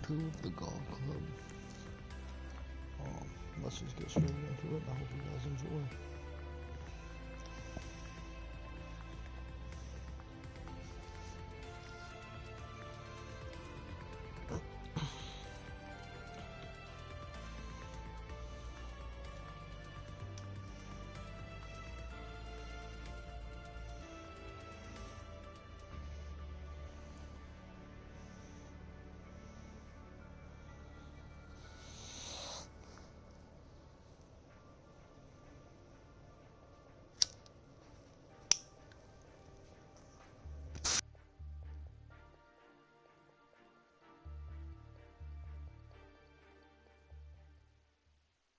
2 of the Golf Club. Let's just get straight into it. I hope you guys enjoy.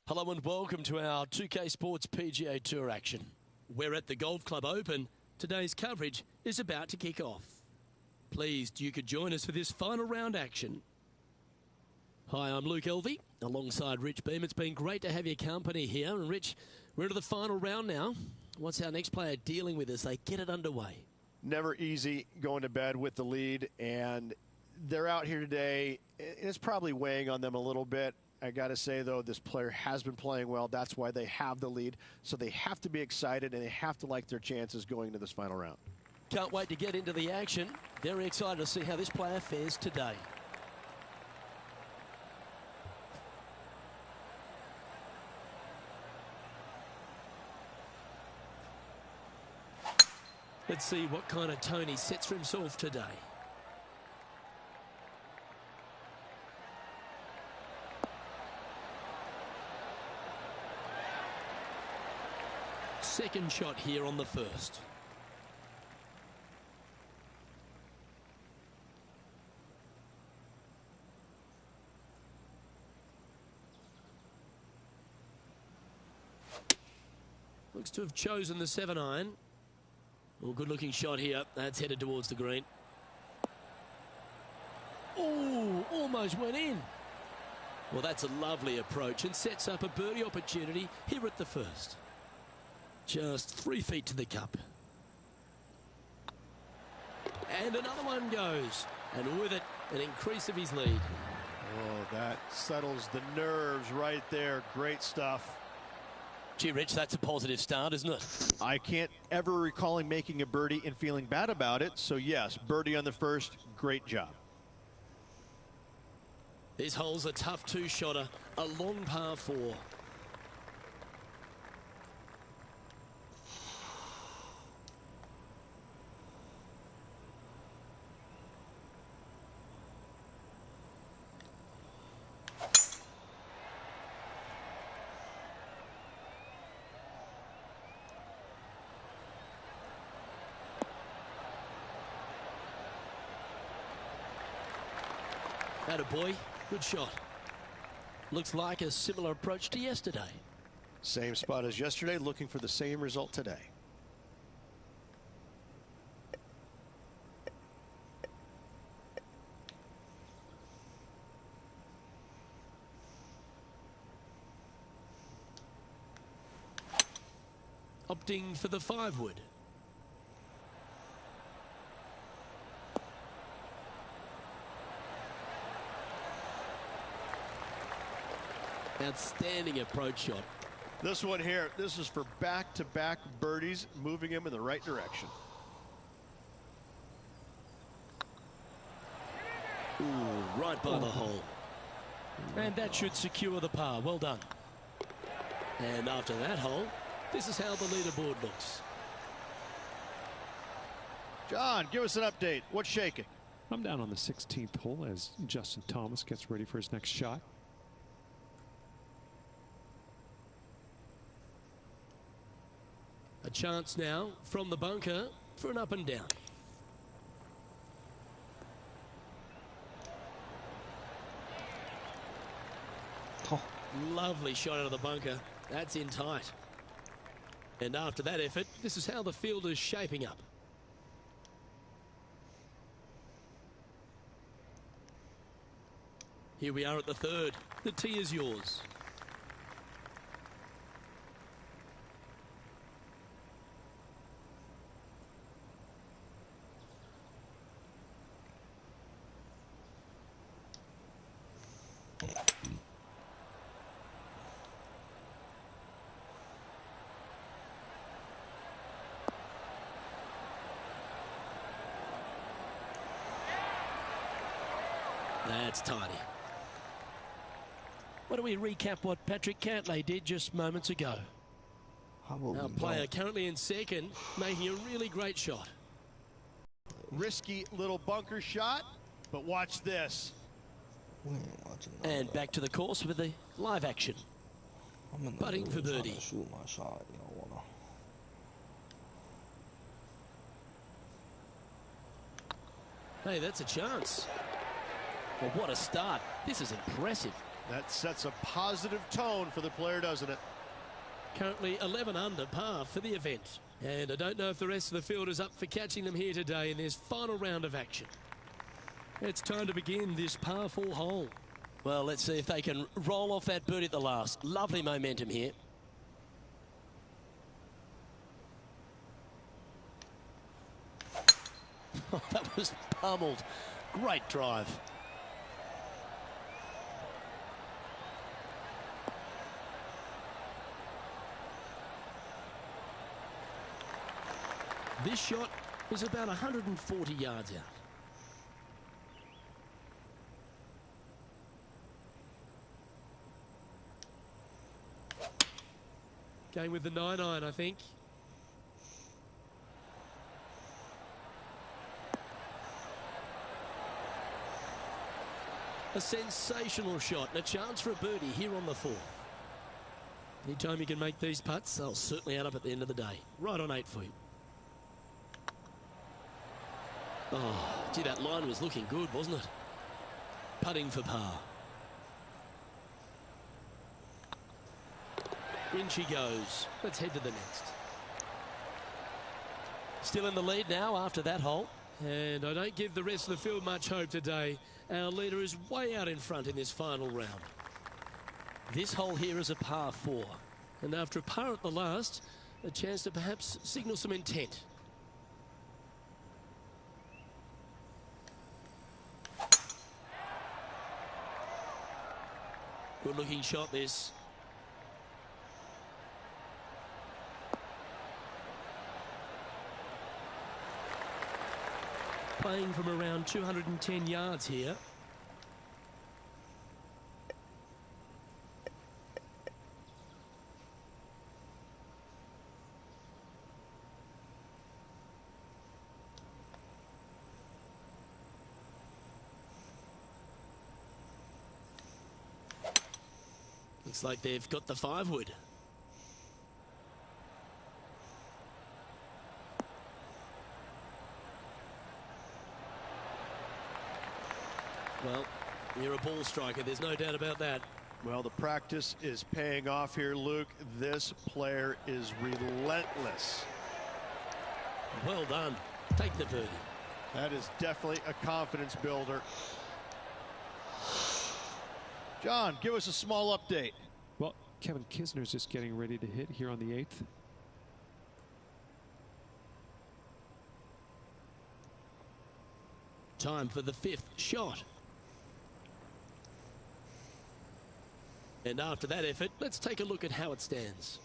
Hello and welcome to our 2K Sports PGA Tour action. We're at the Golf Club Open. Today's coverage is about to kick off. Pleased you could join us for this final round action. Hi, I'm Luke Elvey, alongside Rich Beam. It's been great to have your company here. And Rich, we're into the final round now. What's our next player dealing with as they get it underway? Never easy going to bed with the lead, and they're out here today. It's probably weighing on them a little bit. I got to say, though, this player has been playing well. That's why they have the lead. So they have to be excited, and they have to like their chances going into this final round. Can't wait to get into the action. Very excited to see how this player fares today. Let's see what kind of tone he sets for himself today. Second shot here on the first. Looks to have chosen the 7-iron. Well, good looking shot here. That's headed towards the green. Oh, almost went in. Well, that's a lovely approach and sets up a birdie opportunity here at the first. Just 3 feet to the cup. And another one goes. And with it, an increase of his lead. Oh, that settles the nerves right there. Great stuff. Gee, Rich, that's a positive start, isn't it? I can't ever recall him making a birdie and feeling bad about it. So, yes, birdie on the first. Great job. This hole's a tough two-shotter, a long par 4. Attaboy, good shot. Looks like a similar approach to yesterday. Same spot as yesterday, looking for the same result today. Opting for the 5-wood. Outstanding approach shot. This one here, this is for back-to-back birdies, moving him in the right direction. Ooh, right by the hole. And that should secure the par. Well done. And after that hole, this is how the leaderboard looks. John, give us an update. What's shaking? I'm down on the 16th hole as Justin Thomas gets ready for his next shot. A chance now from the bunker for an up and down. Oh. Lovely shot out of the bunker. That's in tight. And after that effort, this is how the field is shaping up. Here we are at the third. The tee is yours. That's tidy. Why don't we recap what Patrick Cantlay did just moments ago? How about Our we player don't? currently in second, making a really great shot. Risky little bunker shot, but watch this. We ain't watching none of And that. back to the course with the live action. I'm in the putting middle for trying birdie. to shoot my shot. You don't wanna. Hey, that's a chance. Well, what a start. This is impressive. That sets a positive tone for the player, doesn't it? Currently 11 under par for the event. And I don't know if the rest of the field is up for catching them here today in this final round of action. It's time to begin this par 4 hole. Well, let's see if they can roll off that birdie at the last. Lovely momentum here. Oh, that was pummeled. Great drive. This shot was about 140 yards out. Going with the 9-iron, I think. A sensational shot and a chance for a birdie here on the 4th. Anytime you can make these putts, they'll certainly add up at the end of the day. Right on 8 feet. Oh, gee, that line was looking good, wasn't it? Putting for par. In she goes. Let's head to the next. Still in the lead now after that hole. And I don't give the rest of the field much hope today. Our leader is way out in front in this final round. This hole here is a par 4. And after a par at the last, a chance to perhaps signal some intent. Good looking shot this. Playing from around 210 yards here. Looks like they've got the 5-wood. Well, you're a ball striker, there's no doubt about that. Well, the practice is paying off here, Luke. This player is relentless. Well done. Take the birdie. That is definitely a confidence builder. John, give us a small update. Well, Kevin Kisner's just getting ready to hit here on the 8th. Time for the 5th shot. And after that effort, let's take a look at how it stands.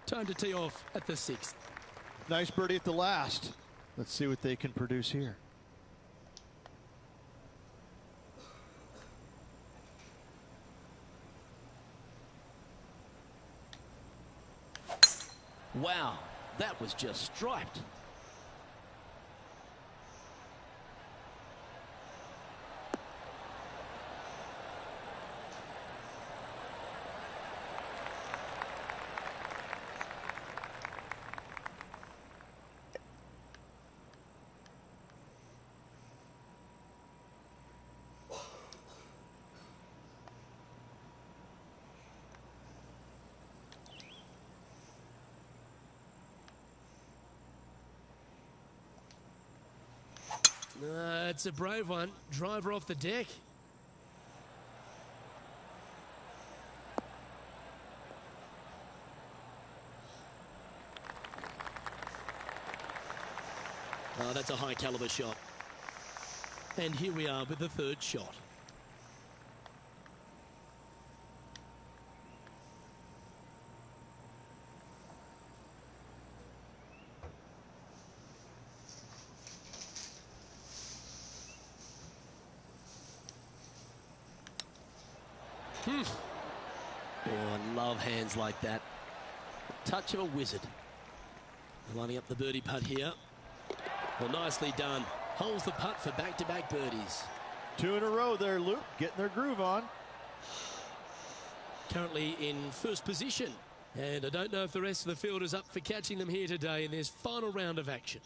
Time to tee off at the 6th. Nice birdie at the last. Let's see what they can produce here. Wow, that was just striped. It's a brave one. Driver off the deck. Oh, that's a high caliber shot. And here we are with the third shot. Oh, I love hands like that. Touch of a wizard. Lining up the birdie putt here. Well, nicely done. Holds the putt for back-to-back birdies. 2 in a row there, Luke. Getting their groove on. Currently in first position. And I don't know if the rest of the field is up for catching them here today in this final round of action.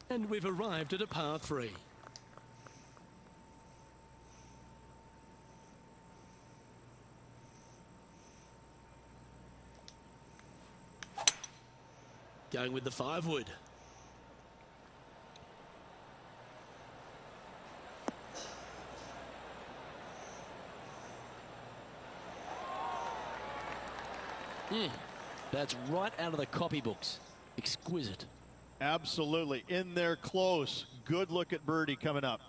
And we've arrived at a par 3. Going with the 5-wood. That's right out of the copybooks. Exquisite. Absolutely. In there close. Good look at birdie coming up.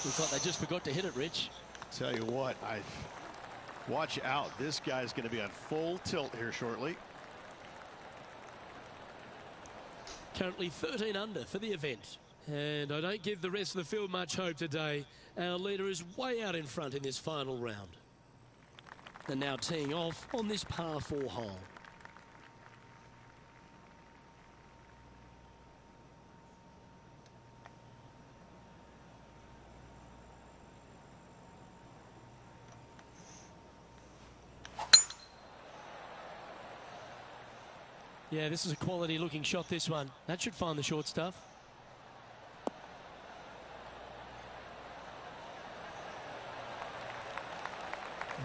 Looks like they just forgot to hit it, Rich. Tell you what, watch out. This guy's going to be on full tilt here shortly. Currently 13 under for the event. And I don't give the rest of the field much hope today. Our leader is way out in front in this final round. And now teeing off on this par 4 hole. Yeah, this is a quality looking shot, this one. That should find the short stuff.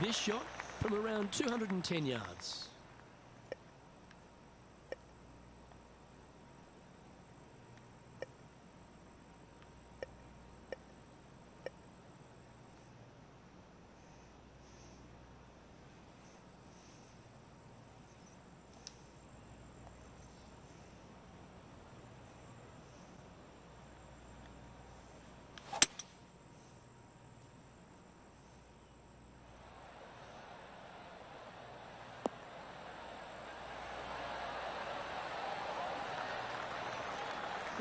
This shot from around 210 yards.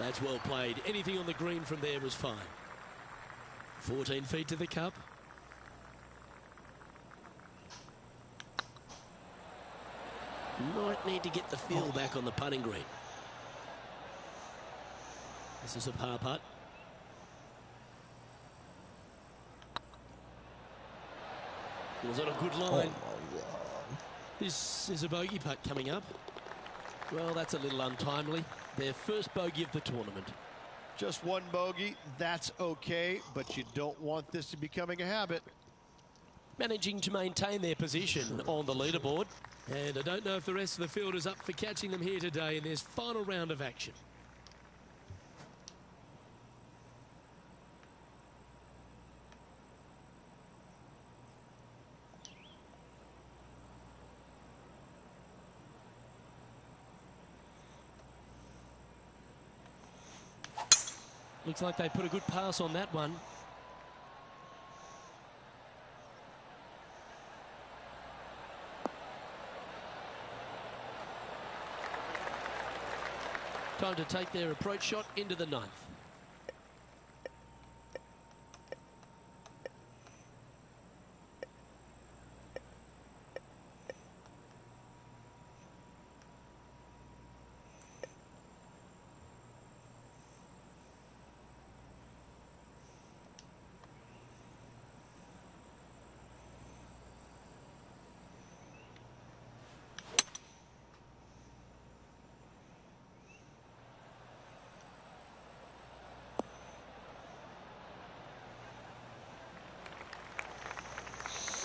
That's well played. Anything on the green from there was fine. 14 feet to the cup. Might need to get the feel back on the putting green. This is a par putt. Was on a good line. This is a bogey putt coming up. Well, that's a little untimely. Their first bogey of the tournament. Just one bogey, that's okay, but you don't want this to be becoming a habit. Managing to maintain their position on the leaderboard. And I don't know if the rest of the field is up for catching them here today in this final round of action. Looks like they put a good pass on that one. Time to take their approach shot into the 9th.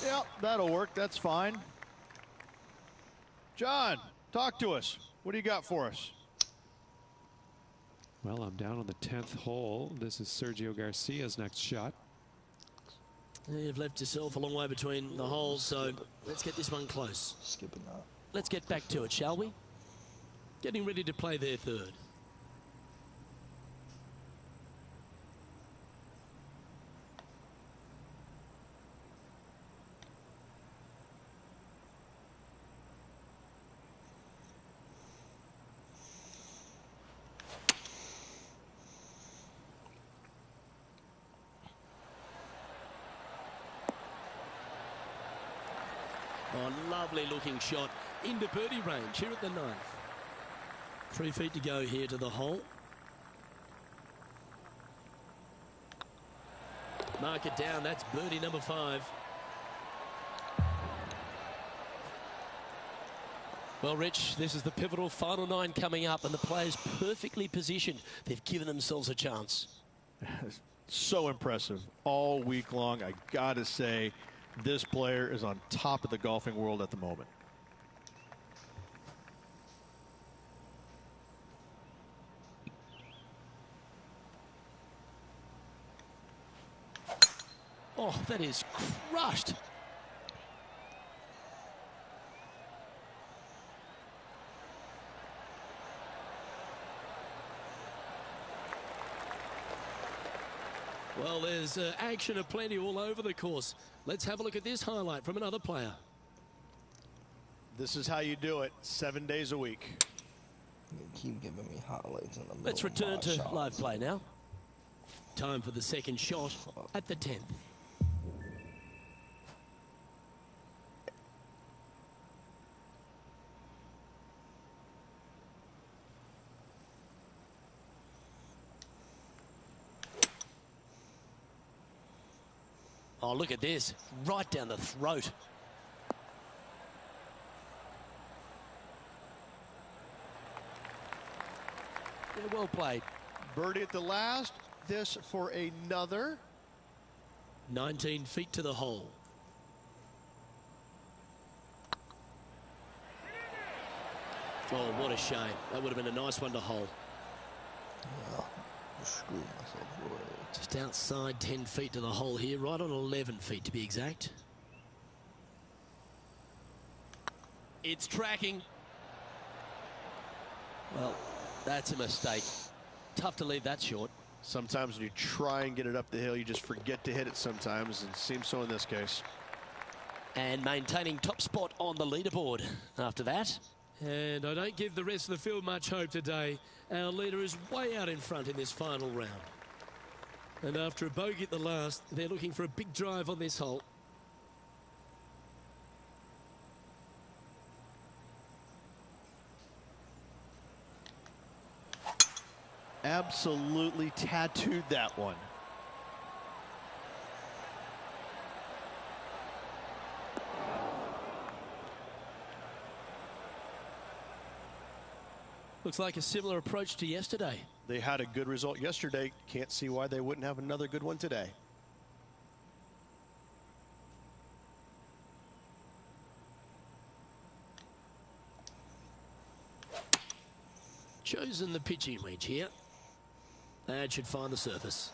Yep, that'll work. That's fine. John, talk to us. What do you got for us? Well, I'm down on the 10th hole. This is Sergio Garcia's next shot. You've left yourself a long way between the holes, so let's get this one close. Skipping that. Let's get back to it, shall we? Getting ready to play their third. Oh, lovely looking shot into birdie range here at the 9th. 3 feet to go here to the hole. Mark it down, that's birdie number 5. Well, Rich, this is the pivotal final 9 coming up, and the players perfectly positioned. They've given themselves a chance. So impressive all week long. I gotta say, this player is on top of the golfing world at the moment. Oh, that is crushed. Well, there's action aplenty all over the course. Let's have a look at this highlight from another player. This is how you do it 7 days a week. You keep giving me highlights in the middle. Let's of return my to shots. live play now. Time for the second shot at the 10th. Oh, look at this. Right down the throat. Yeah, well played. Birdie at the last. This for another. 19 feet to the hole. Oh, what a shame. That would have been a nice one to hole. Yeah, I screwed myself away. Just outside 10 feet to the hole here, right on 11 feet to be exact. It's tracking. Well, that's a mistake. Tough to leave that short. Sometimes when you try and get it up the hill, you just forget to hit it sometimes, and it seems so in this case. And maintaining top spot on the leaderboard after that. And I don't give the rest of the field much hope today. Our leader is way out in front in this final round. And after a bogey at the last, they're looking for a big drive on this hole. Absolutely tattooed that one. Looks like a similar approach to yesterday. They had a good result yesterday. Can't see why they wouldn't have another good one today. Chosen the pitching wedge here. That should find the surface.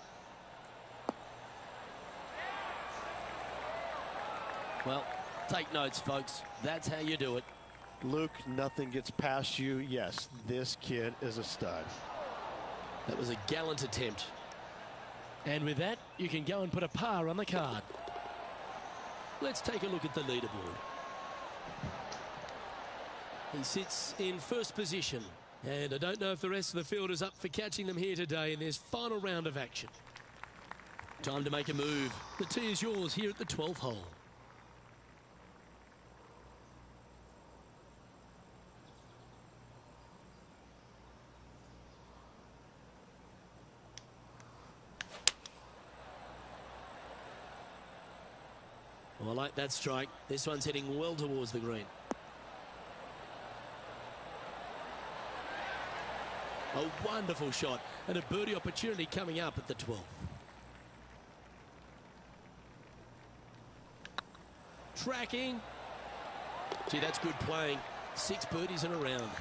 Well, take notes, folks. That's how you do it. Luke, nothing gets past you. Yes, this kid is a stud. That was a gallant attempt. And with that, you can go and put a par on the card. Let's take a look at the leaderboard. He sits in first position. And I don't know if the rest of the field is up for catching them here today in this final round of action. Time to make a move. The tee is yours here at the 12th hole. Oh, I like that strike. This one's heading well towards the green. A wonderful shot and a birdie opportunity coming up at the 12th. Tracking. Gee, that's good playing. 6 birdies in a round.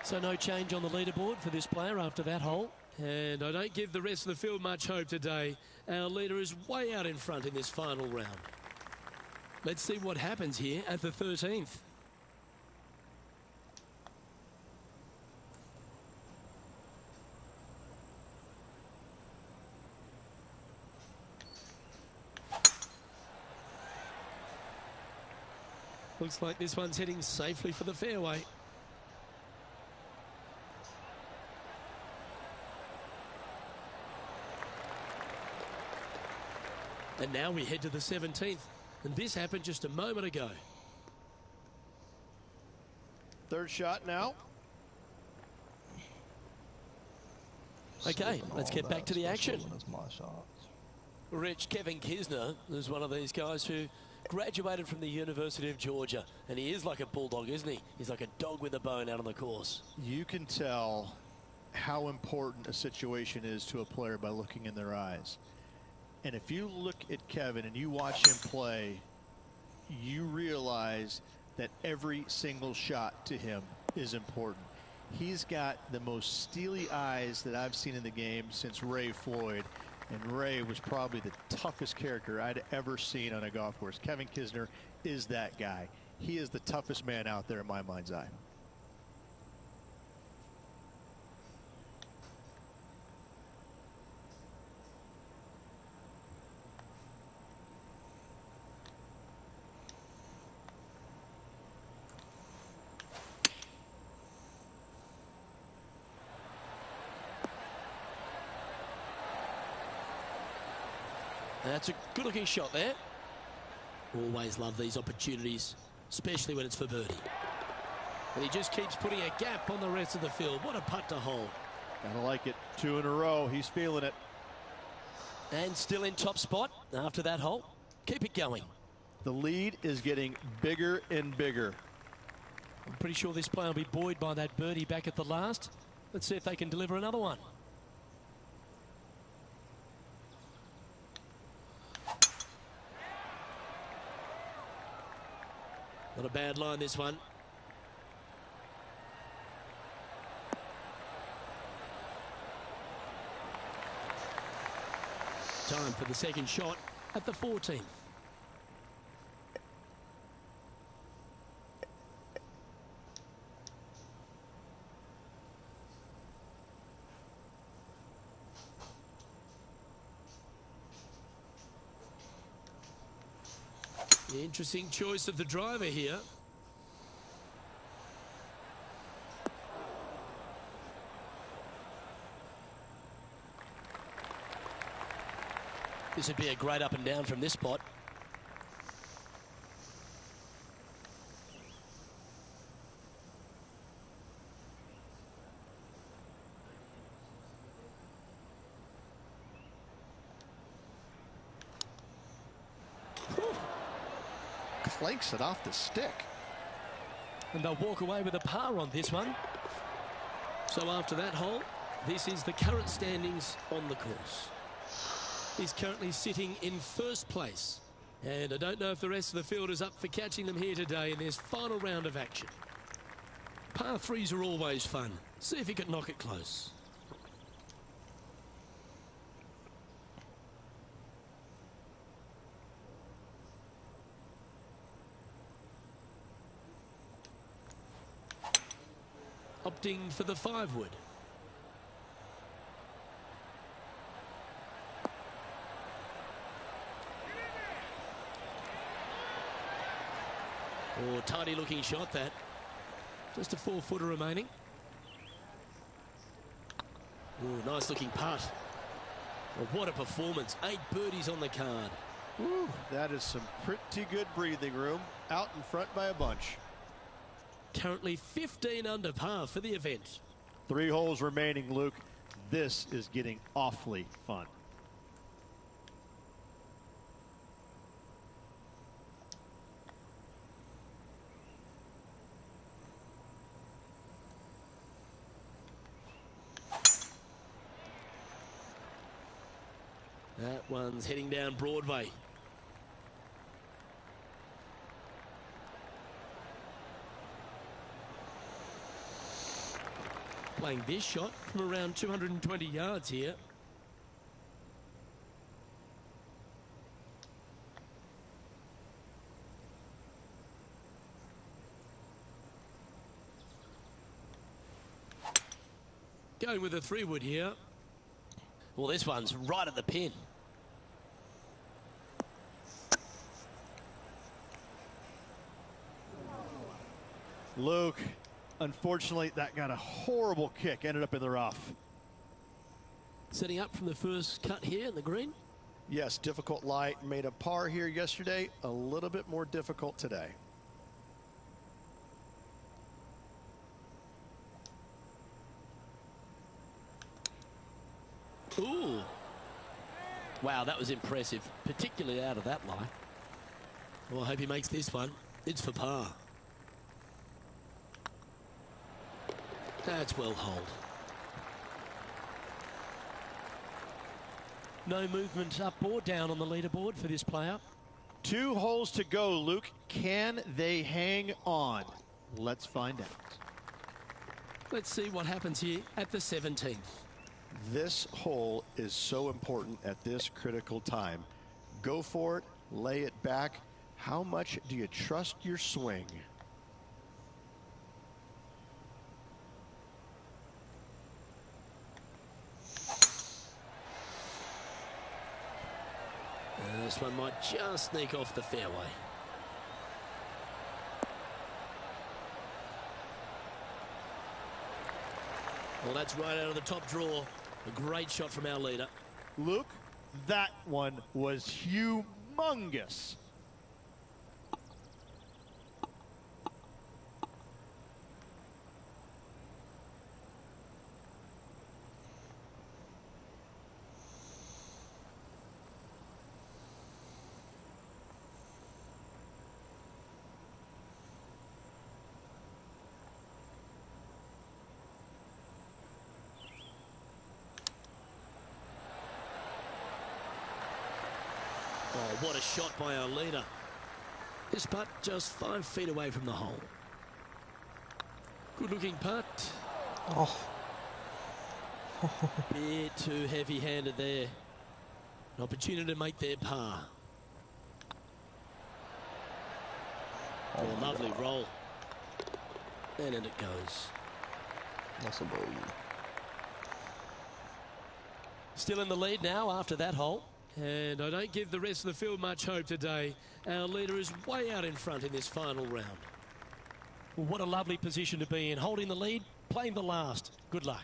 So no change on the leaderboard for this player after that hole. And I don't give the rest of the field much hope today. Our leader is way out in front in this final round. Let's see what happens here at the 13th. Looks like this one's heading safely for the fairway. And now we head to the 17th. And this happened just a moment ago. Third shot now. Okay, let's get back to the action. My shots. Rich, Kevin Kisner is one of these guys who graduated from the University of Georgia. And he is like a bulldog, isn't he? He's like a dog with a bone out on the course. You can tell how important a situation is to a player by looking in their eyes. And if you look at Kevin and you watch him play, you realize that every single shot to him is important. He's got the most steely eyes that I've seen in the game since Ray Floyd. And Ray was probably the toughest character I'd ever seen on a golf course. Kevin Kisner is that guy. He is the toughest man out there in my mind's eye. That's a good-looking shot there. Always love these opportunities, especially when it's for birdie. And he just keeps putting a gap on the rest of the field. What a putt to hole. Gotta like it. 2 in a row. He's feeling it. And still in top spot after that hole. Keep it going. The lead is getting bigger and bigger. I'm pretty sure this player will be buoyed by that birdie back at the last. Let's see if they can deliver another one. Not a bad line, this one. Time for the second shot at the 14th. Interesting choice of the driver here. This would be a great up and down from this spot. Clanks it off the stick. And they'll walk away with a par on this one. So after that hole, this is the current standings on the course. He's currently sitting in first place. And I don't know if the rest of the field is up for catching them here today in this final round of action. Par 3s are always fun. See if he can knock it close. Opting for the 5-wood. Oh, tidy looking shot that. Just a 4-footer remaining. Oh, nice looking putt. Well, what a performance. 8 birdies on the card. Woo, that is some pretty good breathing room. Out in front by a bunch. Currently 15 under par for the event. 3 holes remaining, Luke. This is getting awfully fun. That one's heading down Broadway. playing this shot from around 220 yards here. Going with a 3-wood here. Well, this one's right at the pin. Luke, unfortunately, that got a horrible kick. Ended up in the rough. Setting up from the first cut here in the green. Yes, difficult lie. Made a par here yesterday. A little bit more difficult today. Ooh. Wow, that was impressive, particularly out of that lie. Well, I hope he makes this one. It's for par. That's well holed. No movement up or down on the leaderboard for this player. 2 holes to go, Luke. Can they hang on? Let's find out. Let's see what happens here at the 17th. This hole is so important at this critical time. Go for it. Lay it back. How much do you trust your swing? This one might just sneak off the fairway. Well, that's right out of the top draw. A great shot from our leader. Luke, that one was humongous. Oh, what a shot by our leader. This putt just 5 feet away from the hole. Good looking putt. Oh. Bit too heavy-handed there. An opportunity to make their par. Oh, lovely God. roll. And in it goes. That's a bogey. Still in the lead now after that hole. And I don't give the rest of the field much hope today. Our leader is way out in front in this final round. Well, what a lovely position to be in. Holding the lead, playing the last. Good luck.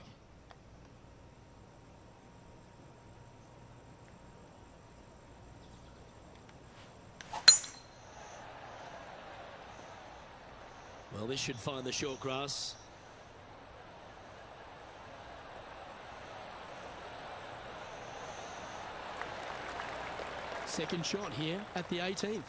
Well, this should find the short grass. Second shot here at the 18th.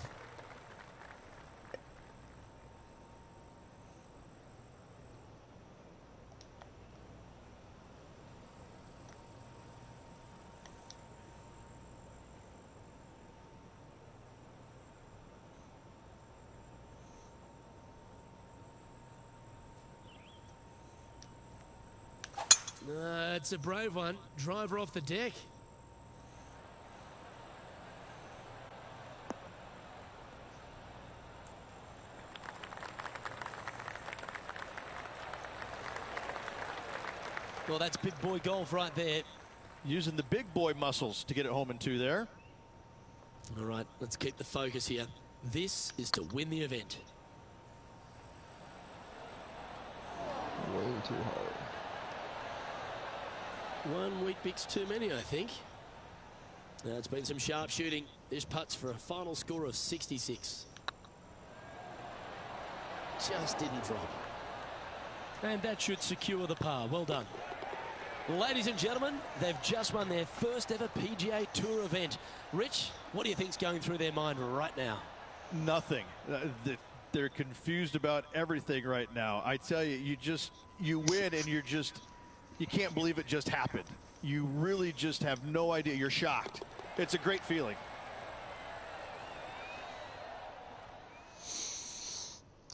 It's a brave one. Driver off the deck. Well, that's big boy golf right there. Using the big boy muscles to get it home in 2 there. All right, let's keep the focus here. This is to win the event. Way too hard. 1 wheat bix too many, I think. Now, it's been some sharp shooting. This putt's for a final score of 66. Just didn't drop. And that should secure the par. Well done. Ladies and gentlemen, they've just won their first ever PGA Tour event. Rich, what do you think's going through their mind right now? Nothing. They're confused about everything right now. I tell you, you win and you can't believe it just happened. You really just have no idea. You're shocked. It's a great feeling.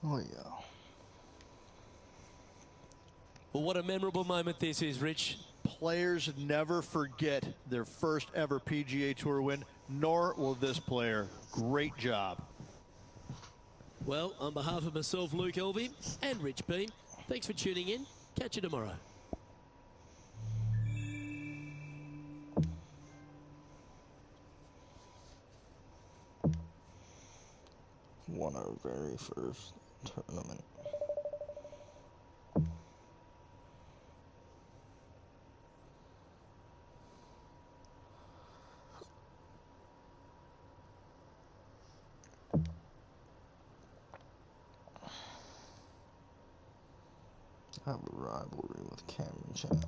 Oh, yeah. Well, what a memorable moment this is, Rich. Players never forget their first ever PGA Tour win, nor will this player. Great job. Well, on behalf of myself, Luke Elvey, and Rich Beam, thanks for tuning in. Catch you tomorrow. Won our very first tournament. I have a rivalry with Cameron Champ.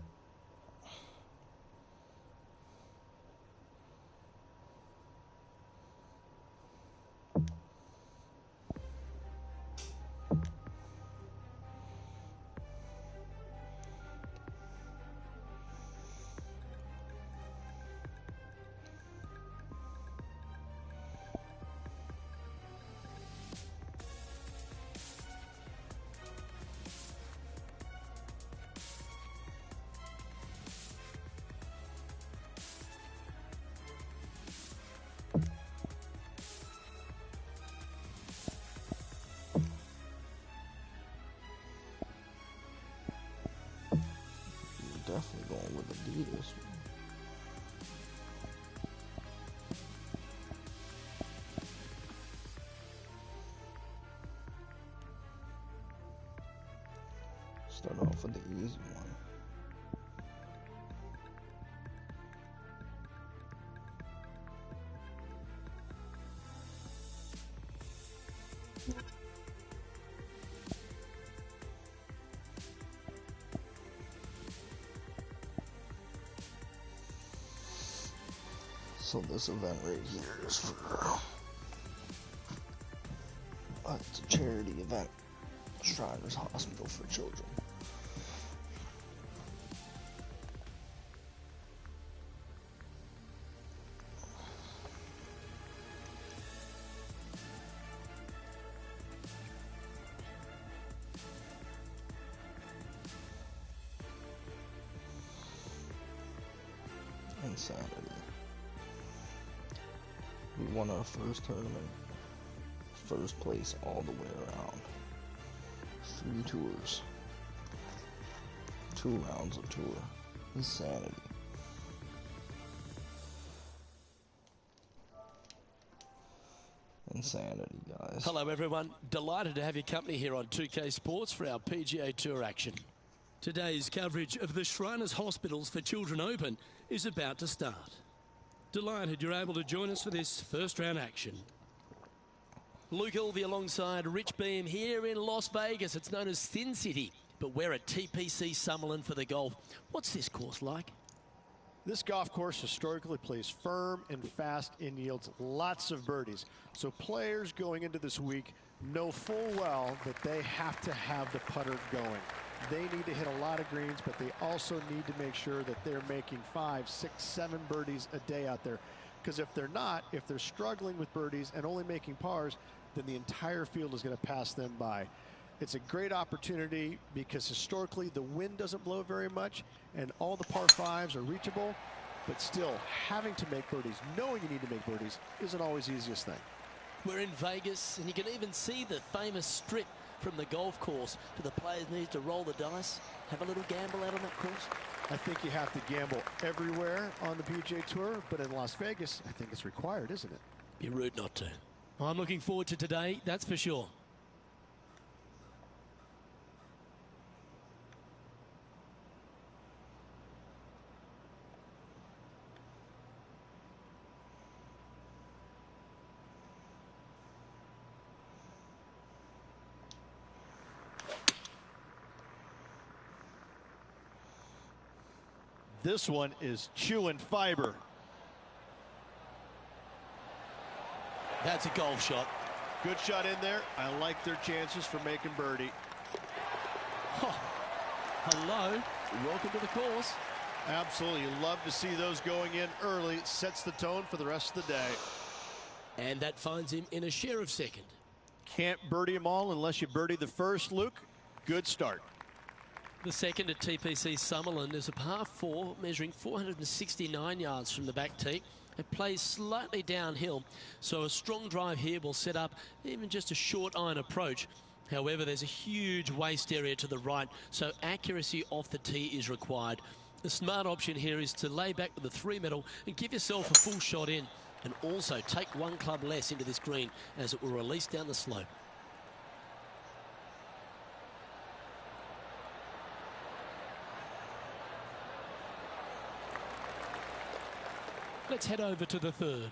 Definitely going with Adidas. Start off with the easy one. So this event right here is for, it's a charity event, Shriners Hospital for Children. Insanity. We won our first tournament, first place all the way around. 3 tours, 2 rounds of tour. Insanity. Insanity, guys. Hello, everyone. Delighted to have your company here on 2K Sports for our PGA Tour action. Today's coverage of the Shriners Hospitals for Children Open is about to start. Delighted you're able to join us for this first round action. Luke Elvey alongside Rich Beam here in Las Vegas. It's known as Sin City, but we're at TPC Summerlin for the golf. What's this course like? This golf course historically plays firm and fast and yields lots of birdies. So players going into this week know full well that they have to have the putter going. They need to hit a lot of greens, but they also need to make sure that they're making 5, 6, 7 birdies a day out there. Because if they're not, if they're struggling with birdies and only making pars, then the entire field is going to pass them by. It's a great opportunity because historically the wind doesn't blow very much and all the par 5s are reachable, but still having to make birdies, knowing you need to make birdies, isn't always the easiest thing. We're in Vegas, and you can even see the famous strip from the golf course. Do the players need to roll the dice, have a little gamble out on that course? I think you have to gamble everywhere on the PGA Tour, but in Las Vegas, I think it's required, isn't it? Be rude not to. I'm looking forward to today, that's for sure. This one is chewing fiber. That's a golf shot. Good shot in there. I like their chances for making birdie. Oh, hello. Welcome to the course. Absolutely. You love to see those going in early. It sets the tone for the rest of the day. And that finds him in a share of second. Can't birdie them all unless you birdie the first, Luke. Good start. The second at TPC Summerland is a par 4 measuring 469 yards from the back tee. It plays slightly downhill, so a strong drive here will set up even just a short iron approach. However, there's a huge waste area to the right, so accuracy off the tee is required. The smart option here is to lay back with the 3-metal and give yourself a full shot in, and also take one club less into this green as it will release down the slope. Let's head over to the third.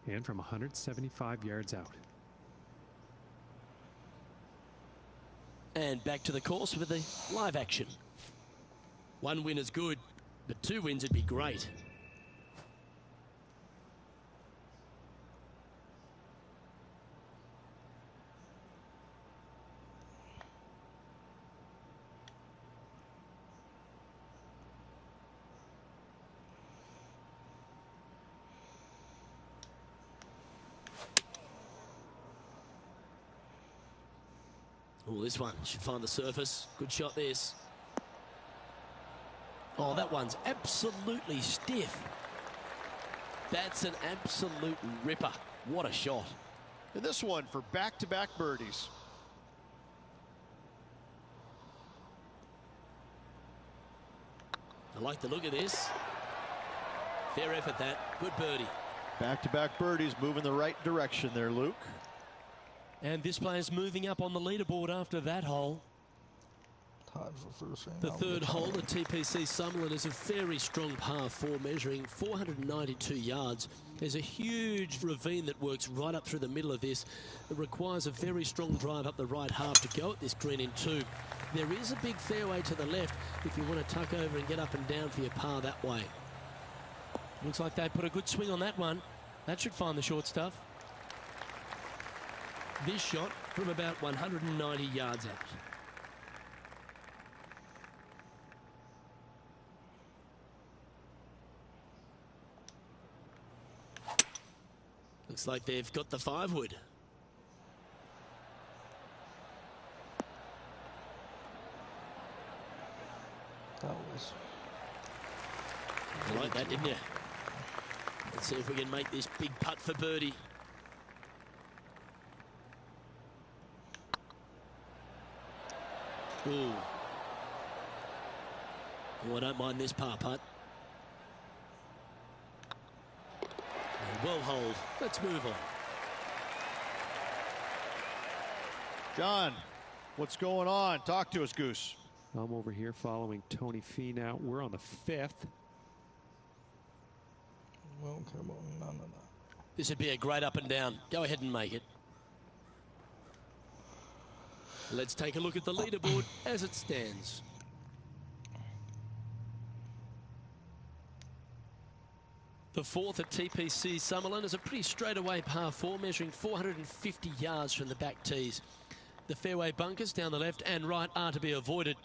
And from 175 yards out. And back to the course with the live action. One win is good, but 2 wins would be great. Oh, this one should find the surface. Good shot, this. Oh, that one's absolutely stiff. That's an absolute ripper. What a shot. And this one for back-to-back birdies. I like the look of this. Fair effort, that. Good birdie. Back-to-back birdies, moving the right direction there, Luke. And this player's moving up on the leaderboard after that hole. Tied for first ring. The third hole at TPC Summerland is a very strong par 4 measuring 492 yards. There's a huge ravine that works right up through the middle of this. It requires a very strong drive up the right half to go at this green in 2. There is a big fairway to the left if you want to tuck over and get up and down for your par that way. Looks like they put a good swing on that one. That should find the short stuff. This shot from about 190 yards out. Looks like they've got the 5-wood. That was. You like that, didn't you? Let's see if we can make this big putt for birdie. Ooh. Oh, I don't mind this par putt. And well hold. Let's move on. John, what's going on? Talk to us, Goose. I'm over here following Tony Fee now. We're on the 5th. We don't care about none of that. This would be a great up and down. Go ahead and make it. Let's take a look at the leaderboard as it stands. The 4th at TPC Summerland is a pretty straightaway par 4 measuring 450 yards from the back tees. The fairway bunkers down the left and right are to be avoided.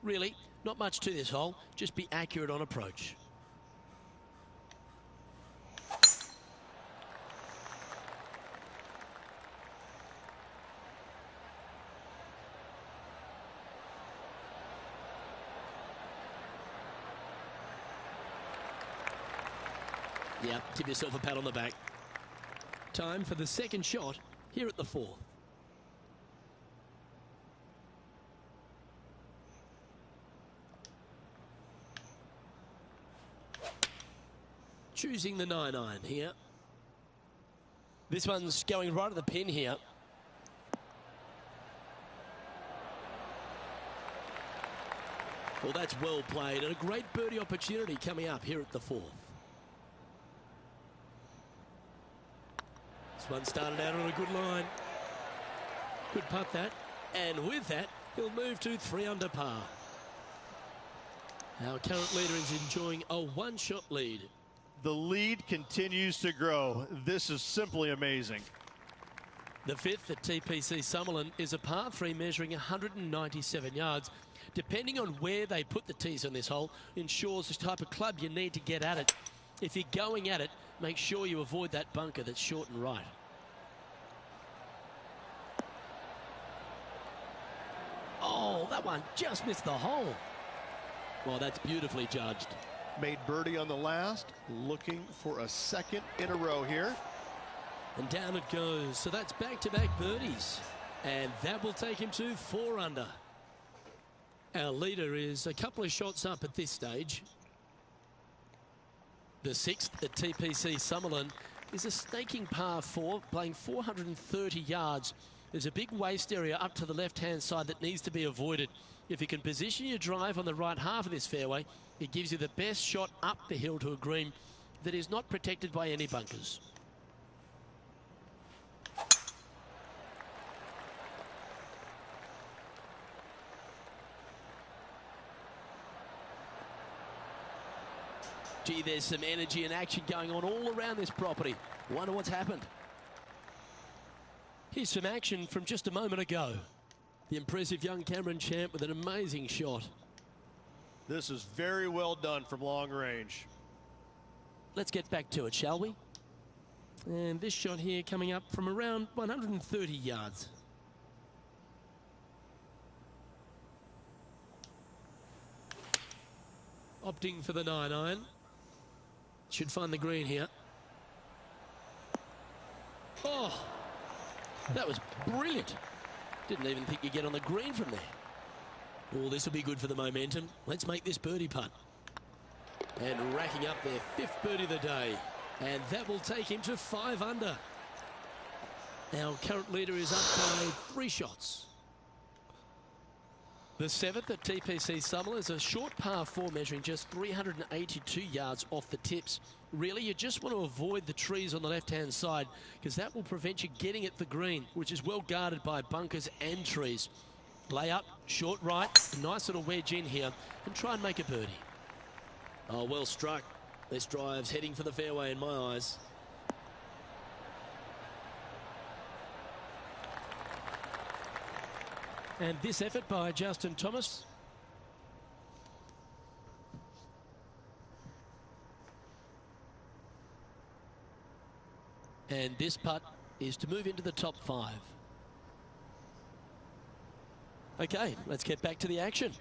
Really, not much to this hole. Just be accurate on approach. Yeah, give yourself a pat on the back. Time for the second shot here at the 4th. Choosing the 9-iron here. This one's going right at the pin here. Well, that's well played and a great birdie opportunity coming up here at the 4th. This one started out on a good line. Good putt that. And with that, he'll move to 3 under par. Our current leader is enjoying a 1-shot lead. The lead continues to grow. This is simply amazing. The 5th at TPC Summerland is a par 3 measuring 197 yards. Depending on where they put the tees on this hole ensures the type of club you need to get at it. If you're going at it, make sure you avoid that bunker that's short and right. Oh, that one just missed the hole. Well, that's beautifully judged. Made birdie on the last, looking for a second in a row here. And down it goes. So that's back-to-back birdies. And that will take him to 4 under. Our leader is a couple of shots up at this stage. The 6th at TPC Summerlin is a staking par 4, playing 430 yards. There's a big waste area up to the left-hand side that needs to be avoided. If you can position your drive on the right half of this fairway, it gives you the best shot up the hill to a green that is not protected by any bunkers. Gee, there's some energy and action going on all around this property. Wonder what's happened. Here's some action from just a moment ago. The impressive young Cameron Champ with an amazing shot. This is very well done from long range. Let's get back to it, shall we? And this shot here coming up from around 130 yards. Opting for the 9-iron. Should find the green here. Oh, that was brilliant. Didn't even think you'd get on the green from there. Oh, this will be good for the momentum. Let's make this birdie putt. And racking up their 5th birdie of the day. And that will take him to 5 under. Our current leader is up by 3 shots. The 7th at TPC Summerlin is a short par 4 measuring just 382 yards off the tips. Really, you just want to avoid the trees on the left-hand side because that will prevent you getting at the green, which is well guarded by bunkers and trees. Lay up, short right, nice little wedge in here, and try and make a birdie. Oh, well struck. This drive's heading for the fairway in my eyes. And this effort by Justin Thomas. And this putt is to move into the top 5. Okay, let's get back to the action.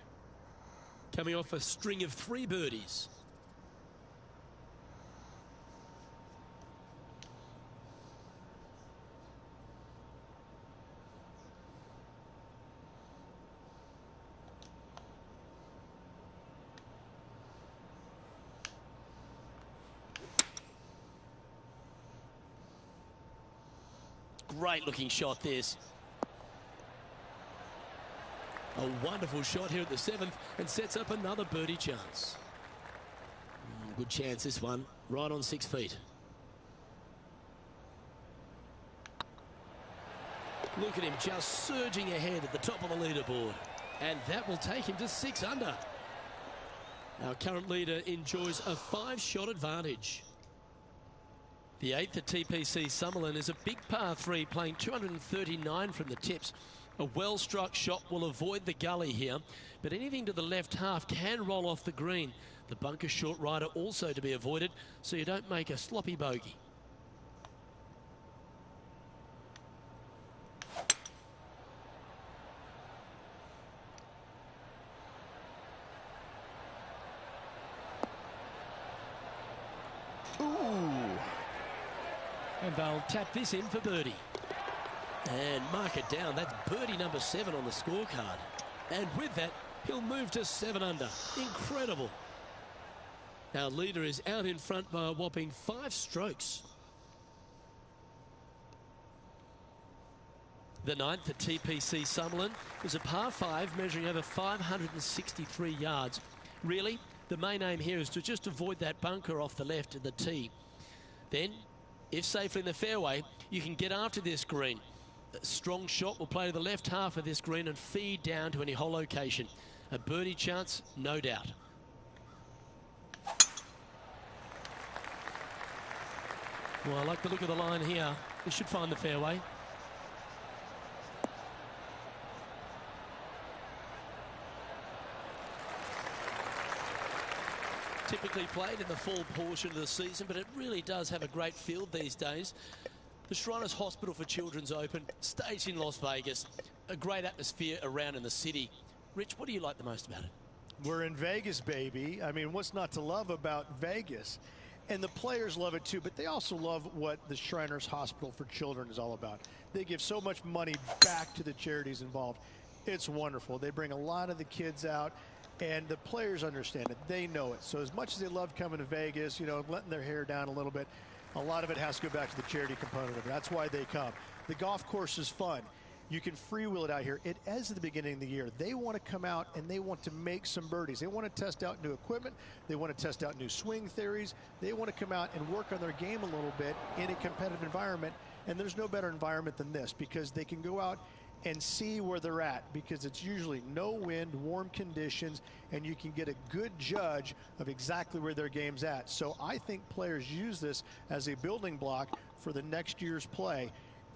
Coming off a string of 3 birdies. Great looking shot this. A wonderful shot here at the 7th and sets up another birdie chance. Good chance this one, right on 6 feet. Look at him just surging ahead at the top of the leaderboard. And that will take him to 6 under. Our current leader enjoys a 5-shot advantage. The 8th at TPC Summerlin is a big par 3 playing 239 from the tips. A well-struck shot will avoid the gully here, but anything to the left half can roll off the green. The bunker short right are also to be avoided so you don't make a sloppy bogey. And they'll tap this in for birdie. And mark it down. That's birdie number 7 on the scorecard. And with that, he'll move to 7 under. Incredible. Our leader is out in front by a whopping 5 strokes. The 9th at TPC Summerlin was a par 5 measuring over 563 yards. Really, the main aim here is to just avoid that bunker off the left of the tee. Then, if safely in the fairway, you can get after this green. A strong shot will play to the left half of this green and feed down to any hole location. A birdie chance, no doubt. Well, I like the look of the line here. He should find the fairway. Typically played in the fall portion of the season, but it really does have a great field these days. The Shriners Hospital for Children's Open, staged in Las Vegas. A great atmosphere around in the city. Rich, what do you like the most about it? We're in Vegas, baby. I mean, what's not to love about Vegas? And the players love it too, but they also love what the Shriners Hospital for Children is all about. They give so much money back to the charities involved. It's wonderful. They bring a lot of the kids out, and the players understand it. They know it. So as much as they love coming to Vegas, you know, letting their hair down a little bit, a lot of it has to go back to the charity component of it. That's why they come. The golf course is fun. You can freewheel it out here. It is at the beginning of the year. They want to come out and they want to make some birdies. They want to test out new equipment. They want to test out new swing theories. They want to come out and work on their game a little bit in a competitive environment. And there's no better environment than this because they can go out and see where they're at because it's usually no wind, warm conditions, and you can get a good judge of exactly where their game's at. So I think players use this as a building block for the next year's play.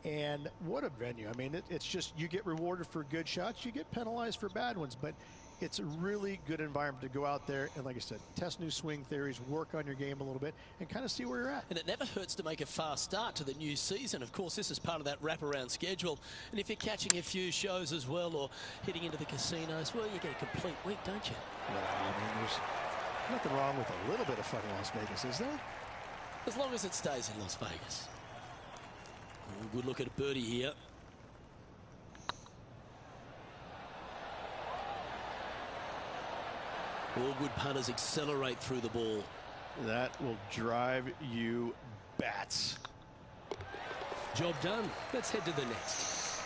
And what a venue. I mean, it's just you get rewarded for good shots, you get penalized for bad ones, but it's a really good environment to go out there and, like I said, test new swing theories, work on your game a little bit, and kind of see where you're at. And it never hurts to make a fast start to the new season. Of course, this is part of that wraparound schedule. And if you're catching a few shows as well or hitting into the casinos, well, you get a complete week, don't you? Yeah, I mean, there's nothing wrong with a little bit of fun in Las Vegas, is there? As long as it stays in Las Vegas. Good look at a birdie here. All good putters accelerate through the ball. That will drive you bats. Job done. Let's head to the next.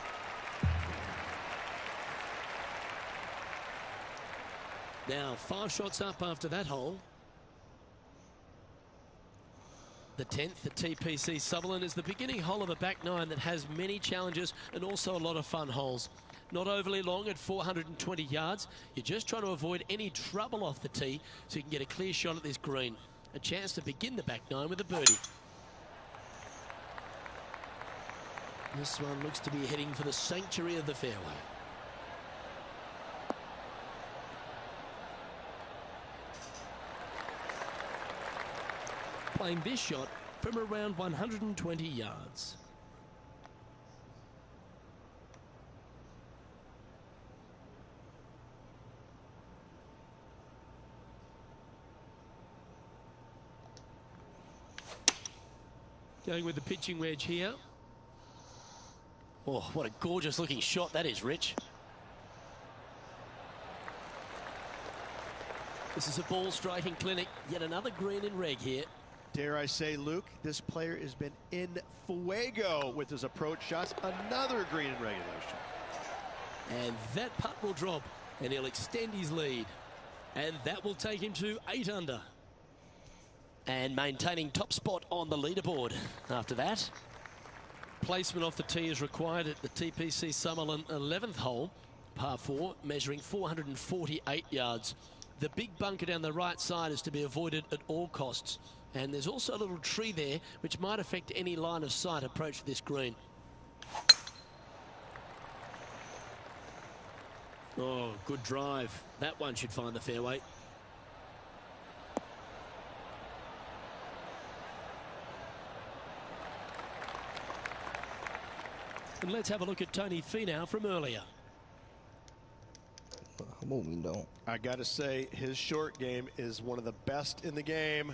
Now 5 shots up after that hole. The 10th, the TPC Sutherland, is the beginning hole of a back nine that has many challenges and also a lot of fun holes. Not overly long at 420 yards. You're just trying to avoid any trouble off the tee so you can get a clear shot at this green. A chance to begin the back nine with a birdie. This one looks to be heading for the sanctuary of the fairway. Playing this shot from around 120 yards. Going with the pitching wedge here. Oh, what a gorgeous looking shot that is, Rich. This is a ball striking clinic. Yet another green in reg here. Dare I say, Luke, this player has been in fuego with his approach shots. Another green in regulation. And that putt will drop, and he'll extend his lead. And that will take him to 8 under. And maintaining top spot on the leaderboard after that. Placement off the tee is required at the TPC Sutherland 11th hole, par 4, measuring 448 yards. The big bunker down the right side is to be avoided at all costs. And there's also a little tree there which might affect any line of sight approach to this green. Oh, good drive. That one should find the fairway. And let's have a look at Tony Finau from earlier. How about we don't? I got to say, his short game is one of the best in the game.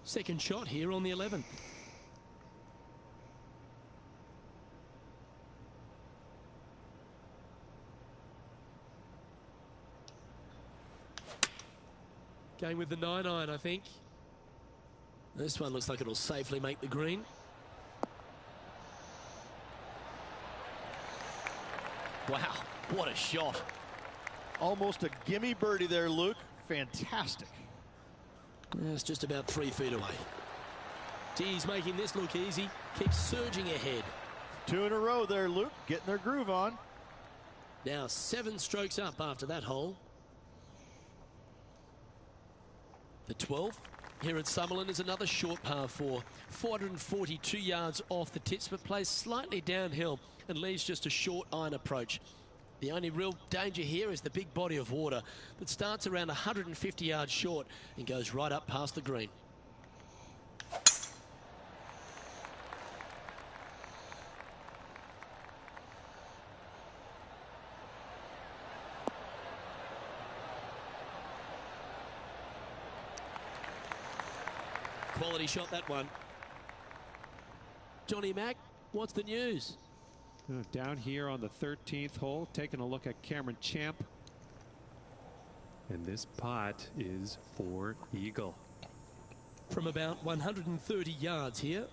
Second shot here on the 11th. Going with the 9-iron, I think. This one looks like it'll safely make the green. Wow, what a shot. Almost a gimme birdie there, Luke. Fantastic. It's just about 3 feet away. He's making this look easy. Keeps surging ahead. 2 in a row there, Luke. Getting their groove on. Now 7 strokes up after that hole. The 12th here at Sutherland is another short par 4. 442 yards off the tips, but plays slightly downhill and leaves just a short iron approach. The only real danger here is the big body of water that starts around 150 yards short and goes right up past the green. Quality shot, that one. Johnny Mack, what's the news? Down here on the 13th hole, taking a look at Cameron Champ. And this putt is for eagle. From about 130 yards here.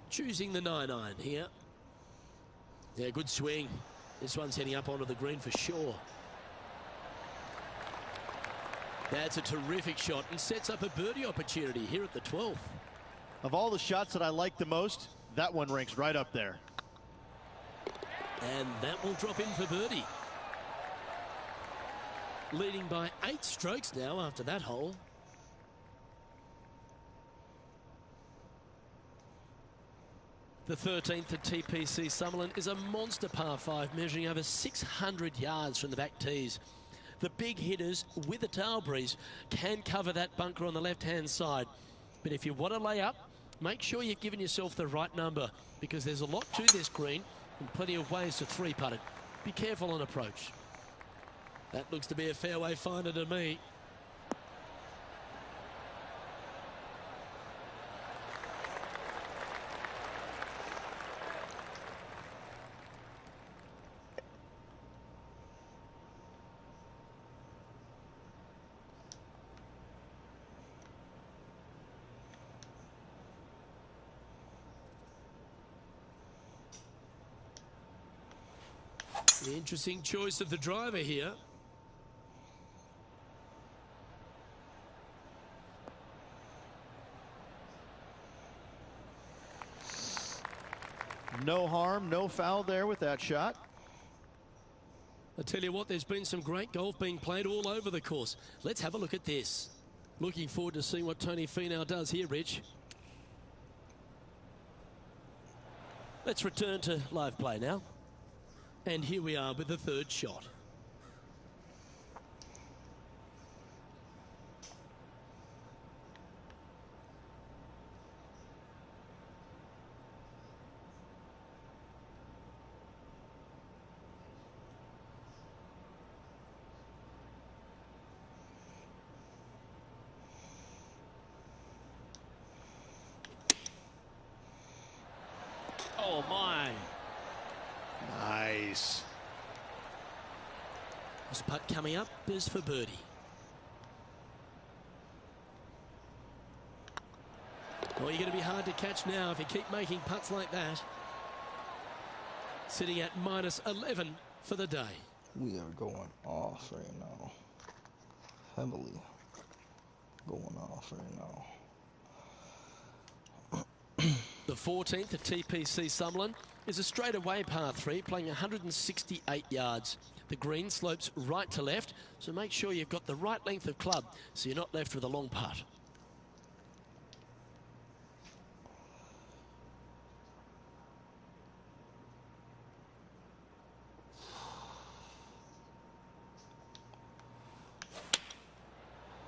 Choosing the 9-iron here. Yeah, good swing. This one's heading up onto the green for sure. That's a terrific shot and sets up a birdie opportunity here at the 12th. Of all the shots that I like the most, that one ranks right up there. And that will drop in for birdie. Leading by 8 strokes now after that hole. The 13th at TPC Summerlin is a monster par 5 measuring over 600 yards from the back tees. The big hitters with the tail breeze can cover that bunker on the left-hand side. But if you want to lay up, make sure you've given yourself the right number because there's a lot to this green and plenty of ways to 3-putt it. Be careful on approach. That looks to be a fairway finder to me. The interesting choice of the driver here. No harm, no foul there with that shot. I tell you what, there's been some great golf being played all over the course. Let's have a look at this. Looking forward to seeing what Tony Finau does here, Rich. Let's return to live play now. And here we are with the 3rd shot. Oh my. Nice. This putt coming up is for birdie. Well, you're going to be hard to catch now if you keep making putts like that. Sitting at -11 for the day. We are going off right now. Heavily going off right now. The 14th at TPC Summerlin is a straightaway par 3 playing 168 yards. The green slopes right to left, so make sure you've got the right length of club so you're not left with a long putt.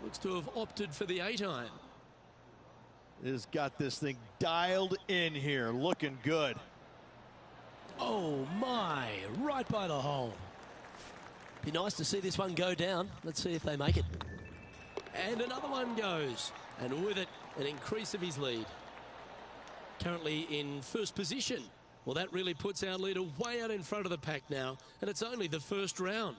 Looks to have opted for the 8-iron. Has got this thing dialed in here, looking good. Oh my, right by the hole. Be nice to see this one go down. Let's see if they make it. And another one goes. And with it, an increase of his lead. Currently in 1st position. Well, that really puts our leader way out in front of the pack now. And it's only the 1st round.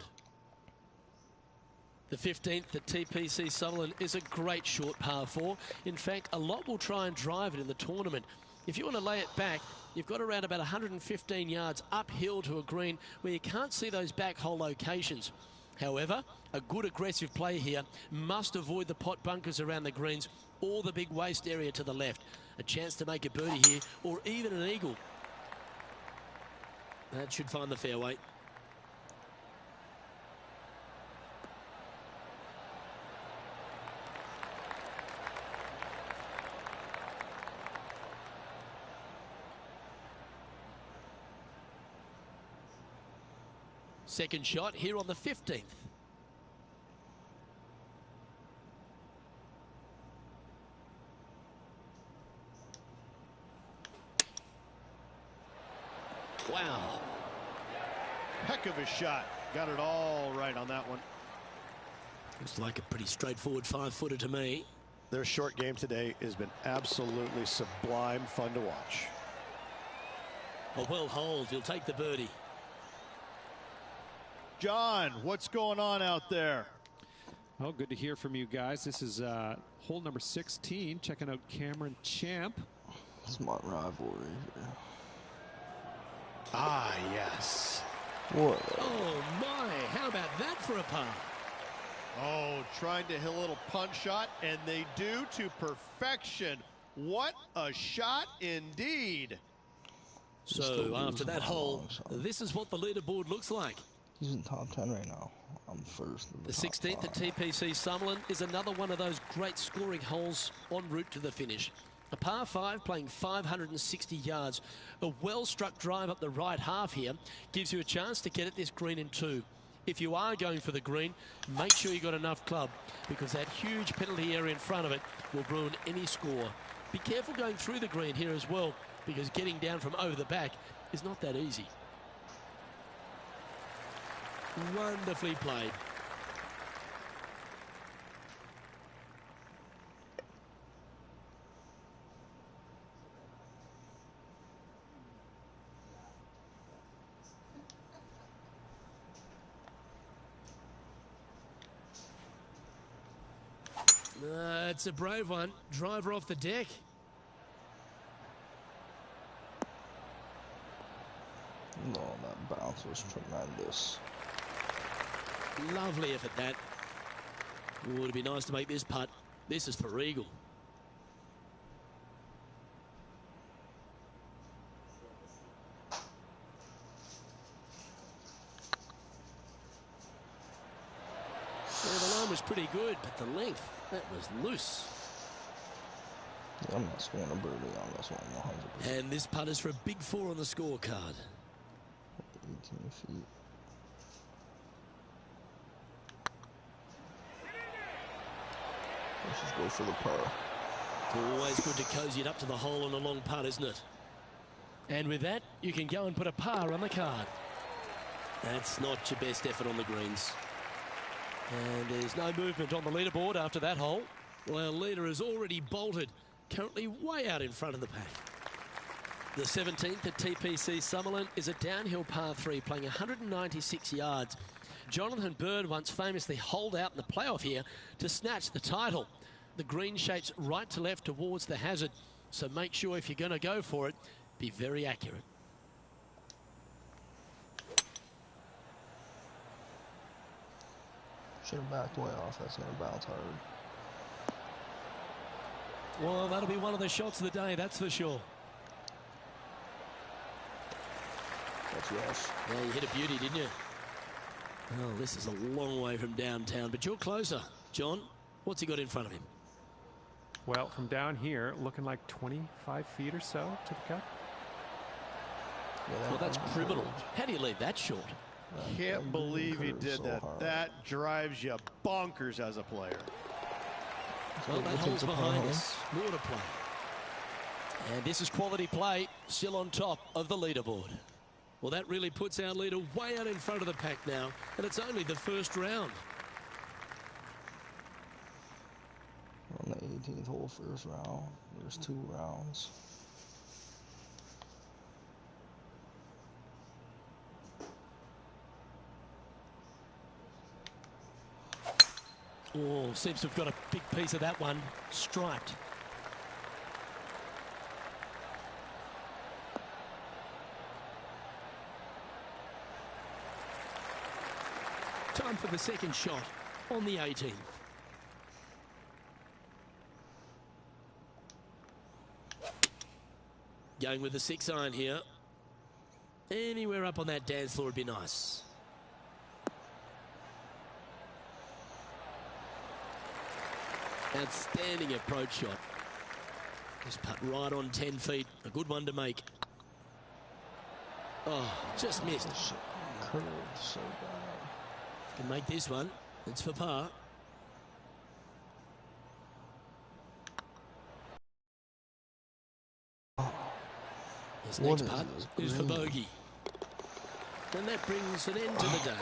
The 15th at TPC Summerlin is a great short par 4. In fact, a lot will try and drive it in the tournament. If you want to lay it back, you've got around about 115 yards uphill to a green where you can't see those back hole locations. However, a good aggressive play here must avoid the pot bunkers around the greens or the big waste area to the left. A chance to make a birdie here or even an eagle. That should find the fairway. Second shot here on the 15th. Wow. Heck of a shot. Got it all right on that one. Looks like a pretty straightforward 5-footer to me. Their short game today has been absolutely sublime fun to watch. A well holed. He'll take the birdie. John, what's going on out there? Oh, good to hear from you guys. This is hole number 16. Checking out Cameron Champ. Smart rivalry here. Ah, yes. What? Oh, my. How about that for a par? Oh, trying to hit a little punch shot, and they do to perfection. What a shot indeed. So after that hole, this is what the leaderboard looks like. He's in top 10 right now. I'm first. The 16th at TPC Summerlin is another one of those great scoring holes en route to the finish. A par 5 playing 560 yards. A well-struck drive up the right half here gives you a chance to get at this green in 2. If you are going for the green, make sure you got enough club, because that huge penalty area in front of it will ruin any score. Be careful going through the green here as well, because getting down from over the back is not that easy. Wonderfully played. It's a brave one. Driver off the deck. No, that bounce was tremendous. Lovely effort, that. Oh, it'd be nice to make this putt. This is for eagle. Yeah, the line was pretty good, but the length, that was loose. Yeah, I'm not scoring a birdie on this one, 100%. And this putt is for a big 4 on the scorecard. 18 feet. Let's just go for the par. Always good to cozy it up to the hole on a long putt, isn't it? And with that, you can go and put a par on the card. That's not your best effort on the greens. And there's no movement on the leaderboard after that hole. Well, leader has already bolted, currently way out in front of the pack. The 17th at TPC Summerlin is a downhill par 3 playing 196 yards. Jonathan Bird once famously holed out in the playoff here to snatch the title. The green shapes right to left towards the hazard, so make sure if you're going to go for it, be very accurate. Should have backed way off. That's going to bounce hard. Well, that'll be one of the shots of the day, that's for sure. That's rough. Yeah, you hit a beauty, didn't you? Oh, this is a long way from downtown, but you're closer. John, what's he got in front of him? Well, from down here, looking like 25 feet or so to the cup. Yeah, Well, that's criminal. How do you leave that short? Can't believe he did so that. hard. That drives you bonkers as a player. Well, that hole's behind us. More to play. And this is quality play, still on top of the leaderboard. Well, that really puts our leader way out in front of the pack now, and it's only the first round. On the 18th hole, first round. There's 2 rounds. Oh, seems to have got a big piece of that one. Striped. Time for the second shot on the 18th. Going with the 6-iron here. Anywhere up on that dance floor would be nice. Outstanding approach shot. Just putt right on 10 feet. A good one to make. Oh, just missed. curved so bad. Can make this one. It's for par. This What next is putt this is for green? bogey. And that brings an end to the day.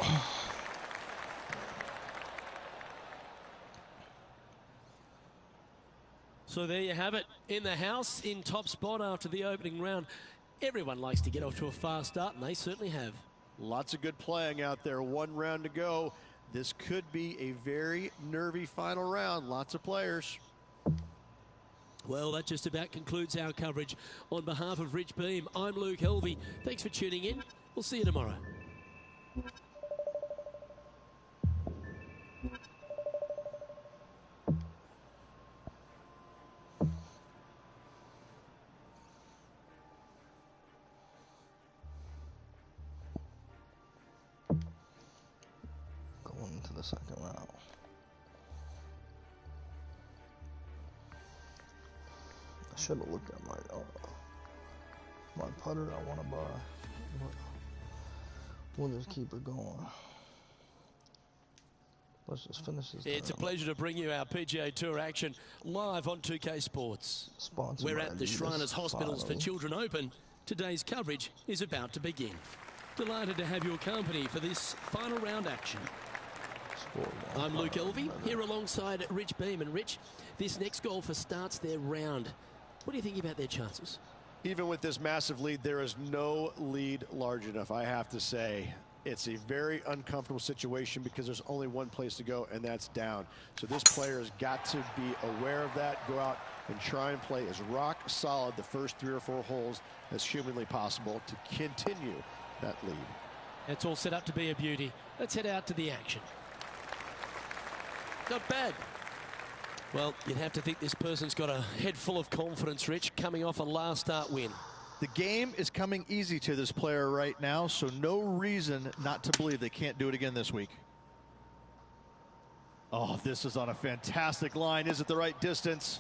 So there you have it. In the house, in top spot after the opening round. Everyone likes to get off to a fast start, and they certainly have. Lots of good playing out there. One round to go. This could be a very nervy final round. Lots of players. Well, that just about concludes our coverage. On behalf of Rich Beam, I'm Luke Helvey. Thanks for tuning in. We'll see you tomorrow. Going into the second round. I should have looked at my putter I want to buy. We'll just keep it going. Let's just finish this. It's a pleasure to bring you our PGA Tour action live on 2K Sports. Sponsored We're by at the Adidas, Shriners Hospitals for finally. Children Open. Today's coverage is about to begin. Delighted to have your company for this final round action. I'm Luke Elvey, here alongside Rich Beam. And Rich, this next golfer starts their round. What do you think about their chances? Even with this massive lead, there is no lead large enough, I have to say. It's a very uncomfortable situation because there's only one place to go, and that's down. So this player has got to be aware of that, go out and try and play as rock solid the first 3 or 4 holes as humanly possible to continue that lead. It's all set up to be a beauty. Let's head out to the action. Not bad. Well, you'd have to think this person's got a head full of confidence, Rich, coming off a last start win. The game is coming easy to this player right now, so no reason not to believe they can't do it again this week. Oh, this is on a fantastic line. Is it the right distance?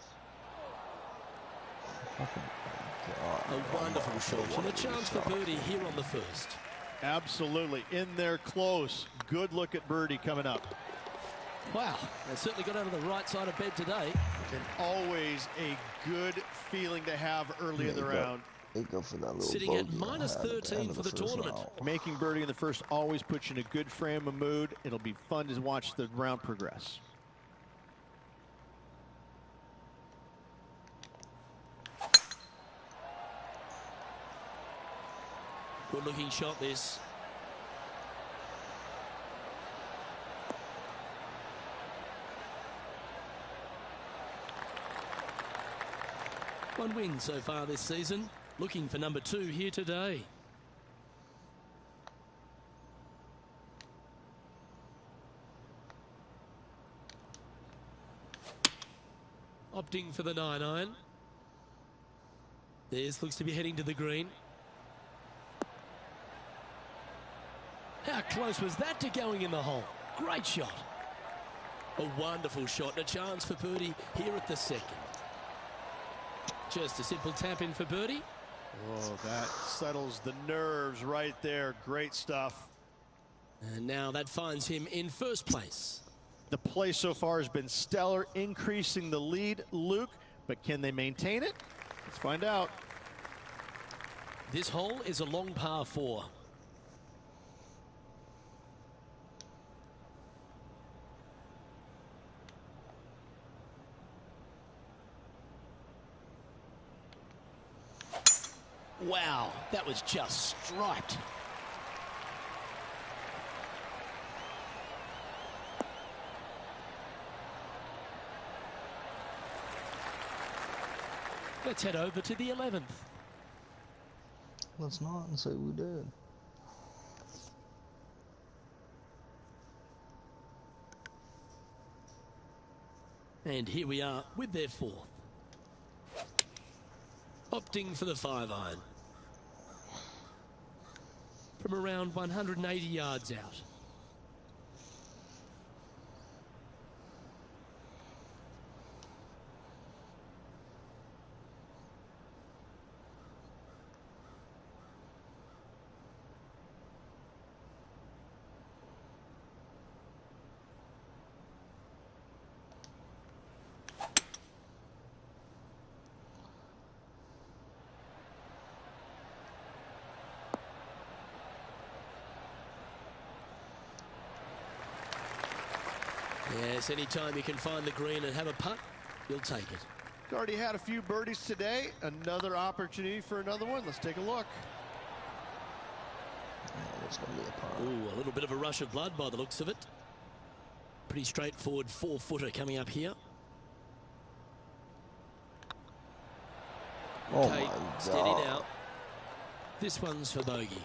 A wonderful shot and a chance for birdie here on the first. Absolutely. In there close. Good look at birdie coming up. Wow, they certainly got out of the right side of bed today. And always a good feeling to have early in the round. They go for that little Sitting at bogey I minus had at the 13 end of for the first tournament. round. Making birdie in the first always puts you in a good frame of mood. It'll be fun to watch the round progress. Good looking shot this. One win so far this season. Looking for number 2 here today. Opting for the 9-iron. This looks to be heading to the green. How close was that to going in the hole? Great shot. A wonderful shot and a chance for birdie here at the second. Just a simple tap in for birdie. Oh, that settles the nerves right there. Great stuff. And now that finds him in first place. The play so far has been stellar, increasing the lead, Luke, but can they maintain it? Let's find out. This hole is a long par 4. Wow, that was just striped. Let's head over to the 11th. Let's not and say we did. And here we are with their 4th. Opting for the 5-iron. From around 180 yards out. Yes, anytime you can find the green and have a putt, you'll take it. He's already had a few birdies today. Another opportunity for another one. Let's take a look. It's going to be a par. Ooh, a little bit of a rush of blood by the looks of it. Pretty straightforward 4-footer coming up here. Oh Okay, my steady God. now. This one's for bogey.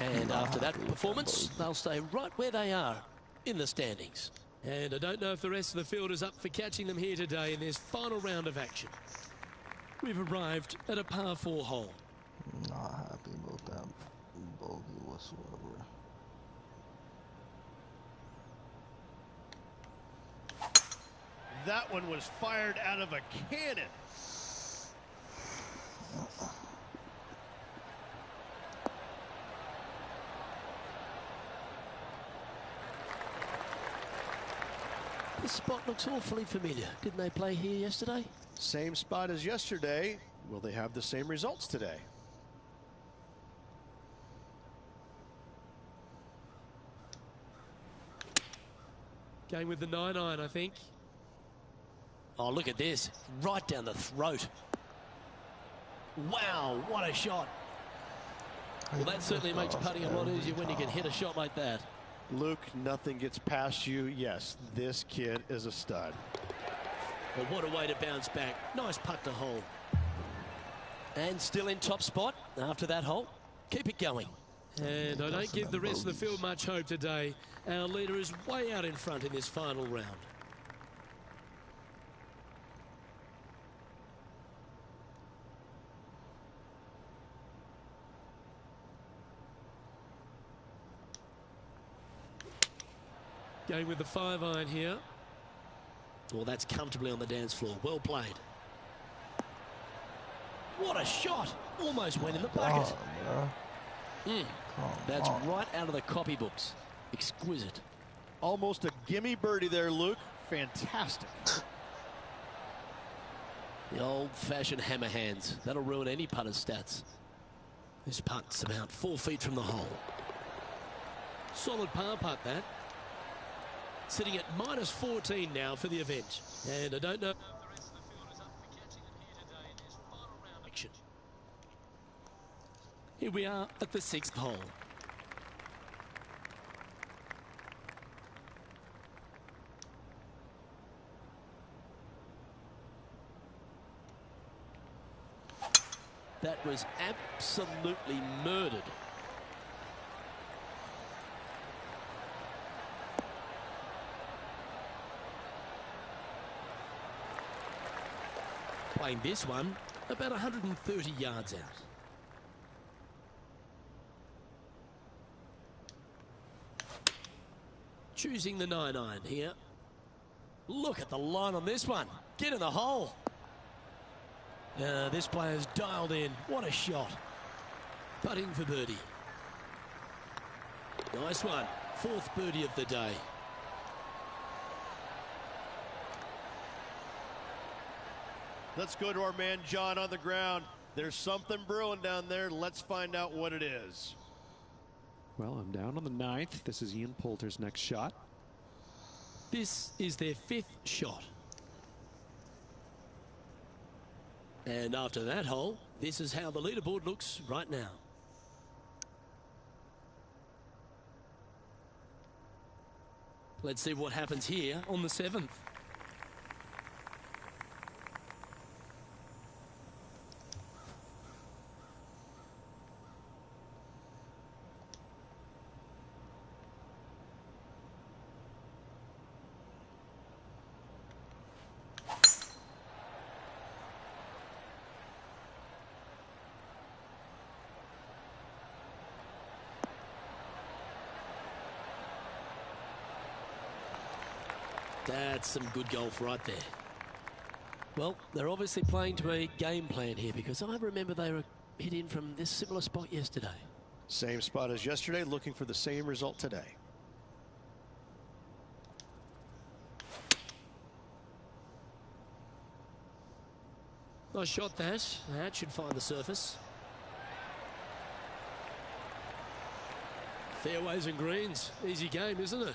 And after that performance, they'll stay right where they are in the standings. And I don't know if the rest of the field is up for catching them here today in this final round of action. We've arrived at a par 4 hole. Not happy about that bogey whatsoever. That one was fired out of a cannon. This spot looks awfully familiar. Didn't they play here yesterday? Same spot as yesterday. Will they have the same results today? Going with the 9-iron, I think. Oh, look at this. Right down the throat. Wow, what a shot. Well, that certainly makes putting a lot easier when you can hit a shot like that. Luke, nothing gets past you. Yes, this kid is a stud. Well, what a way to bounce back. Nice putt to hole. And still in top spot after that hole. Keep it going. And I don't give the rest of the field much hope today. Our leader is way out in front in this final round. Going with the 5-iron here. Well, that's comfortably on the dance floor. Well played. What a shot. Almost went in the bucket. That's right out of the copybooks. Exquisite. Almost a gimme birdie there, Luke. Fantastic. The old-fashioned hammer hands. That'll ruin any putter's stats. This putt's about 4 feet from the hole. Solid par putt, that. Sitting at -14 now for the event. And I don't know if the rest of the field is up for catching it here today in this final round action. Here we are at the 6th hole. That was absolutely murdered. Playing this one about 130 yards out. Choosing the 9-iron here. Look at the line on this one. Get in the hole. This player's dialed in. What a shot. Putting for birdie. Nice one. 4th birdie of the day. Let's go to our man John on the ground. There's something brewing down there. Let's find out what it is. Well, I'm down on the 9th. This is Ian Poulter's next shot. This is their 5th shot. And after that hole, this is how the leaderboard looks right now. Let's see what happens here on the 7th. That's some good golf right there. Well, they're obviously playing to a game plan here, because I remember they were hit in from this similar spot yesterday. Same spot as yesterday, looking for the same result today. Nice shot, that. That should find the surface. Fairways and greens. Easy game, isn't it?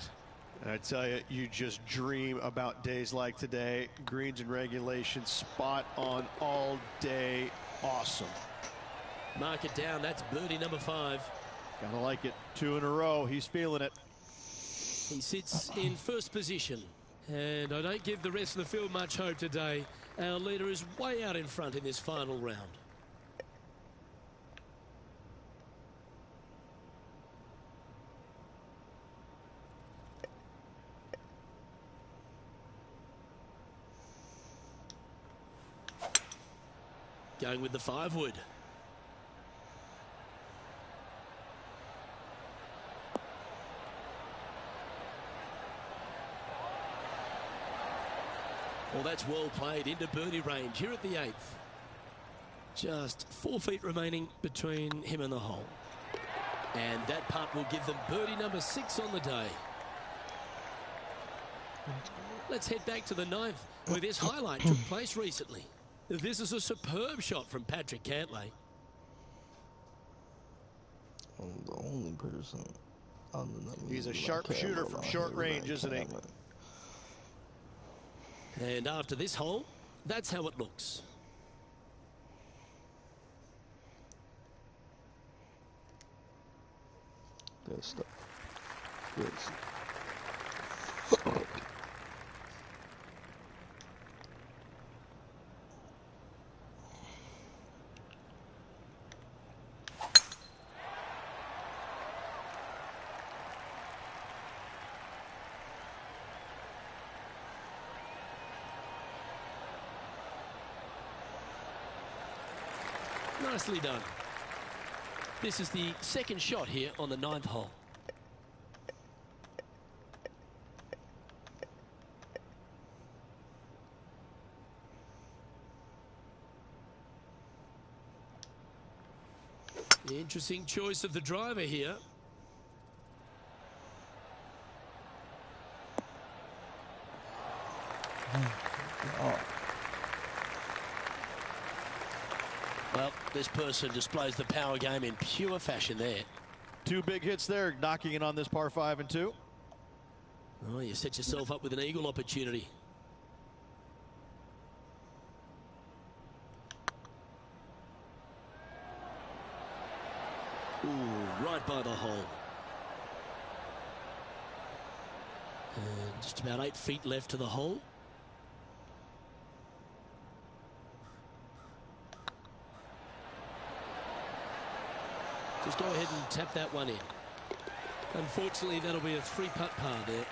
I tell you, you just dream about days like today. Greens and regulation, spot on all day. Awesome. Mark it down. That's birdie number 5. Gotta like it. 2 in a row. He's feeling it. He sits in first position. And I don't give the rest of the field much hope today. Our leader is way out in front in this final round. Going with the 5-wood. Well, that's well played into birdie range here at the 8th. Just 4 feet remaining between him and the hole. And that putt will give them birdie number 6 on the day. Let's head back to the 9th, where this highlight took place recently. This is a superb shot from Patrick Cantlay. I'm the only person other than me. He's a sharp shooter from short range, isn't he? And after this hole, that's how it looks. Good stuff. Good stuff. Nicely done. This is the second shot here on the 9th hole. The interesting choice of the driver here. Well, this person displays the power game in pure fashion there. 2 big hits there, knocking in on this par 5 and 2. Oh, you set yourself up with an eagle opportunity. Ooh, right by the hole. And just about 8 feet left to the hole. Just go ahead and tap that one in. Unfortunately, that'll be a 3-putt par there.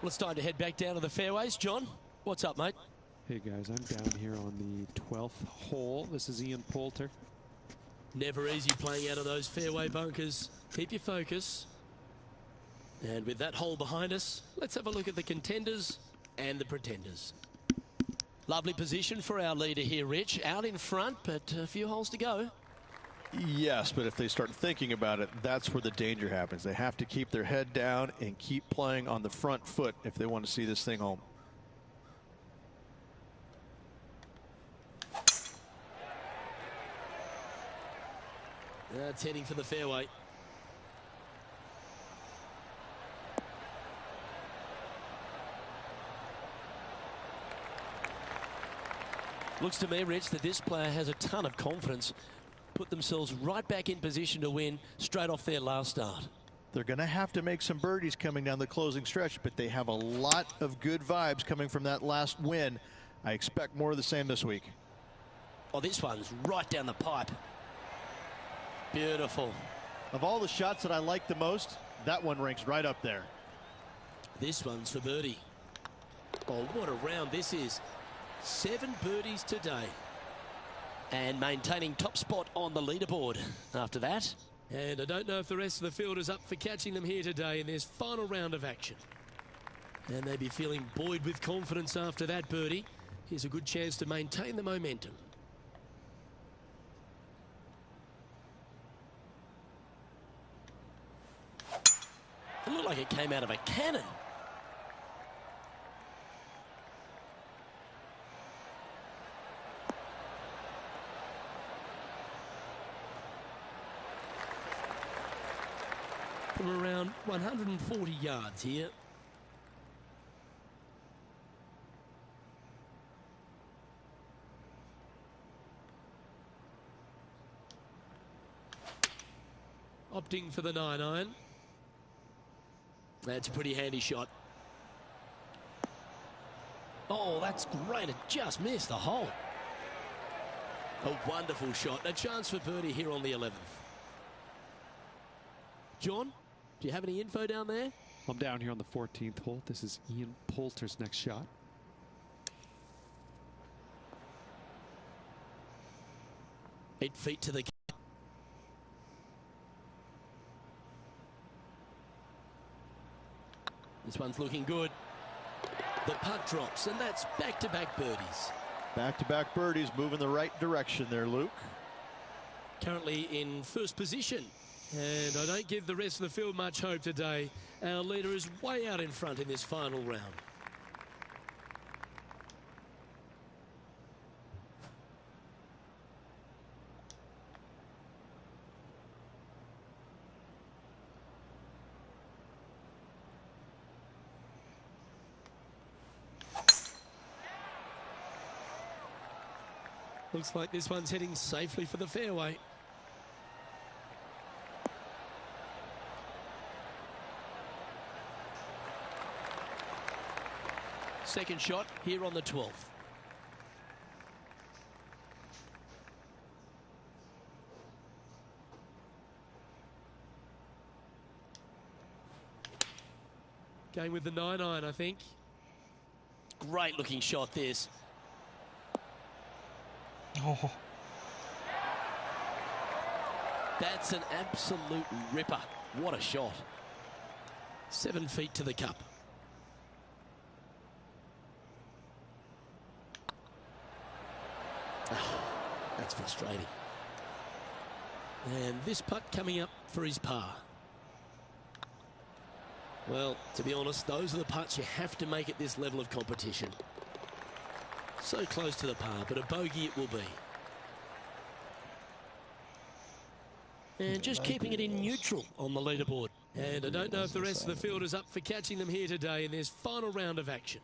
Well, it's time to head back down to the fairways. John, what's up, mate? Hey, guys, I'm down here on the 12th hole. This is Ian Poulter. Never easy playing out of those fairway bunkers. Keep your focus. And with that hole behind us, let's have a look at the contenders and the pretenders. Lovely position for our leader here, Rich. Out in front, but a few holes to go. Yes, but if they start thinking about it, that's where the danger happens. They have to keep their head down and keep playing on the front foot if they want to see this thing home. That's heading for the fairway. Looks to me, Rich, that this player has a ton of confidence. Put themselves right back in position to win straight off their last start. They're going to have to make some birdies coming down the closing stretch, but they have a lot of good vibes coming from that last win. I expect more of the same this week. Oh, this one's right down the pipe. Beautiful. Of all the shots that I like the most, that one ranks right up there. This one's for birdie. Oh, what a round this is. 7 birdies today. And maintaining top spot on the leaderboard after that. And I don't know if the rest of the field is up for catching them here today in this final round of action. And they'd be feeling buoyed with confidence after that birdie. Here's a good chance to maintain the momentum. It looked like it came out of a cannon. from around 140 yards here. Opting for the 9-iron. That's a pretty handy shot. Oh, that's great. It just missed the hole. A wonderful shot. A chance for birdie here on the 11th. John, do you have any info down there? I'm down here on the 14th hole. This is Ian Poulter's next shot. Eight feet to the... This one's looking good. The putt drops, and that's back-to-back birdies. Back-to-back birdies, moving the right direction there, Luke. Currently in first position. And I don't give the rest of the field much hope today. Our leader is way out in front in this final round. Looks like this one's heading safely for the fairway. Second shot here on the 12th. Going with the 9-iron, I think. Great looking shot, this. Oh. That's an absolute ripper. What a shot. 7 feet to the cup. Oh, that's frustrating. And this putt coming up for his par. Well, to be honest, those are the putts you have to make at this level of competition. So close to the par, but a bogey it will be. And just keeping it in neutral on the leaderboard. And I don't know if the rest of the field is up for catching them here today in this final round of action.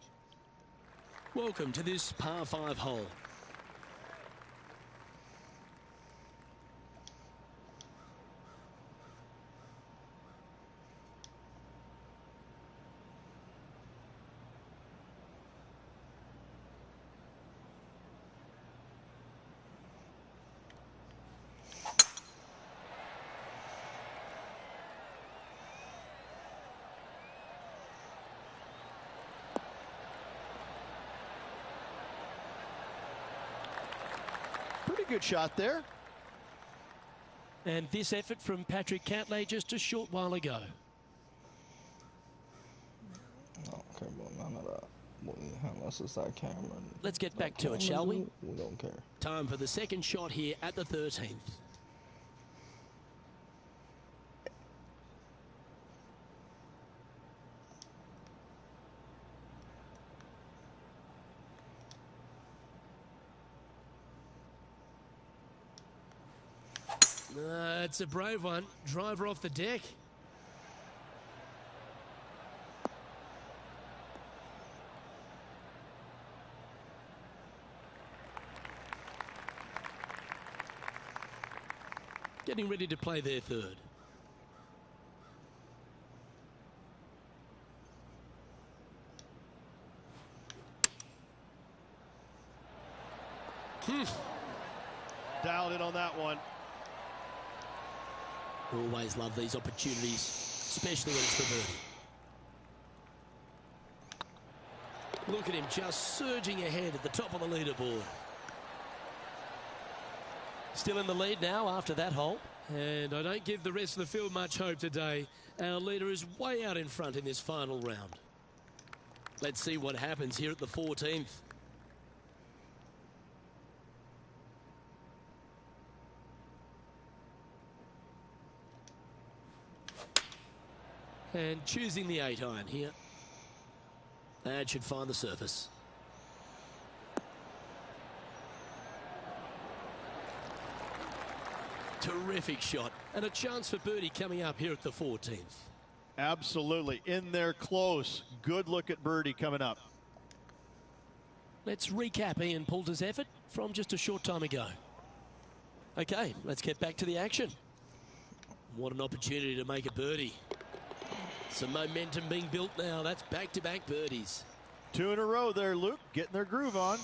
Welcome to this par 5 hole. Pretty good shot there. And this effort from Patrick Cantlay just a short while ago. I don't care about none of that. Unless it's that camera. Let's get back to it, shall we? We don't care. Time for the second shot here at the 13th. It's a brave one. Driver off the deck. Getting ready to play their third. Dialed in on that one. Always love these opportunities, especially when it's for birdie. Look at him just surging ahead at the top of the leaderboard. Still in the lead now after that hole. And I don't give the rest of the field much hope today. Our leader is way out in front in this final round. Let's see what happens here at the 14th. And choosing the 8-iron here. That should find the surface. Terrific shot. And a chance for birdie coming up here at the 14th. Absolutely. In there close. Good look at birdie coming up. Let's recap Ian Poulter's effort from just a short time ago. Okay, let's get back to the action. What an opportunity to make a birdie. Some momentum being built now. That's back-to-back birdies. 2 in a row there, Luke. Getting their groove on.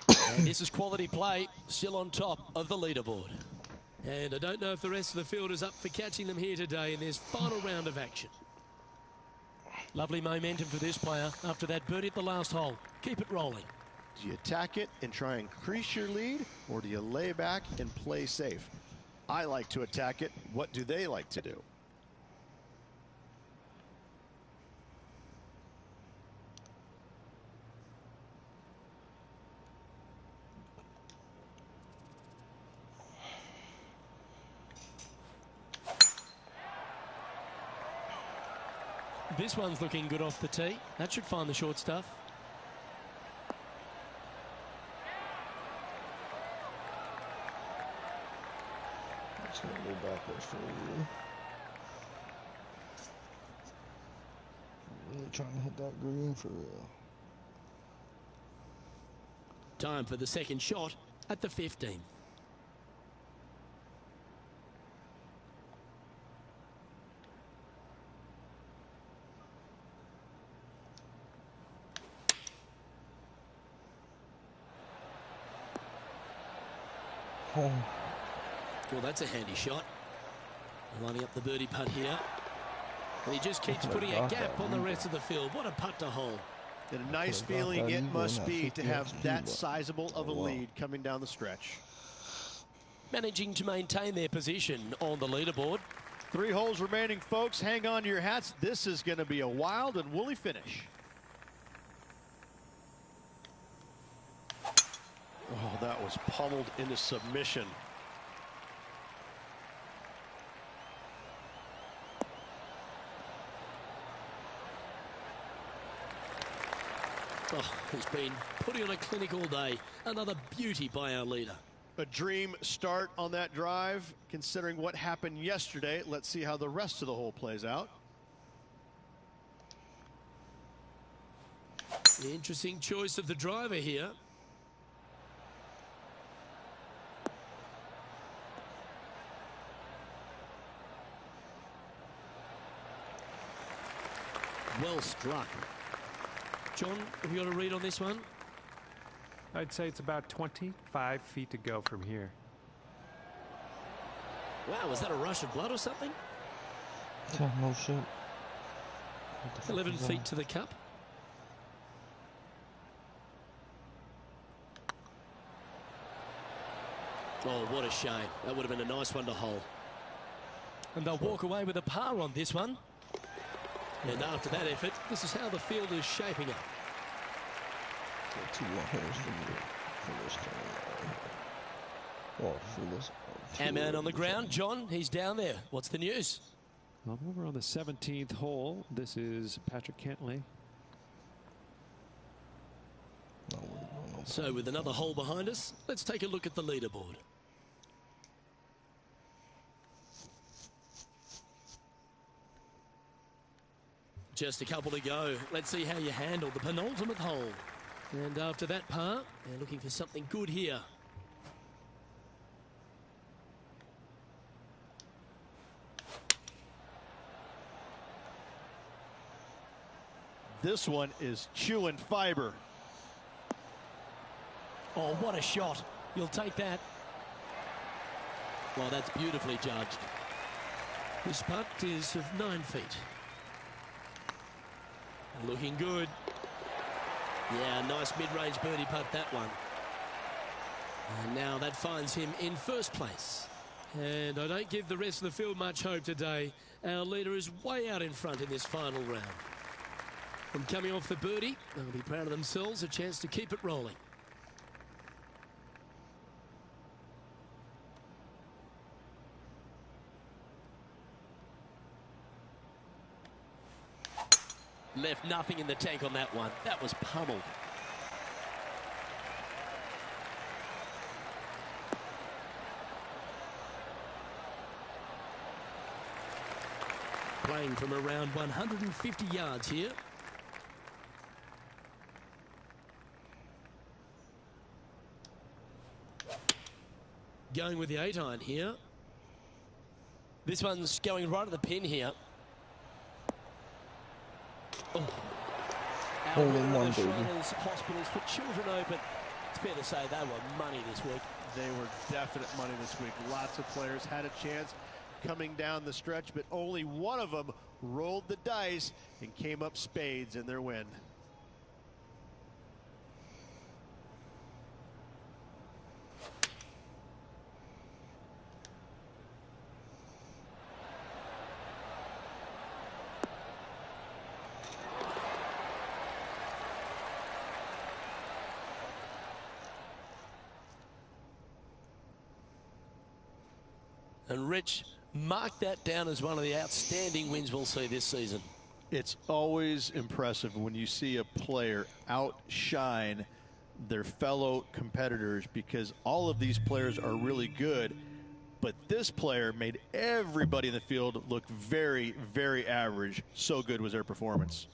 And this is quality play, still on top of the leaderboard. And I don't know if the rest of the field is up for catching them here today in this final round of action. Lovely momentum for this player after that birdie at the last hole. Keep it rolling. Do you attack it and try and increase your lead, or do you lay back and play safe? I like to attack it. What do they like to do? This one's looking good off the tee. That should find the short stuff. It's going to go backwards for you. Really trying to hit that green for real. Time for the second shot at the 15th. Oh. Well, that's a handy shot. Lining up the birdie putt here. And he just keeps putting a gap on the rest of the field. What a putt to hole. And a nice feeling it must be to have that sizable of a lead coming down the stretch. Managing to maintain their position on the leaderboard. 3 holes remaining, folks. Hang on to your hats. This is going to be a wild and woolly finish. Oh, that was pummeled into submission. Oh, he's been putting on a clinic all day. Another beauty by our leader. A dream start on that drive, considering what happened yesterday. Let's see how the rest of the hole plays out. The interesting choice of the driver here. Well struck. John, have you got a read on this one? I'd say it's about 25 feet to go from here. Wow, was that a rush of blood or something? Yeah, no shit. 11 feet to the cup. Oh, what a shame. That would have been a nice one to hole. And they'll walk away with a par on this one. And after that effort, this is how the field is shaping up. 2 holes for this turn. Well, for this. Hamman on the ground. John, he's down there. What's the news? I'm over on the 17th hole. This is Patrick Cantley. So with another hole behind us, let's take a look at the leaderboard. Just a couple to go. Let's see how you handle the penultimate hole. And after that par, they're looking for something good here. This one is chewing fiber. Oh, what a shot. You'll take that. Well, that's beautifully judged. This putt is of 9 feet. Looking good. Yeah, nice mid-range birdie putt, that one. And now that finds him in first place. And I don't give the rest of the field much hope today. Our leader is way out in front in this final round. From coming off the birdie, they'll be proud of themselves, a chance to keep it rolling. Left nothing in the tank on that one. That was pummeled. playing from around 150 yards here. Going with the 8-iron here. This one's going right at the pin here. Oh. Hole in one, baby. Hospitals for Children Open. It's fair to say they were money this week. They were definite money this week. Lots of players had a chance coming down the stretch, but only one of them rolled the dice and came up spades in their win. And Rich, mark that down as one of the outstanding wins we'll see this season. It's always impressive when you see a player outshine their fellow competitors, because all of these players are really good, but this player made everybody in the field look very, very average. So good was their performance.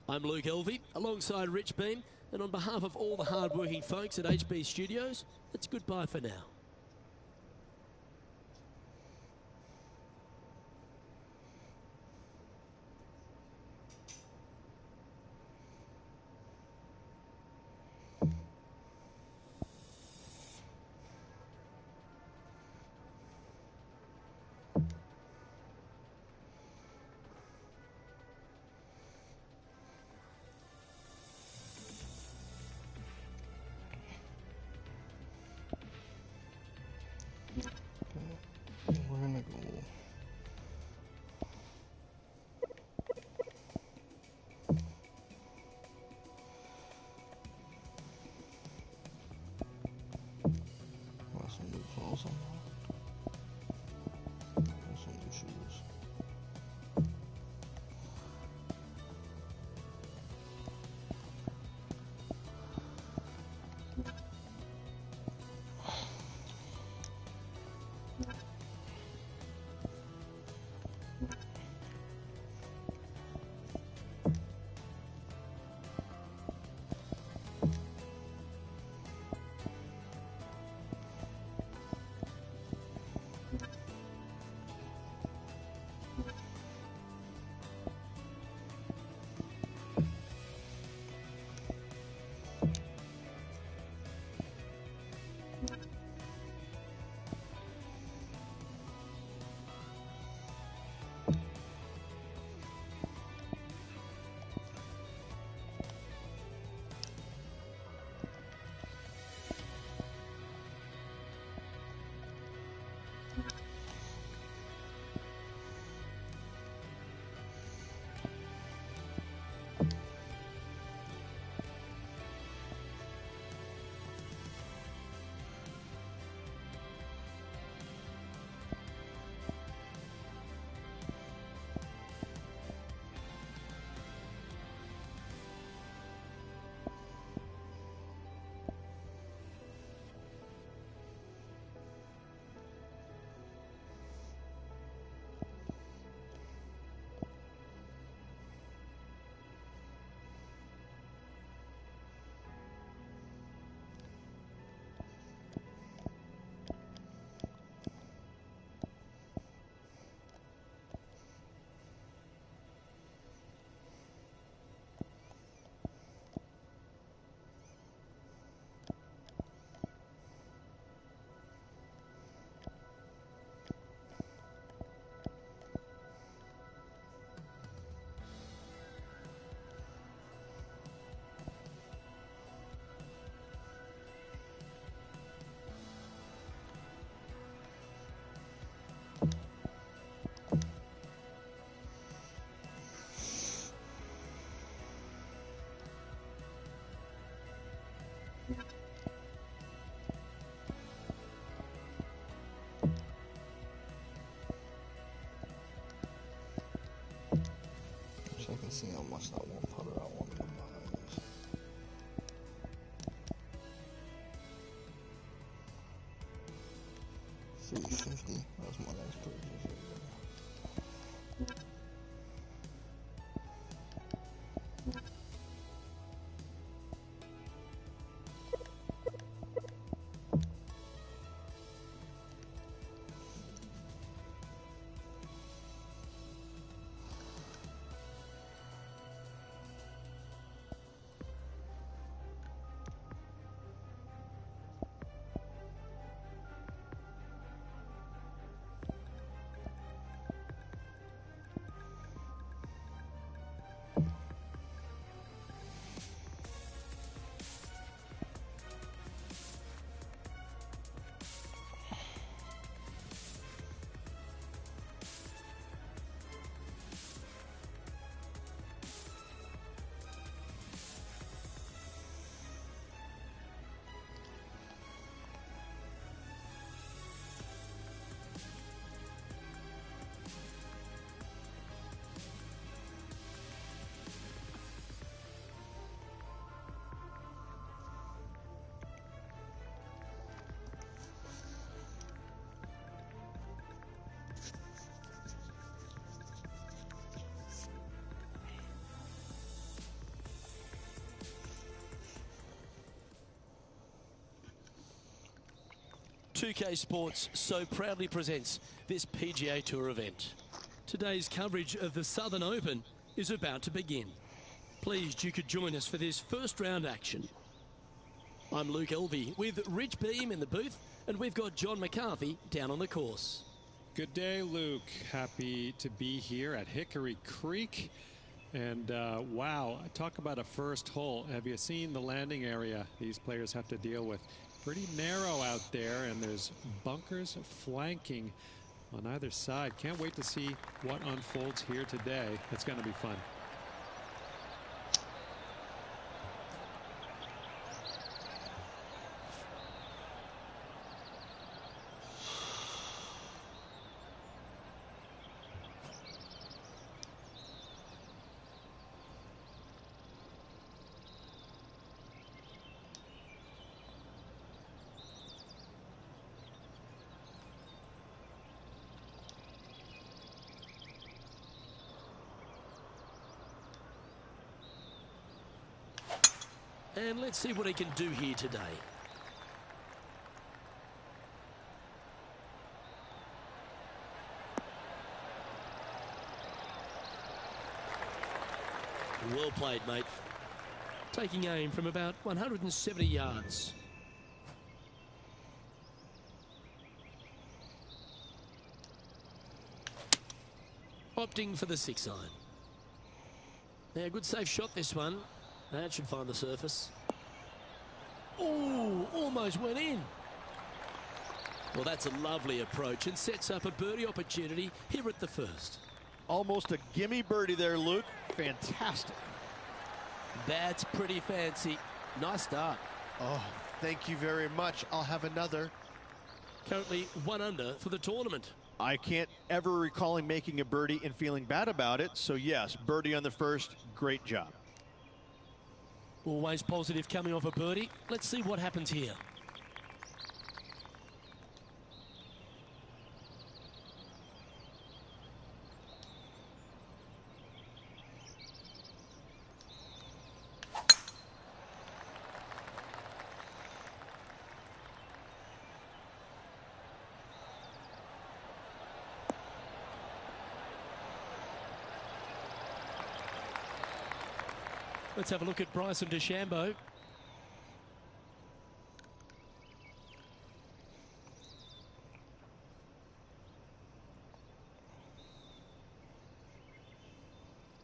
I'm Luke Elvey, alongside Rich Beam, and on behalf of all the hard-working folks at HB Studios, it's goodbye for now. We're gonna go. Want some new clothes on? Want some new shoes? So I can see how much that one putter I want to buy. 350. That's my next purchase. 2K Sports so proudly presents this PGA Tour event. Today's coverage of the Southern Open is about to begin. Pleased you could join us for this first round action. I'm Luke Elvey with Rich Beam in the booth, and we've got John McCarthy down on the course. Good day, Luke. Happy to be here at Hickory Creek. And wow, talk about a first hole. Have you seen the landing area these players have to deal with? Pretty narrow out there, and there's bunkers flanking on either side. Can't wait to see what unfolds here today. It's going to be fun. And let's see what he can do here today. Well played, mate. Taking aim from about 170 yards. Opting for the 6-iron. Now, good safe shot this one. That should find the surface. Oh, almost went in. Well, that's a lovely approach and sets up a birdie opportunity here at the first. Almost a gimme birdie there, Luke. Fantastic. That's pretty fancy. Nice start. Oh, thank you very much. I'll have another. Currently 1 under for the tournament. I can't ever recall him making a birdie and feeling bad about it. So, yes, birdie on the first. Great job. Always positive coming off a birdie. Let's see what happens here. Let's have a look at Bryson DeChambeau.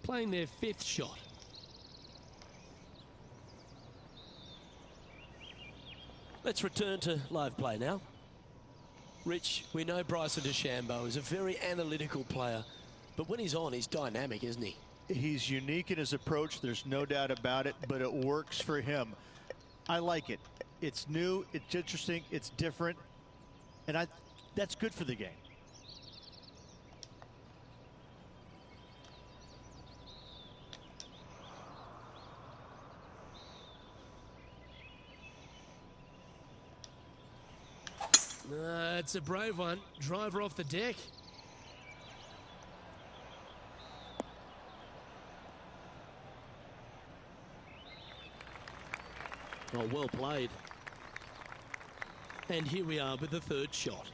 Playing their 5th shot. Let's return to live play now. Rich, we know Bryson DeChambeau is a very analytical player, but when he's on, he's dynamic, isn't he? He's unique in his approach, there's no doubt about it, but it works for him. I like it. It's new, it's interesting, it's different, and that's good for the game. It's a brave one. Driver off the deck. Oh, well played. And here we are with the 3rd shot.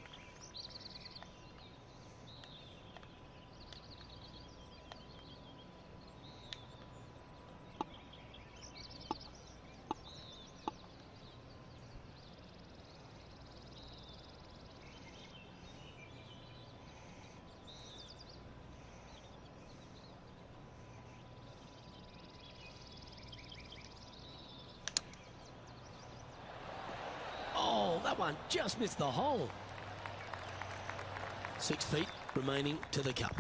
That one just missed the hole. 6 feet remaining to the cup.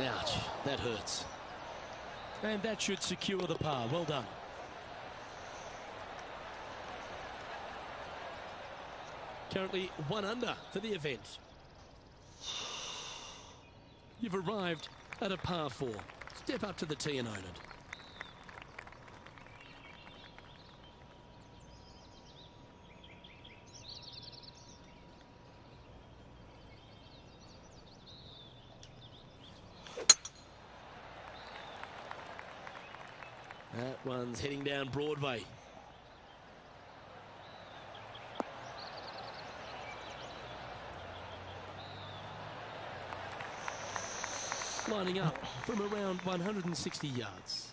Ouch, that hurts. And that should secure the par. Well done. Currently 1 under for the event. You've arrived at a par 4. Step up to the tee and own it. That one's heading down Broadway. Lining up from around 160 yards.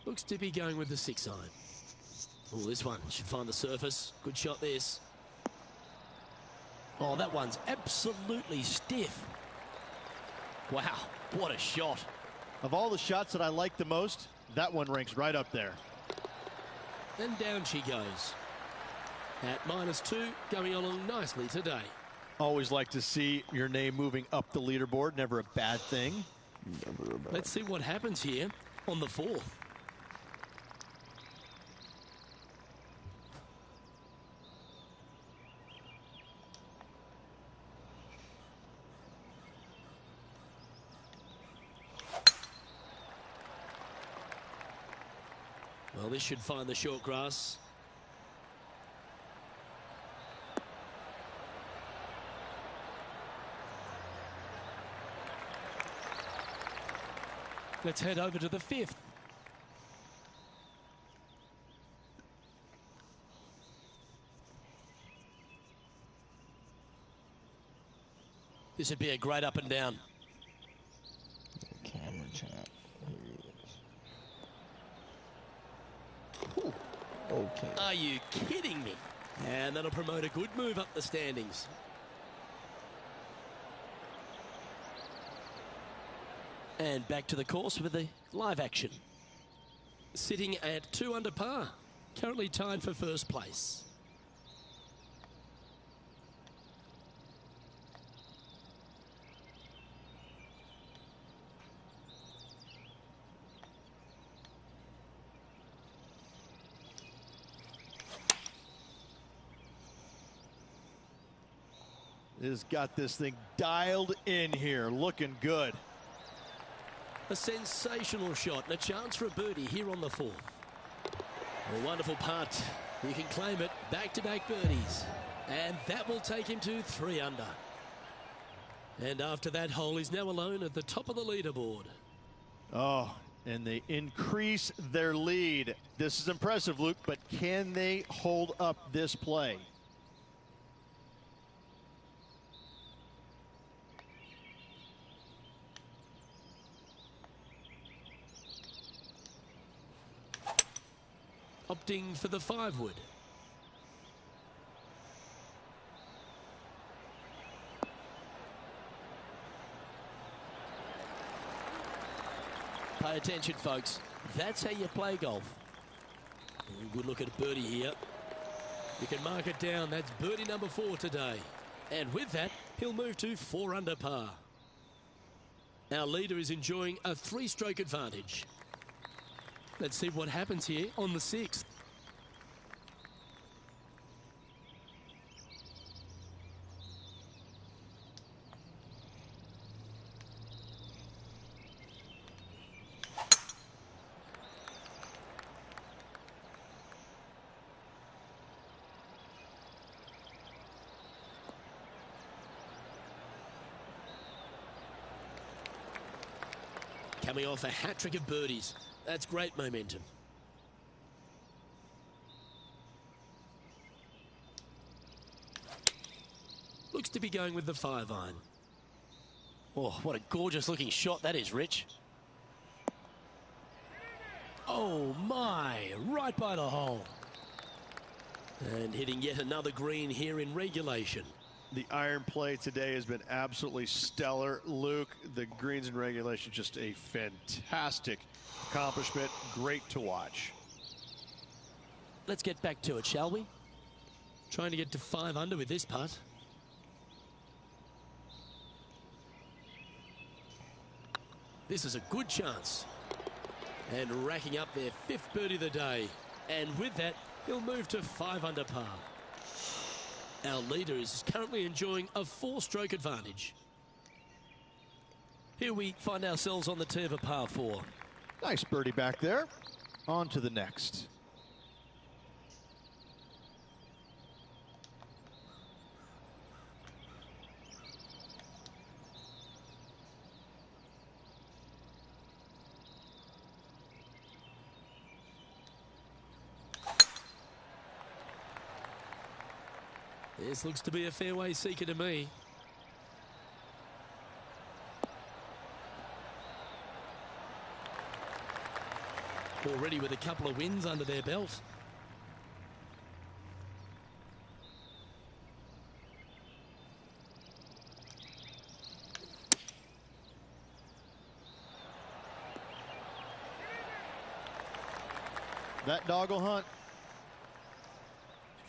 Looks to be going with the 6 iron. Oh, this one should find the surface. Good shot, this. Oh, that one's absolutely stiff. Wow, what a shot. Of all the shots that I like the most, that one ranks right up there. And down she goes. At -2, going along nicely today. Always like to see your name moving up the leaderboard. Never a bad thing. Never a bad. Let's see what happens here on the 4th. Well, this should find the short grass. Let's head over to the 5th. This would be a great up and down. Camera chat. Here he is. Ooh. Okay. Are you kidding me? And that'll promote a good move up the standings. And back to the course with the live action. Sitting at 2 under par. Currently tied for first place. Has got this thing dialed in here, looking good. A sensational shot and a chance for a birdie here on the 4th. A wonderful putt. You can claim it. Back-to-back birdies. And that will take him to 3 under. And after that hole, he's now alone at the top of the leaderboard. Oh, and they increase their lead. This is impressive, Luke, but can they hold up this play? Opting for the 5 wood. Pay attention, folks. That's how you play golf. Good look at a birdie here. You can mark it down. That's birdie number 4 today. And with that, he'll move to 4 under par. Our leader is enjoying a 3-stroke advantage. Let's see what happens here on the 6th. Coming off a hat-trick of birdies. That's great momentum. Looks to be going with the 5 iron. Oh, what a gorgeous looking shot that is, Rich. Oh my, right by the hole. And hitting yet another green here in regulation. The iron play today has been absolutely stellar, Luke. The greens in regulation, just a fantastic accomplishment. Great to watch. Let's get back to it, shall we? Trying to get to 5 under with this putt. This is a good chance. And racking up their 5th birdie of the day. And with that, he'll move to 5 under par. Our leader is currently enjoying a 4-stroke advantage. Here we find ourselves on the tee of a par 4. Nice birdie back there. On to the next. This looks to be a fairway seeker to me. Already with a couple of wins under their belt. That dog will hunt.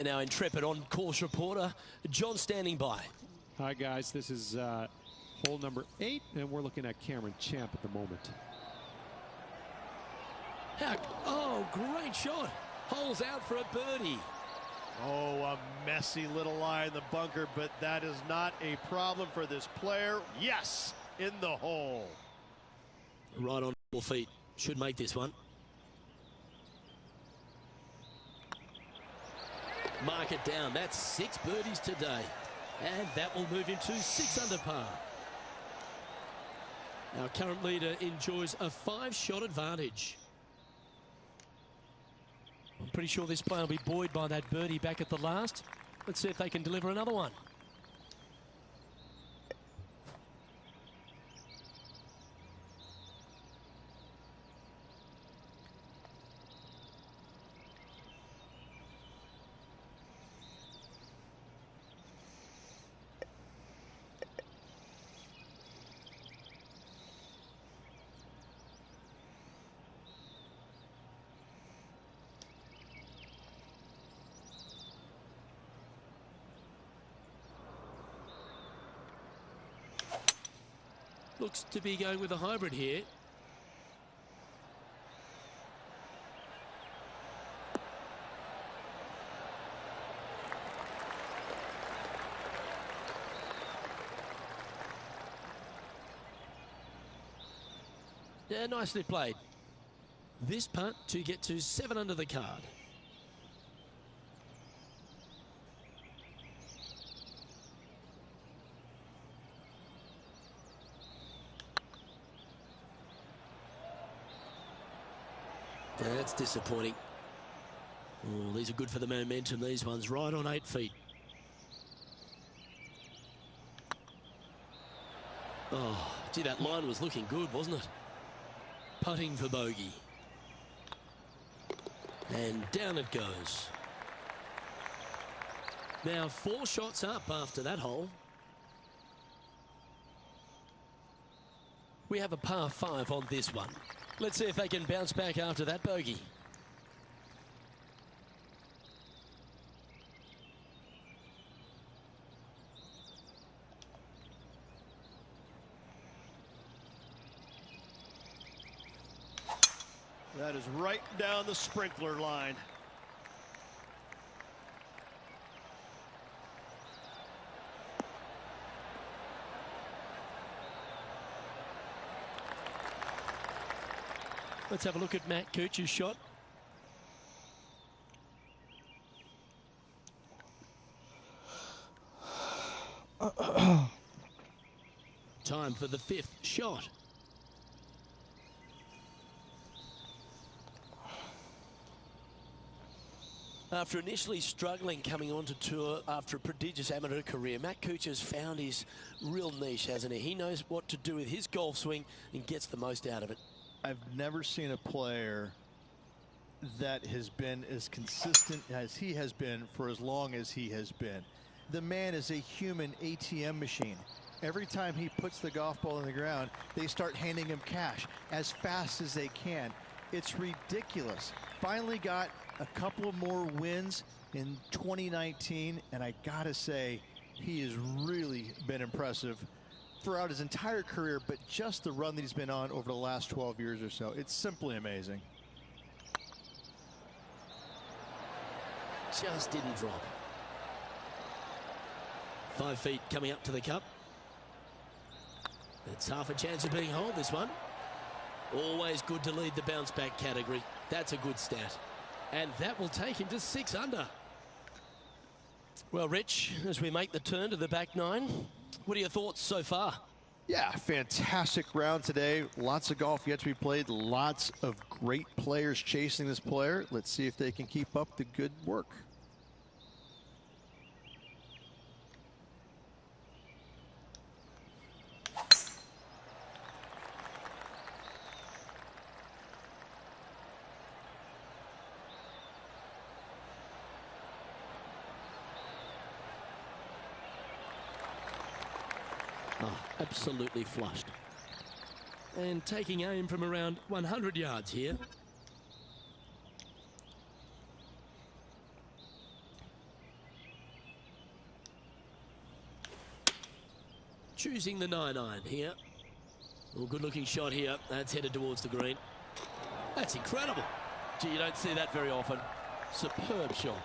And our intrepid on-course reporter, John, standing by. Hi, guys. This is hole number 8, and we're looking at Cameron Champ at the moment. Oh, great shot. Holes out for a birdie. Oh, a messy little lie in the bunker, but that is not a problem for this player. Yes, in the hole. Right on 4 feet. Should make this one. Mark it down. That's 6 birdies today. And that will move him to 6 under par. Our current leader enjoys a 5-shot advantage. I'm pretty sure this player will be buoyed by that birdie back at the last. Let's see if they can deliver another one. Looks to be going with a hybrid here. Yeah, nicely played. This putt to get to 7 under the card. That's disappointing. Oh, these are good for the momentum, these ones. Right on 8 feet. Oh, gee, that line was looking good, wasn't it? Putting for bogey. And down it goes. Now 4 shots up after that hole. We have a par 5 on this one. Let's see if they can bounce back after that bogey. That is right down the sprinkler line. Let's have a look at Matt Kuchar's shot. Time for the 5th shot. After initially struggling coming onto tour after a prodigious amateur career, Matt Kuchar's found his real niche, hasn't he? He knows what to do with his golf swing and gets the most out of it. I've never seen a player that has been as consistent as he has been for as long as he has been. The man is a human ATM machine. Every time he puts the golf ball in the ground, they start handing him cash as fast as they can. It's ridiculous. Finally got a couple of more wins in 2019, and I gotta say, he has really been impressive throughout his entire career, but just the run that he's been on over the last 12 years or so. It's simply amazing. Just didn't drop. 5 feet coming up to the cup. It's half a chance of being holed, this one. Always good to lead the bounce back category. That's a good stat. And that will take him to 6 under. Well, Rich, as we make the turn to the back 9, what are your thoughts so far? Yeah, fantastic round today. Lots of golf yet to be played. Lots of great players chasing this player. Let's see if they can keep up the good work. Absolutely flushed. And taking aim from around 100 yards here. Choosing the 9-iron here. Well, good looking shot here. That's headed towards the green. That's incredible. Gee, you don't see that very often. Superb shot.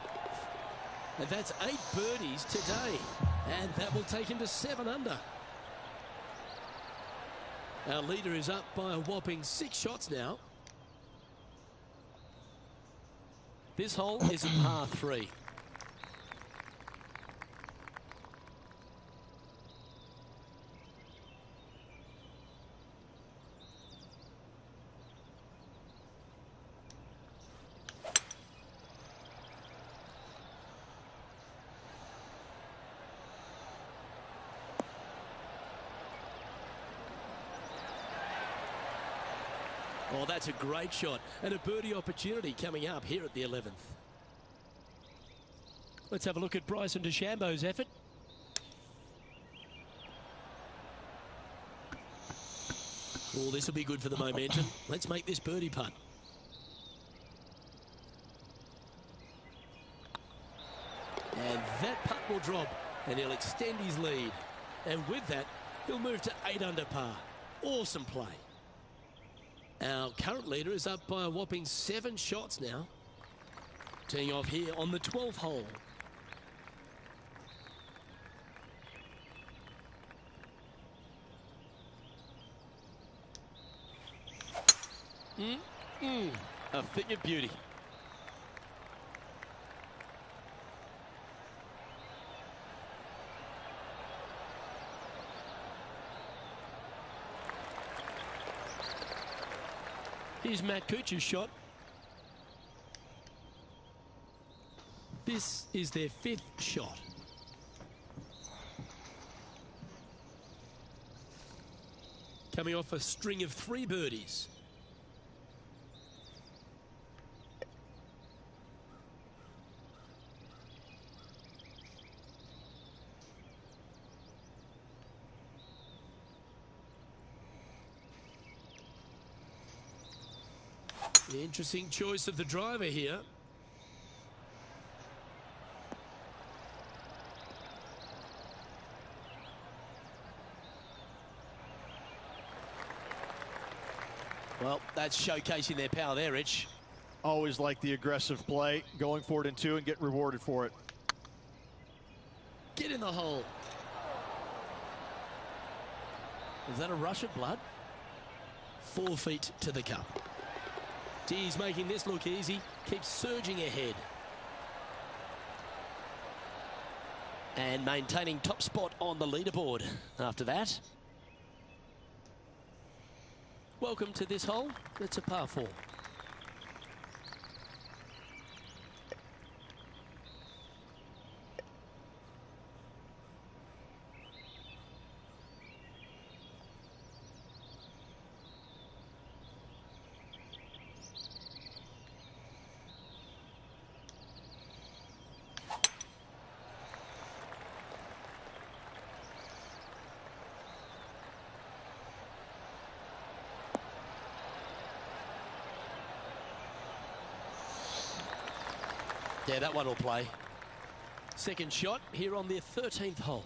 And that's 8 birdies today. And that will take him to 7 under. Our leader is up by a whopping 6 shots now. This hole is a par 3. Oh, that's a great shot and a birdie opportunity coming up here at the 11th. Let's have a look at Bryson DeChambeau's effort. Oh, this will be good for the momentum. Let's make this birdie putt. And that putt will drop and he'll extend his lead. And with that, he'll move to 8 under par. Awesome play. Our current leader is up by a whopping 7 shots now. Teeing off here on the 12th hole. A thing of beauty. Here's Matt Kuchar's shot. This is their 5th shot. Coming off a string of 3 birdies. Interesting choice of the driver here. Well, that's showcasing their power there, Rich. Always like the aggressive play, going for it in 2 and get rewarded for it. Get in the hole. Is that a rush of blood? 4 feet to the cup. He's making this look easy. Keeps surging ahead. And maintaining top spot on the leaderboard after that. Welcome to this hole. It's a par 4. Yeah, that one will play. Second shot here on the 13th hole.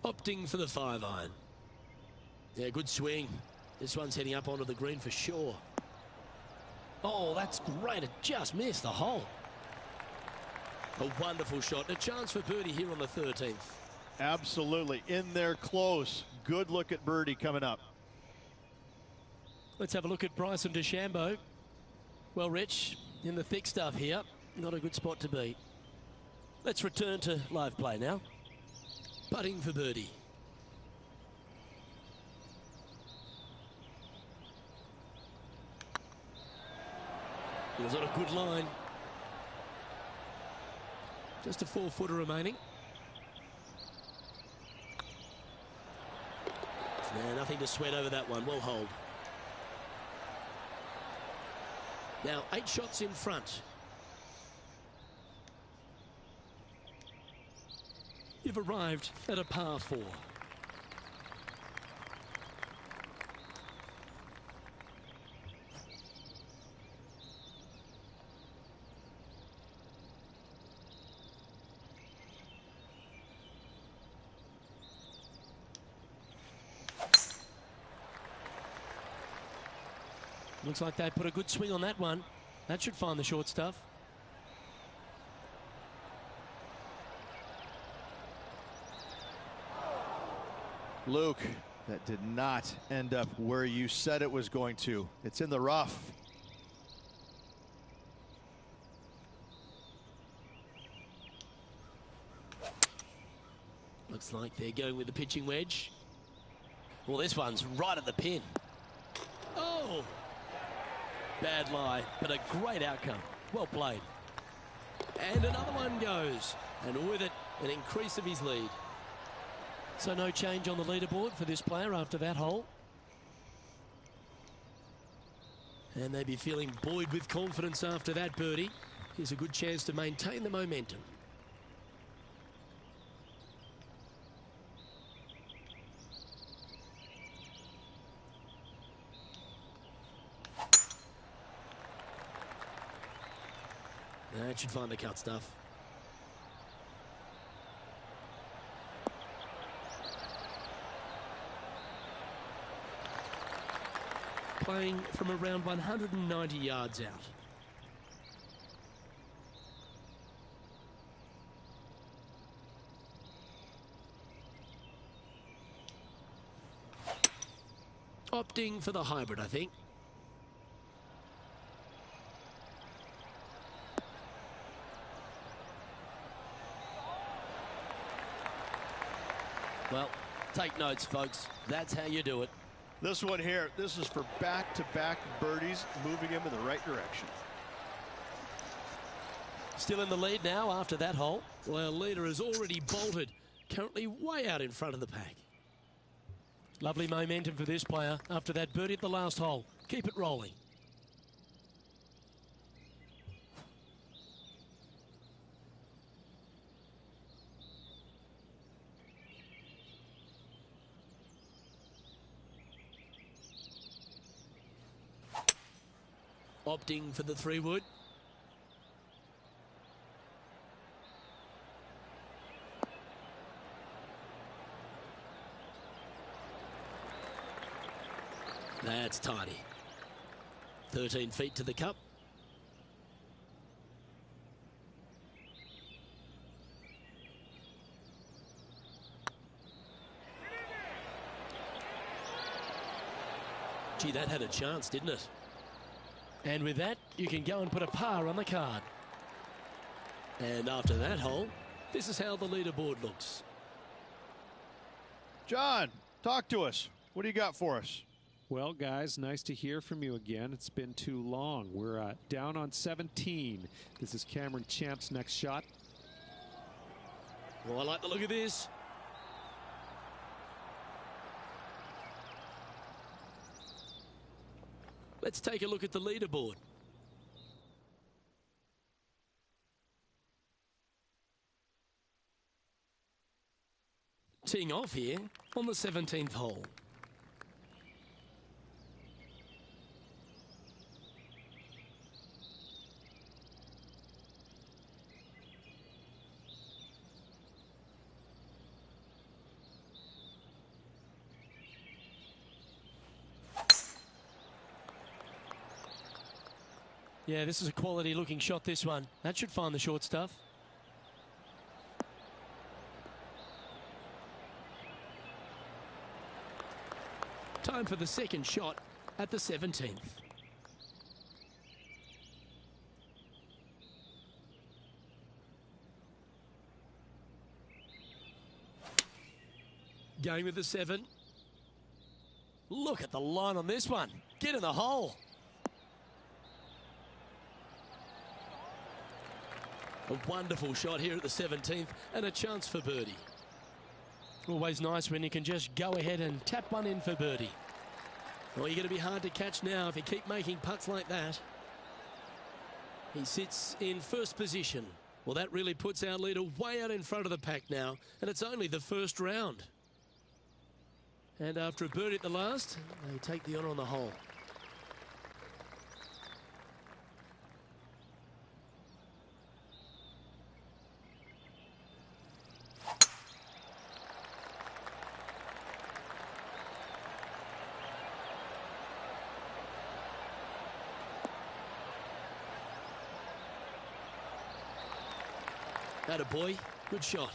Opting for the 5-iron. Yeah, good swing. This one's heading up onto the green for sure. Oh, that's great. It just missed the hole. A wonderful shot. A chance for birdie here on the 13th. Absolutely. In there close. Good look at birdie coming up. Let's have a look at Bryson DeChambeau. Well, Rich, in the thick stuff here. Not a good spot to be. Let's return to live play now. Putting for birdie. It was on a good line. Just a 4-footer remaining. Yeah, nothing to sweat over that one. Well hold. Now 8 shots in front. You've arrived at a par 4. Looks like they put a good swing on that one. That should find the short stuff. Luke, that did not end up where you said it was going to. It's in the rough. Looks like they're going with the pitching wedge. Well, this one's right at the pin. Oh! Bad lie, but a great outcome. Well played. And another one goes. And with it, an increase of his lead. So no change on the leaderboard for this player after that hole. And they'd be feeling buoyed with confidence after that birdie. Here's a good chance to maintain the momentum. That should find the cut stuff. Playing from around 190 yards out. Opting for the hybrid, I think. Well, take notes, folks. That's how you do it. This one here, this is for back-to-back birdies, moving him in the right direction. Still in the lead now after that hole. Well, leader has already bolted, currently way out in front of the pack. Lovely momentum for this player after that birdie at the last hole. Keep it rolling. Opting for the 3-wood. That's tidy. 13 feet to the cup. Gee, that had a chance, didn't it? And with that, you can go and put a par on the card. And after that hole, this is how the leaderboard looks. John, talk to us. What do you got for us? Well, guys, nice to hear from you again. It's been too long. We're down on 17. This is Cameron Champ's next shot. Well, I like the look of this. Let's take a look at the leaderboard. Teeing off here on the 17th hole. Yeah, this is a quality looking shot, this one. That should find the short stuff. Time for the second shot at the 17th. Going with the 7. Look at the line on this one. Get in the hole. A wonderful shot here at the 17th and a chance for birdie. Always nice when you can just go ahead and tap one in for birdie. Well, you're going to be hard to catch now if you keep making putts like that. He sits in first position. Well, that really puts our leader way out in front of the pack now, and it's only the first round. And after a birdie at the last, they take the honour on the hole. Attaboy, good shot.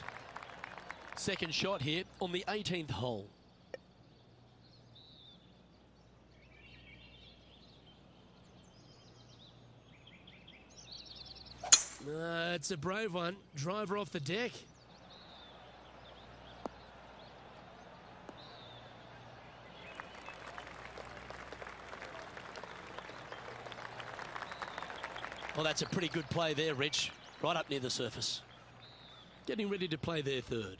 Second shot here on the 18th hole. It's a brave one. Driver off the deck. Well, that's a pretty good play there, Rich. Right up near the surface. Getting ready to play their third.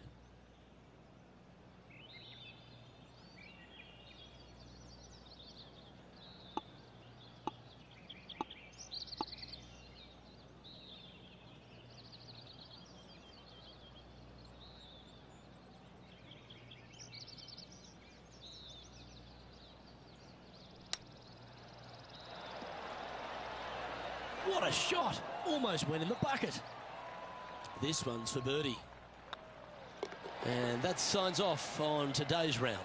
What a shot! Almost went in the bucket. This one's for birdie. And that signs off on today's round.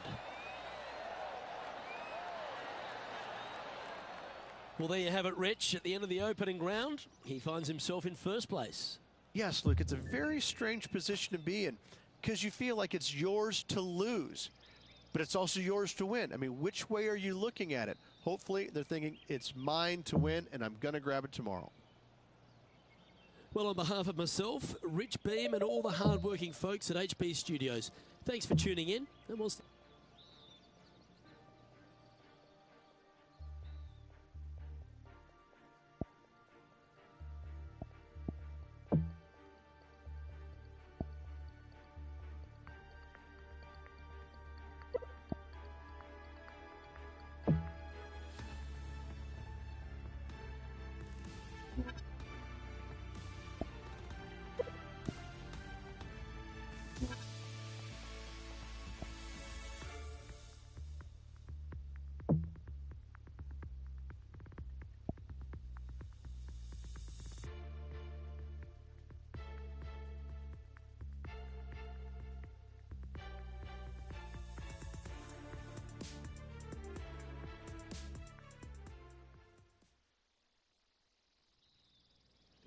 Well, there you have it, Rich. At the end of the opening round, he finds himself in first place. Yes, Luke, it's a very strange position to be in because you feel like it's yours to lose, but it's also yours to win. I mean, which way are you looking at it? Hopefully, they're thinking it's mine to win, and I'm going to grab it tomorrow. Well, on behalf of myself, Rich Beam, and all the hard-working folks at HB Studios, thanks for tuning in, and we'll...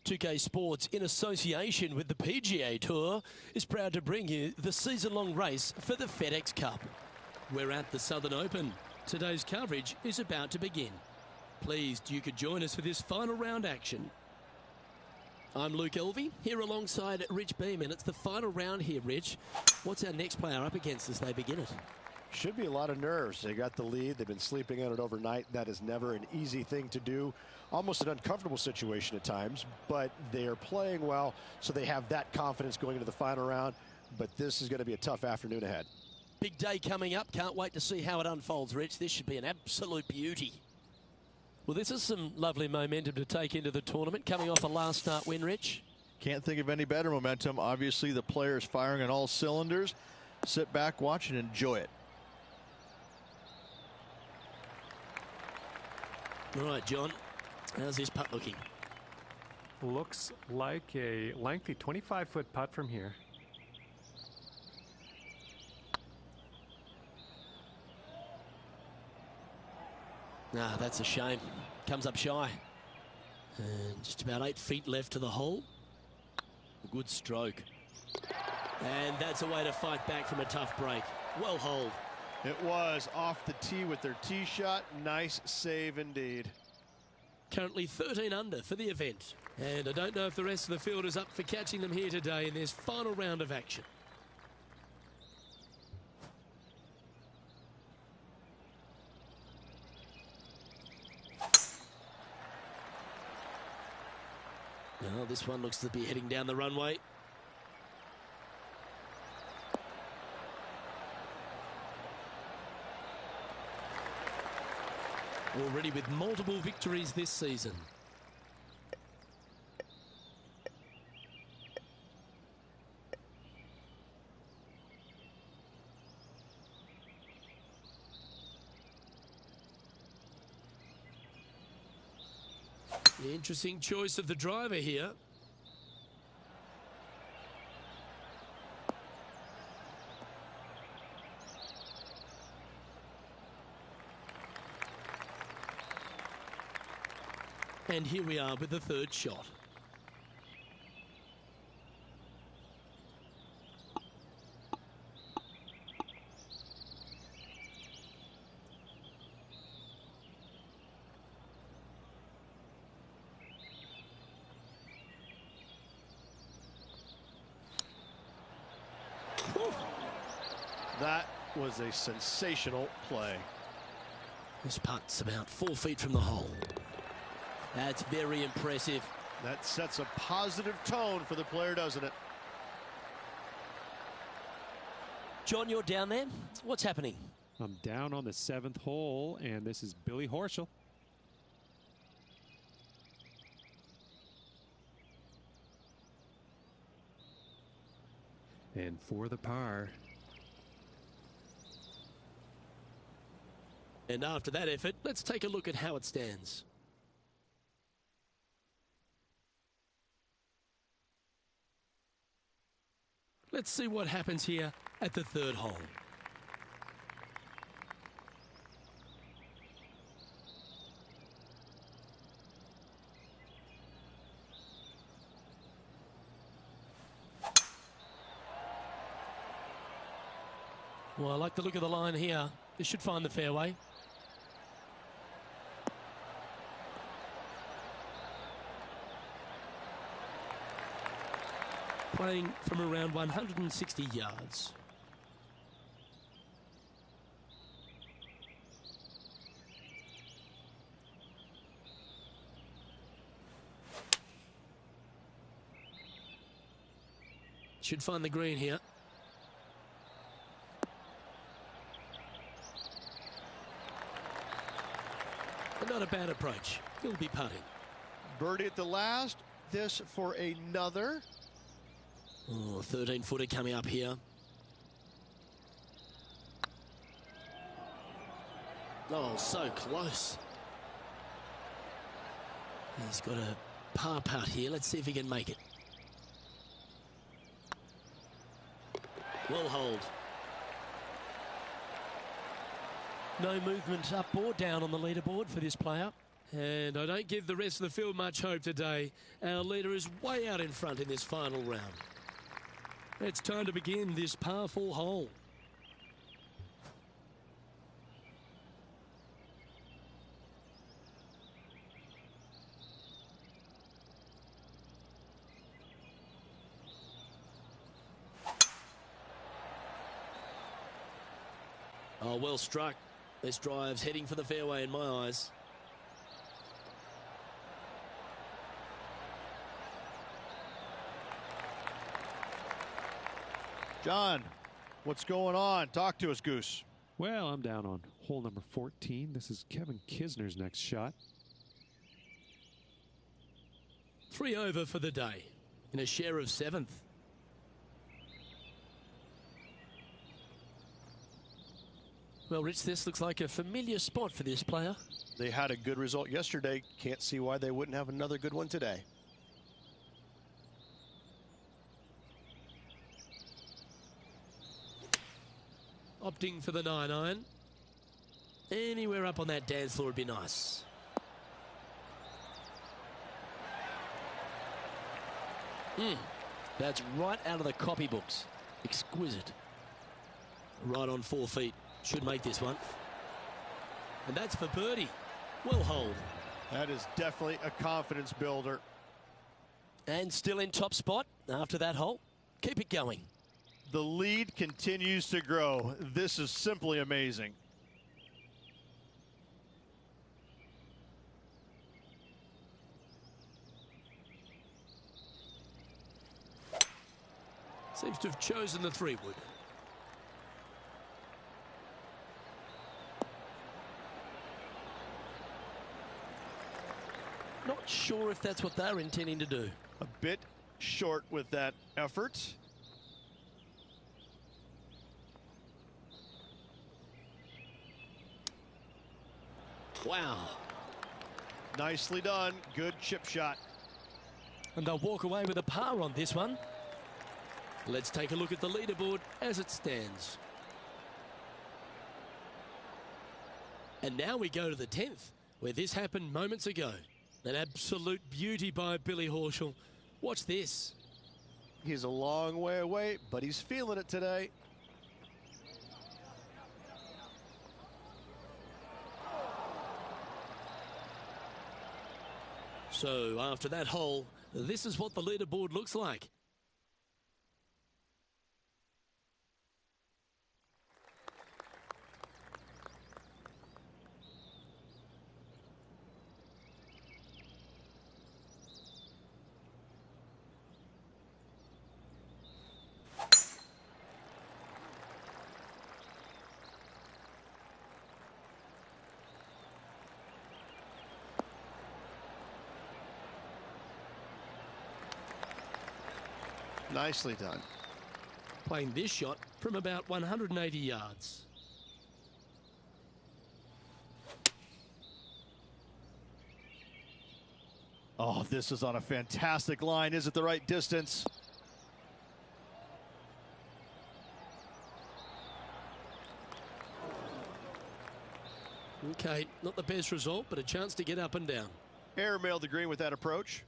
Pga Sports, in association with the PGA Tour, is proud to bring you the season-long race for the FedEx Cup. We're at the Southern Open. Today's coverage is about to begin. Pleased you could join us for this final round action. I'm Luke Elvey, here alongside Rich Beam, and it's the final round here, Rich. What's our next player up against as they begin it? Should be a lot of nerves. They got the lead. They've been sleeping on it overnight. That is never an easy thing to do. Almost an uncomfortable situation at times, but they are playing well, so they have that confidence going into the final round. But this is going to be a tough afternoon ahead. Big day coming up. Can't wait to see how it unfolds, Rich. This should be an absolute beauty. Well, this is some lovely momentum to take into the tournament, coming off a last start win, Rich. Can't think of any better momentum. Obviously, the players firing on all cylinders. Sit back, watch, and enjoy it. All right, John, how's this putt looking? Looks like a lengthy 25-foot putt from here. Ah, that's a shame. Comes up shy. And just about 8 feet left to the hole. A good stroke. And that's a way to fight back from a tough break. Well holed. It was off the tee with their tee shot. Nice save indeed. Currently 13 under for the event. And I don't know if the rest of the field is up for catching them here today in this final round of action. Well, this one looks to be heading down the runway. Already with multiple victories this season. Interesting choice of the driver here. And here we are with the third shot. That was a sensational play. This putt's about 4 feet from the hole. That's very impressive. That sets a positive tone for the player, doesn't it? John, you're down there. What's happening? I'm down on the 7th hole, and this is Billy Horschel. And for the par. And after that effort, let's take a look at how it stands. Let's see what happens here at the third hole. Well, I like the look of the line here. This should find the fairway. Playing from around 160 yards. Should find the green here. But not a bad approach. He'll be putting. Birdie at the last. This for another. Oh, 13-footer coming up here. Oh, so close. He's got a par putt here. Let's see if he can make it. Well hold. No movement up or down on the leaderboard for this player. And I don't give the rest of the field much hope today. Our leader is way out in front in this final round. It's time to begin this par 4 hole. Oh, well struck. This drive's heading for the fairway in my eyes. John, what's going on? Talk to us, Goose. Well, I'm down on hole number 14. This is Kevin Kisner's next shot. 3 over for the day in a share of 7th. Well, Rich, this looks like a familiar spot for this player. They had a good result yesterday. Can't see why they wouldn't have another good one today. Opting for the 9-iron. Anywhere up on that dance floor would be nice. That's right out of the copybooks. Exquisite. Right on 4 feet. Should make this one. And that's for birdie. Well hold. That is definitely a confidence builder. And still in top spot after that hole. Keep it going. The lead continues to grow. This is simply amazing. Seems to have chosen the 3-wood. Not sure if that's what they're intending to do. A bit short with that effort. Wow. Nicely done. Good chip shot. And they'll walk away with a par on this one. Let's take a look at the leaderboard as it stands. And now we go to the 10th, where this happened moments ago. An absolute beauty by Billy Horschel. Watch this. He's a long way away, but he's feeling it today. So after that hole, this is what the leaderboard looks like. Nicely done. Playing this shot from about 180 yards. Oh, this is on a fantastic line. Is it the right distance? Okay, not the best result, but a chance to get up and down. Airmailed the green with that approach.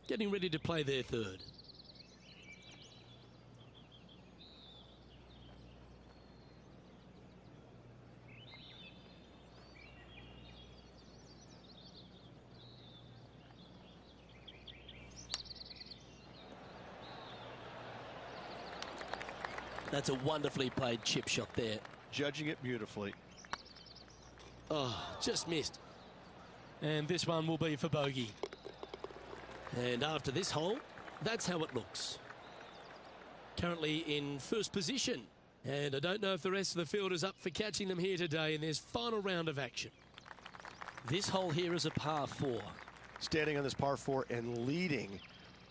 Getting ready to play their third. That's a wonderfully played chip shot there. Judging it beautifully. Oh, just missed. And this one will be for bogey. And after this hole, that's how it looks. Currently in first position. And I don't know if the rest of the field is up for catching them here today in this final round of action. This hole here is a par 4. Standing on this par 4 and leading.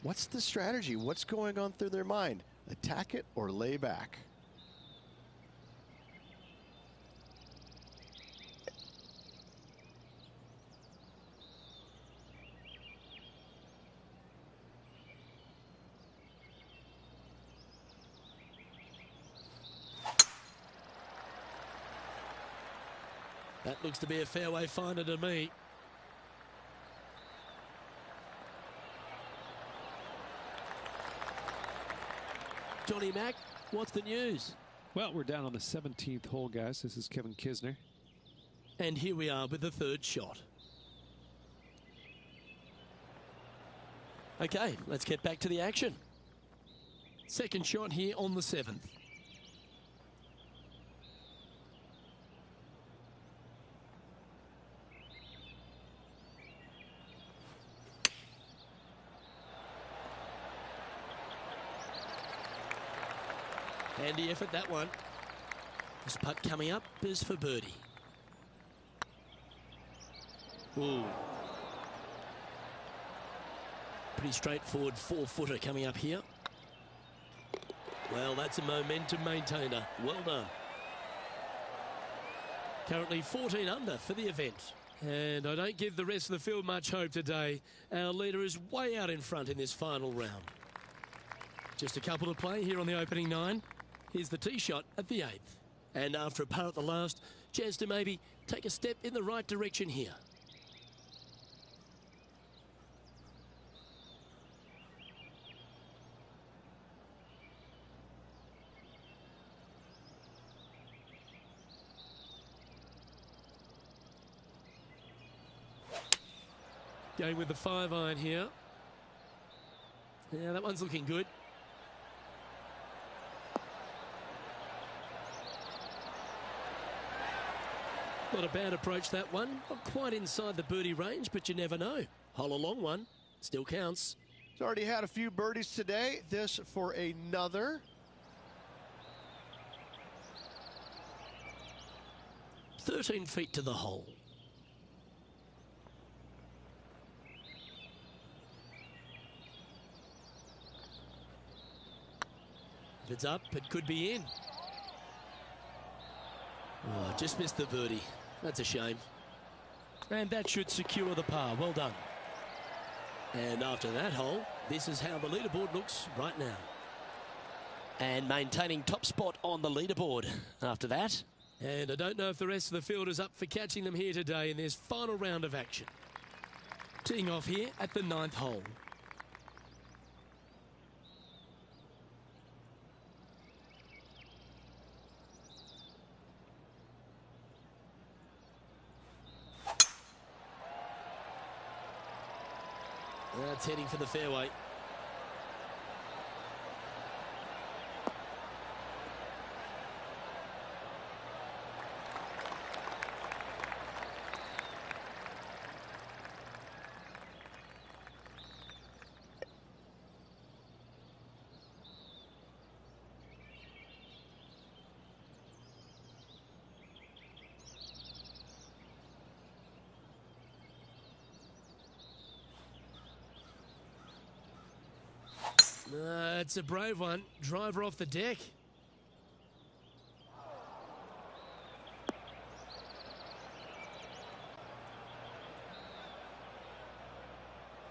What's the strategy? What's going on through their mind? Attack it or lay back? That looks to be a fairway finder to me. Johnny Mack, what's the news? Well, we're down on the 17th hole, guys. This is Kevin Kisner. And here we are with the third shot. Okay, let's get back to the action. Second shot here on the 7th. Handy effort, that one. This putt coming up is for birdie. Ooh. Pretty straightforward 4-footer coming up here. Well, that's a momentum maintainer. Well done. Currently 14 under for the event. And I don't give the rest of the field much hope today. Our leader is way out in front in this final round. Just a couple to play here on the opening 9. Here's the tee shot at the 8th. And after a par at the last, chance to maybe take a step in the right direction here. Going with the 5-iron here. Yeah, that one's looking good. Not a bad approach, that one. Not quite inside the birdie range, but you never know. Hole a long one. Still counts. He's already had a few birdies today. This for another. 13 feet to the hole. If it's up, it could be in. Oh, just missed the birdie. That's a shame. And that should secure the par. Well done. And after that hole, this is how the leaderboard looks right now. And maintaining top spot on the leaderboard after that. And I don't know if the rest of the field is up for catching them here today in this final round of action. Teeing off here at the 9th hole. That's heading for the fairway. It's a brave one. Driver off the deck.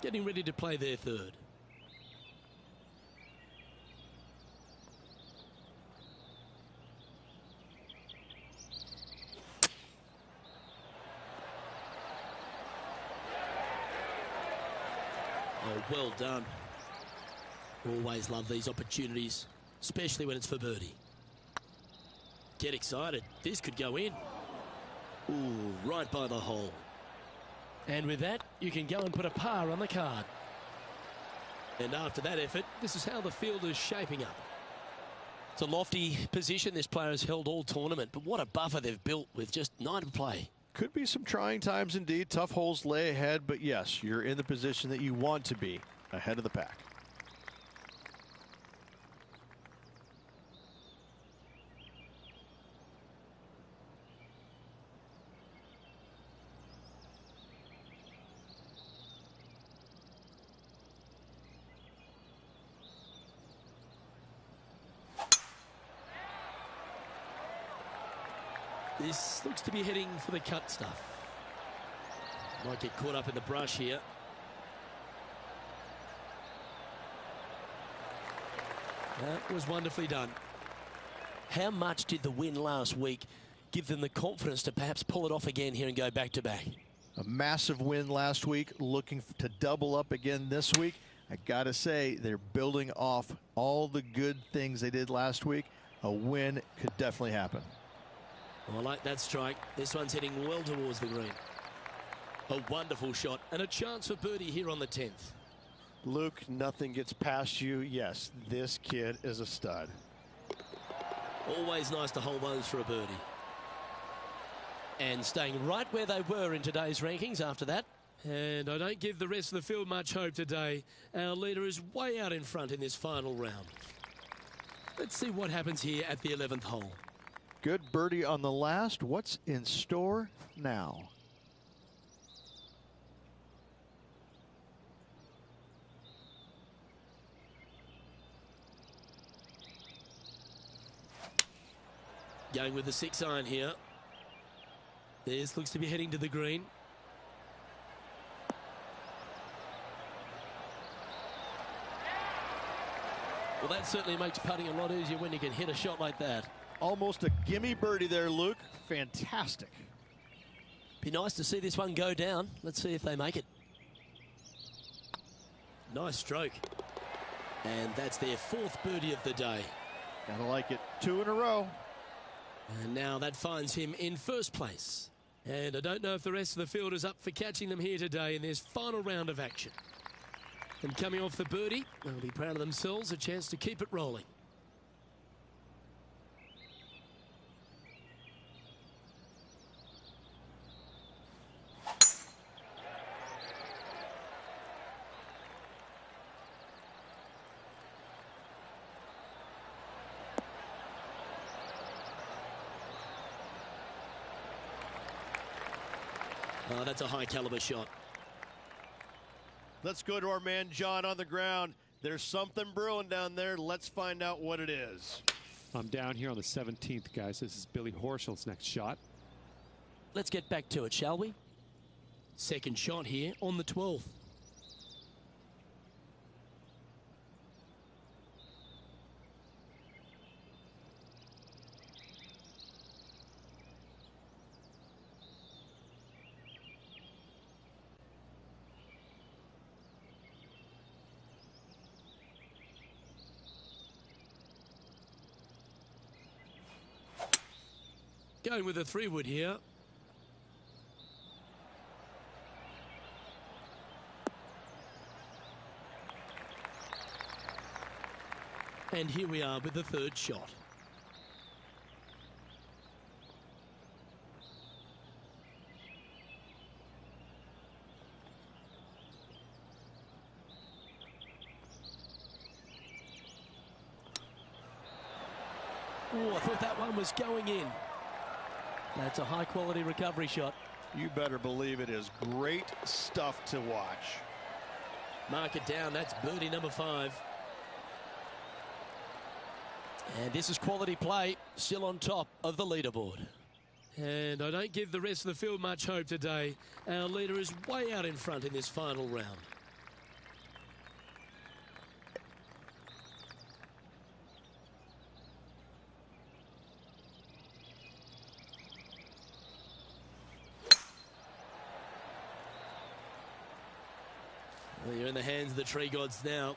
Getting ready to play their third. Oh, well done. Always love these opportunities, especially when it's for birdie. Get excited. This could go in. Ooh, right by the hole. And with that, you can go and put a par on the card. And after that effort, this is how the field is shaping up. It's a lofty position this player has held all tournament, but what a buffer they've built with just 9 to play. Could be some trying times indeed. Tough holes lay ahead, but yes, you're in the position that you want to be, ahead of the pack. This looks to be heading for the cut stuff. Might get caught up in the brush here. That was wonderfully done. How much did the win last week give them the confidence to perhaps pull it off again here and go back to back? A massive win last week, looking to double up again this week. I gotta say, they're building off all the good things they did last week. A win could definitely happen. Oh, I like that strike. This one's heading well towards the green. A wonderful shot and a chance for birdie here on the 10th. Luke, nothing gets past you. Yes, this kid is a stud. Always nice to hold those for a birdie. And staying right where they were in today's rankings after that. And I don't give the rest of the field much hope today. Our leader is way out in front in this final round. Let's see what happens here at the 11th hole. Good birdie on the last. What's in store now? Going with the 6-iron here. This looks to be heading to the green. Well, that certainly makes putting a lot easier when you can hit a shot like that. Almost a gimme birdie there, Luke. Fantastic. Be nice to see this one go down. Let's see if they make it. Nice stroke. And that's their 4th birdie of the day. Gotta like it. 2 in a row. And now that finds him in 1st place. And I don't know if the rest of the field is up for catching them here today in this final round of action. And coming off the birdie, they'll be proud of themselves, a chance to keep it rolling. Oh, that's a high caliber shot. Let's go to our man John on the ground. There's something brewing down there. Let's find out what it is. I'm down here on the 17th, guys. This is Billy Horschel's next shot. Let's get back to it, shall we? Second shot here on the 12th. Going with a 3-wood here. And here we are with the third shot. Oh, I thought that one was going in. That's a high-quality recovery shot. You better believe it is great stuff to watch. Mark it down. That's birdie number 5. And this is quality play, still on top of the leaderboard. And I don't give the rest of the field much hope today. Our leader is way out in front in this final round. Well, you're in the hands of the tree gods now.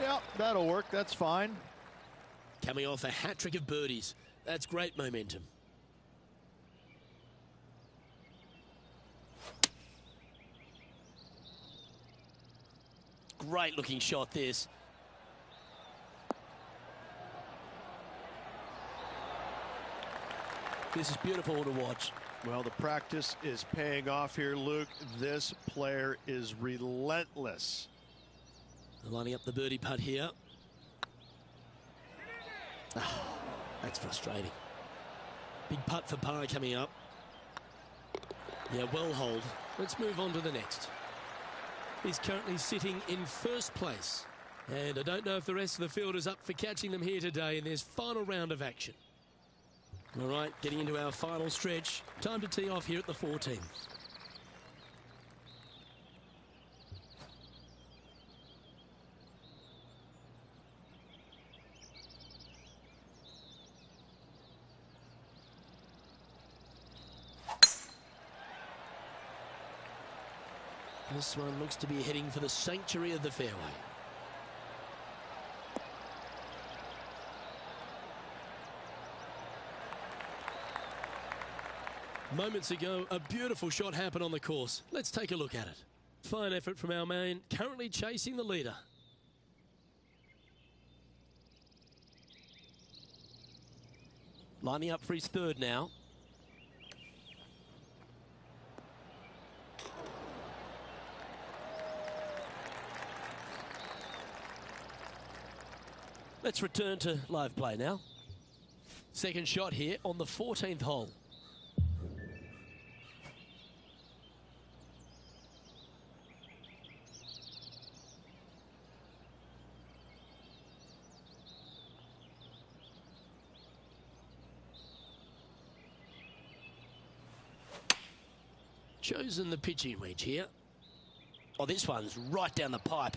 Yeah, that'll work. That's fine. Coming off a hat-trick of birdies. That's great momentum. Great looking shot this. This is beautiful to watch. Well, the practice is paying off here, Luke. This player is relentless. Lining up the birdie putt here. Oh, that's frustrating. Big putt for par coming up. Yeah, well hold. Let's move on to the next. He's currently sitting in first place. And I don't know if the rest of the field is up for catching them here today in this final round of action. All right, getting into our final stretch. Time to tee off here at the 14th. This one looks to be heading for the sanctuary of the fairway. Moments ago, a beautiful shot happened on the course. Let's take a look at it. Fine effort from our man, currently chasing the leader. Lining up for his third now. Let's return to live play now. Second shot here on the 14th hole. Chosen the pitching wedge here. Oh, this one's right down the pipe.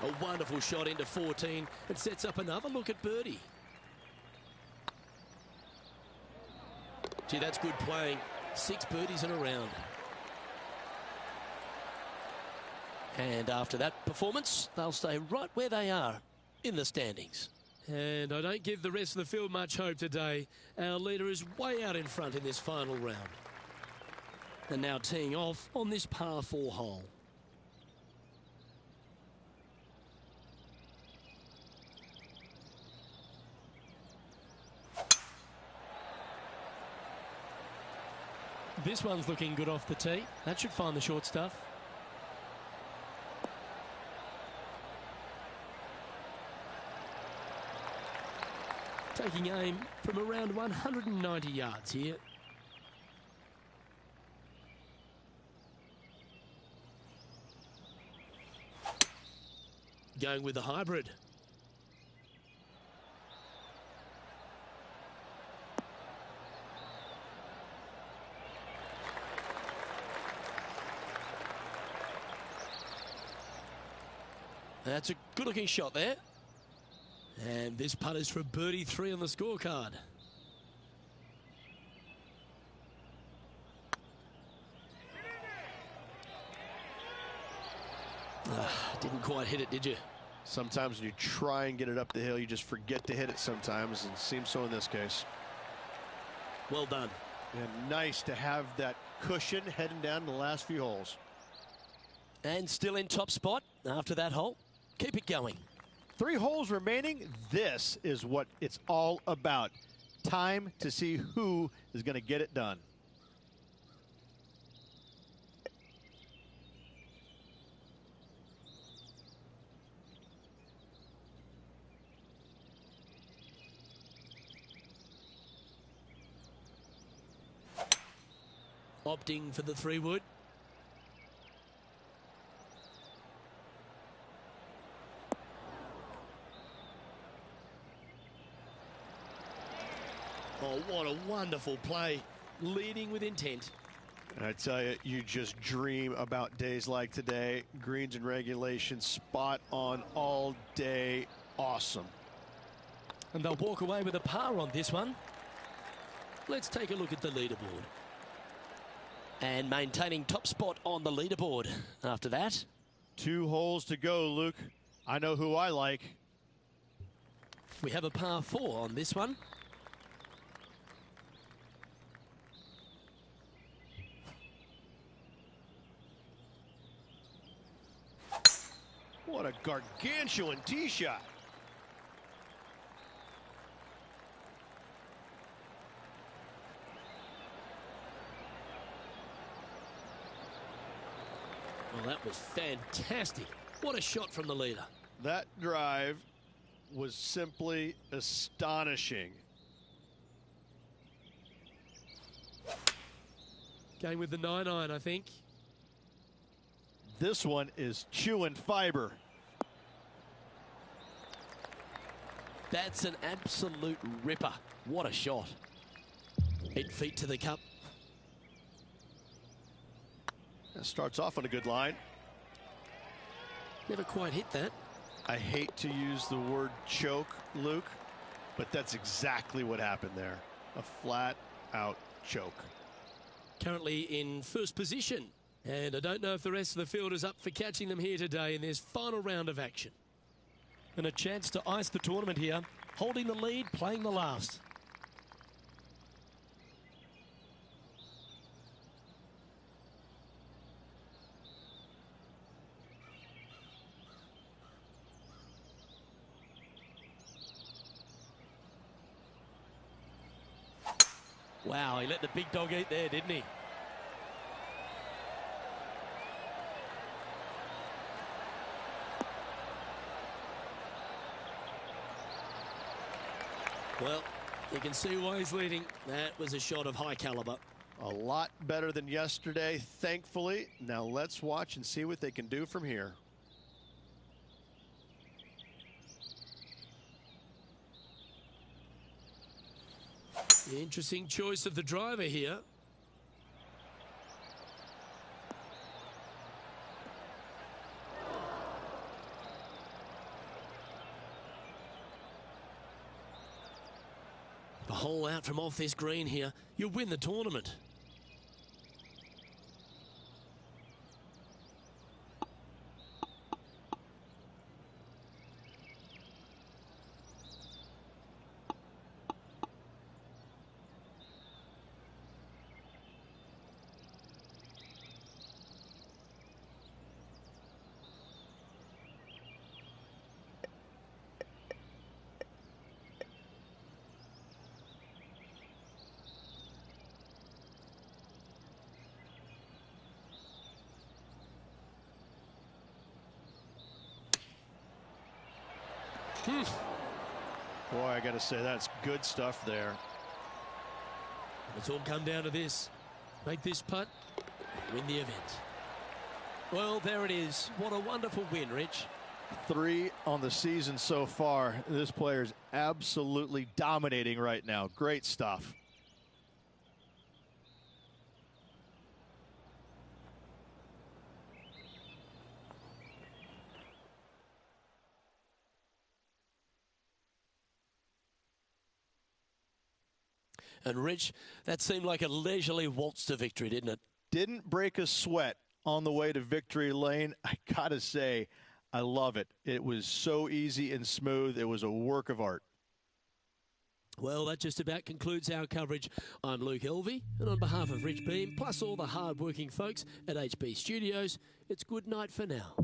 A wonderful shot into 14. It sets up another look at birdie. Gee, that's good playing. 6 birdies in a round. And after that performance, they'll stay right where they are in the standings. And I don't give the rest of the field much hope today. Our leader is way out in front in this final round. And now teeing off on this par 4 hole. This one's looking good off the tee. That should find the short stuff. Taking aim from around 190 yards here. going with the hybrid. That's a good-looking shot there. And this putt is for birdie 3 on the scorecard. Didn't quite hit it, did you? Sometimes when you try and get it up the hill, you just forget to hit it sometimes, and it seems so in this case. Well done. And nice to have that cushion heading down the last few holes. And still in top spot after that hole. Keep it going. 3 holes remaining. This is what it's all about. Time to see who is going to get it done. Opting for the 3-wood. Oh, what a wonderful play. Leading with intent. I tell you, you just dream about days like today. Greens and regulation, spot on all day. Awesome. And they'll walk away with a par on this one. Let's take a look at the leaderboard. And maintaining top spot on the leaderboard after that. 2 holes to go, Luke. I know who I like. We have a par 4 on this one. What a gargantuan tee shot. Well, that was fantastic. What a shot from the leader. That drive was simply astonishing. Going with the 9-iron, I think. This one is chewing fiber. That's an absolute ripper. What a shot. 8 feet to the cup. That starts off on a good line. Never quite hit that. I hate to use the word choke, Luke, but that's exactly what happened there. A flat-out choke. Currently in first position. And I don't know if the rest of the field is up for catching them here today in this final round of action. And a chance to ice the tournament here. Holding the lead, playing the last. Wow, he let the big dog eat there, didn't he? Well, you can see why he's leading. That was a shot of high caliber. A lot better than yesterday, thankfully. Now let's watch and see what they can do from here. Interesting choice of the driver here. A hole out from off this green here, you win the tournament. Boy, I got to say, that's good stuff there. It's all come down to this. Make this putt, win the event. Well, there it is. What a wonderful win, Rich. 3 on the season so far. This player is absolutely dominating right now. Great stuff. And Rich, that seemed like a leisurely waltz to victory, didn't it? Didn't break a sweat on the way to victory lane. I gotta say, I love it. It was so easy and smooth. It was a work of art. Well, that just about concludes our coverage. I'm Luke Elvey, and on behalf of Rich Beam, plus all the hard-working folks at HB Studios, it's good night for now.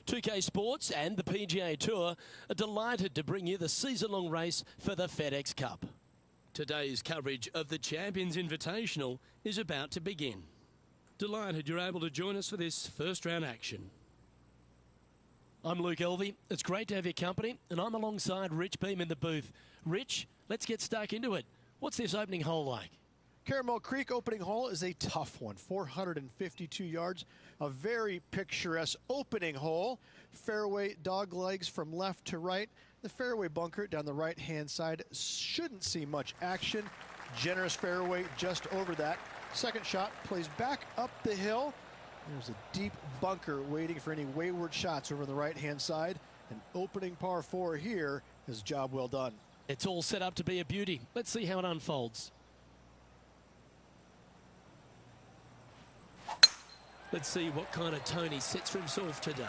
2K Sports and the PGA Tour are delighted to bring you the season-long race for the FedEx Cup. Today's coverage of the Champions Invitational is about to begin. Delighted you're able to join us for this first round action. I'm Luke Elvey. It's great to have your company, and I'm alongside Rich Beam in the booth. Rich, let's get stuck into it. What's this opening hole like? Caramel Creek opening hole is a tough one, 452 yards, a very picturesque opening hole. Fairway dog legs from left to right. The fairway bunker down the right-hand side shouldn't see much action. Generous fairway just over that. Second shot plays back up the hill. There's a deep bunker waiting for any wayward shots over the right-hand side. An opening par 4 here is a job well done. It's all set up to be a beauty. Let's see how it unfolds. Let's see what kind of tone he sets for himself today.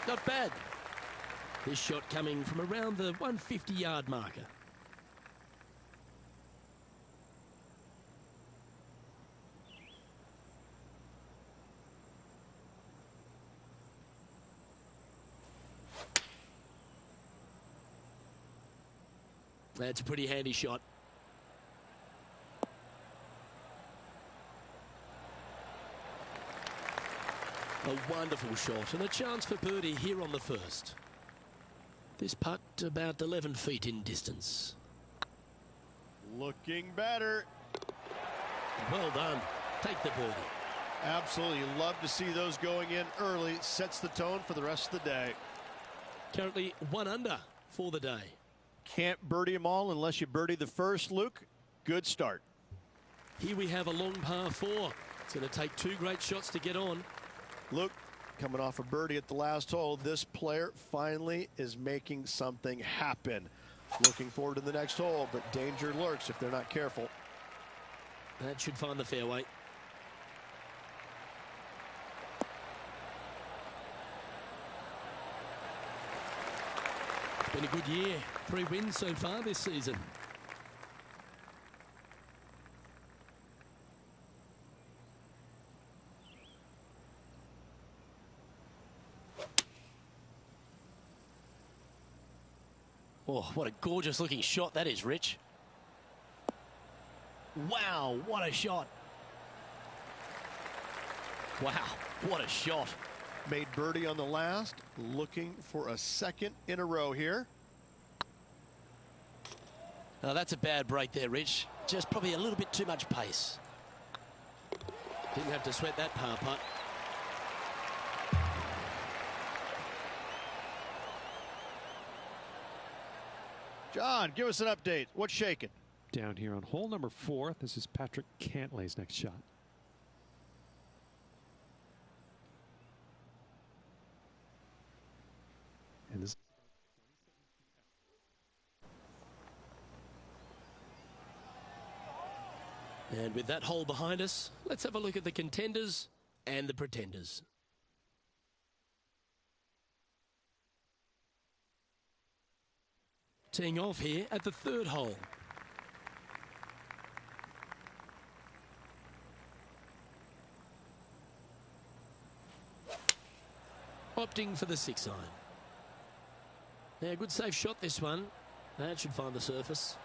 Not bad. This shot coming from around the 150-yard marker. That's a pretty handy shot. A wonderful shot and a chance for birdie here on the first. This putt about 11 feet in distance. Looking better. Well done. Take the birdie. Absolutely love to see those going in early. Sets the tone for the rest of the day. Currently 1 under for the day. Can't birdie them all unless you birdie the first, Luke. Good start. Here we have a long par 4. It's going to take 2 great shots to get on. Luke, coming off a birdie at the last hole, this player finally is making something happen. Looking forward to the next hole, but danger lurks if they're not careful. That should find the fairway. It's been a good year. 3 wins so far this season. Oh, what a gorgeous looking shot that is, Rich. Wow, what a shot. Wow, what a shot. Made birdie on the last, looking for a second in a row here. Now that's a bad break there, Rich. Just probably a little bit too much pace. Didn't have to sweat that par putt. John, give us an update. What's shaking? Down here on hole number 4, this is Patrick Cantlay's next shot. And this. And with that hole behind us, let's have a look at the contenders and the pretenders. Teeing off here at the 3rd hole. Opting for the 6 iron. Yeah, good safe shot this one. That should find the surface.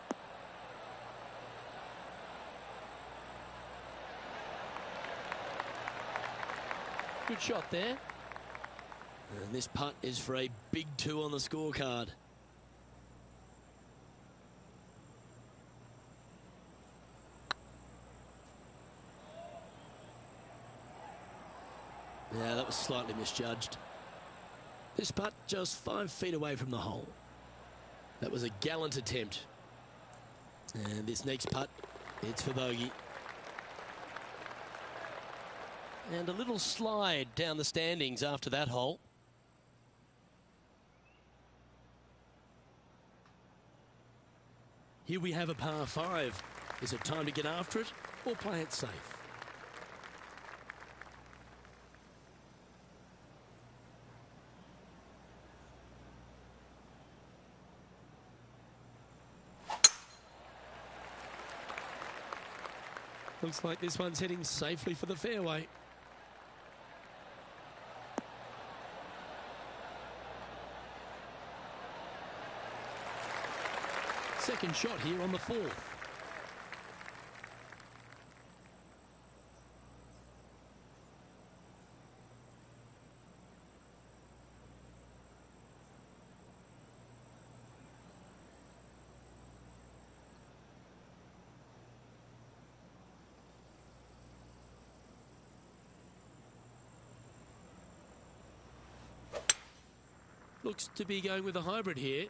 Good shot there. And this putt is for a big 2 on the scorecard. Yeah, that was slightly misjudged. This putt just 5 feet away from the hole. That was a gallant attempt. And this next putt, it's for bogey. And a little slide down the standings after that hole. Here we have a par 5. Is it time to get after it or play it safe? Looks like this one's heading safely for the fairway. Second shot here on the fourth. Looks to be going with a hybrid here.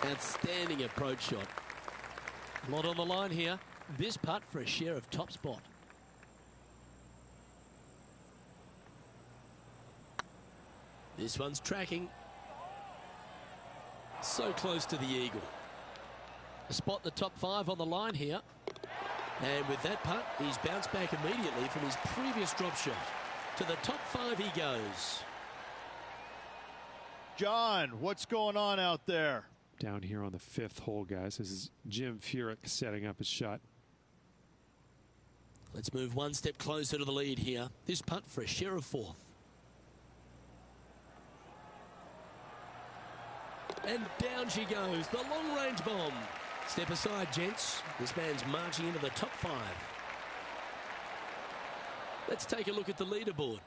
Outstanding approach shot. A lot on the line here. This putt for a share of top spot. This one's tracking. So close to the eagle. Spot the top 5 on the line here. And with that putt, he's bounced back immediately from his previous drop shot. To the top 5 he goes. John, what's going on out there? Down here on the 5th hole, guys. This is Jim Furyk setting up his shot. Let's move one step closer to the lead here. This putt for a share of 4th. And down she goes, the long-range bomb. Step aside, gents. This man's marching into the top 5. Let's take a look at the leaderboard.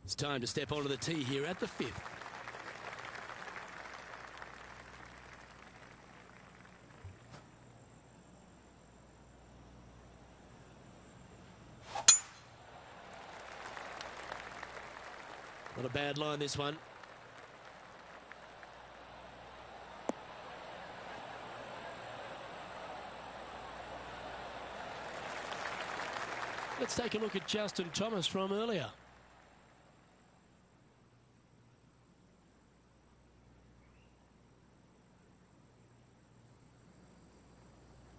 It's time to step onto the tee here at the 5th. Not a bad line, this one. Let's take a look at Justin Thomas from earlier.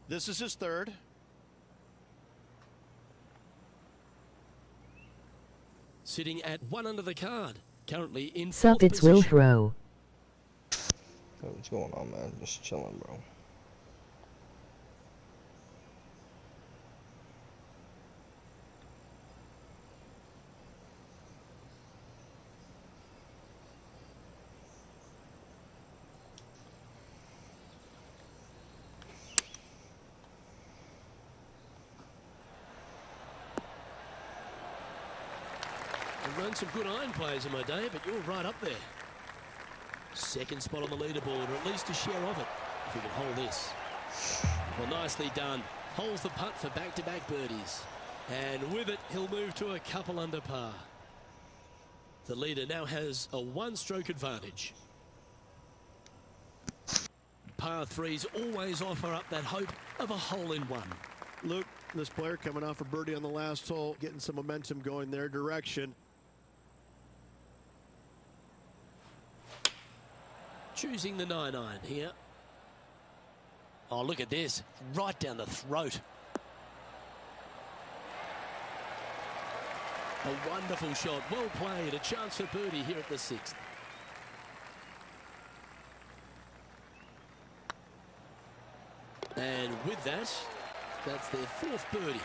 This is his 3rd. Sitting at 1 under the card. Currently in Sup, 4th it's position. Will Throw. Hey, what's going on, man? Just chilling, bro. I've run some good iron players in my day, but you're right up there. Second spot on the leaderboard, or at least a share of it, if you can hold this. Well, nicely done. Holds the putt for back-to-back birdies. And with it, he'll move to a couple under par. The leader now has a 1-stroke advantage. Par 3s always offer up that hope of a hole-in-one. Luke, this player coming off a birdie on the last hole, getting some momentum going their direction. Choosing the 9-iron here. Oh, look at this. Right down the throat. A wonderful shot. Well played. A chance for birdie here at the 6th. And with that, that's their 4th birdie.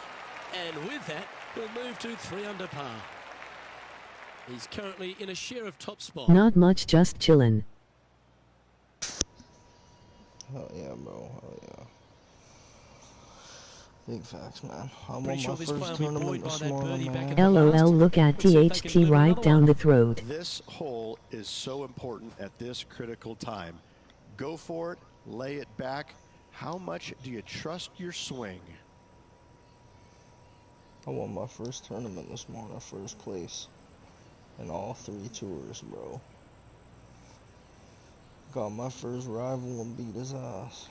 And with that, we'll move to 3 under par. He's currently in a share of top spot. Not much, just chillin'. Hell yeah, bro. Hell yeah. Big facts, man. I'm Pretty on sure my this first player will be tournament buoyed by this that morning, birdie back man. at the last. LOL, look at Let's see if they can THT win right another down one. the throat. This hole is so important at this critical time. Go for it, lay it back. How much do you trust your swing? I won my first tournament this morning, first place in all 3 tours, bro. Got my first rival and beat his ass.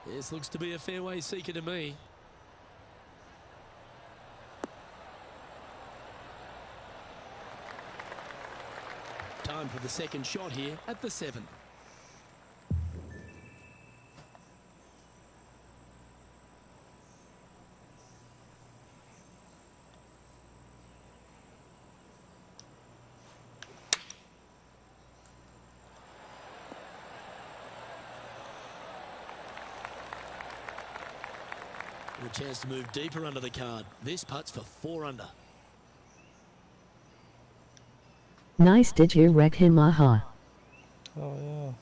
This looks to be a fairway seeker to me. Time for the second shot here at the 7th. And a chance to move deeper under the card. This putt's for 4 under. Nice, did you wreck him, aha? Oh, yeah.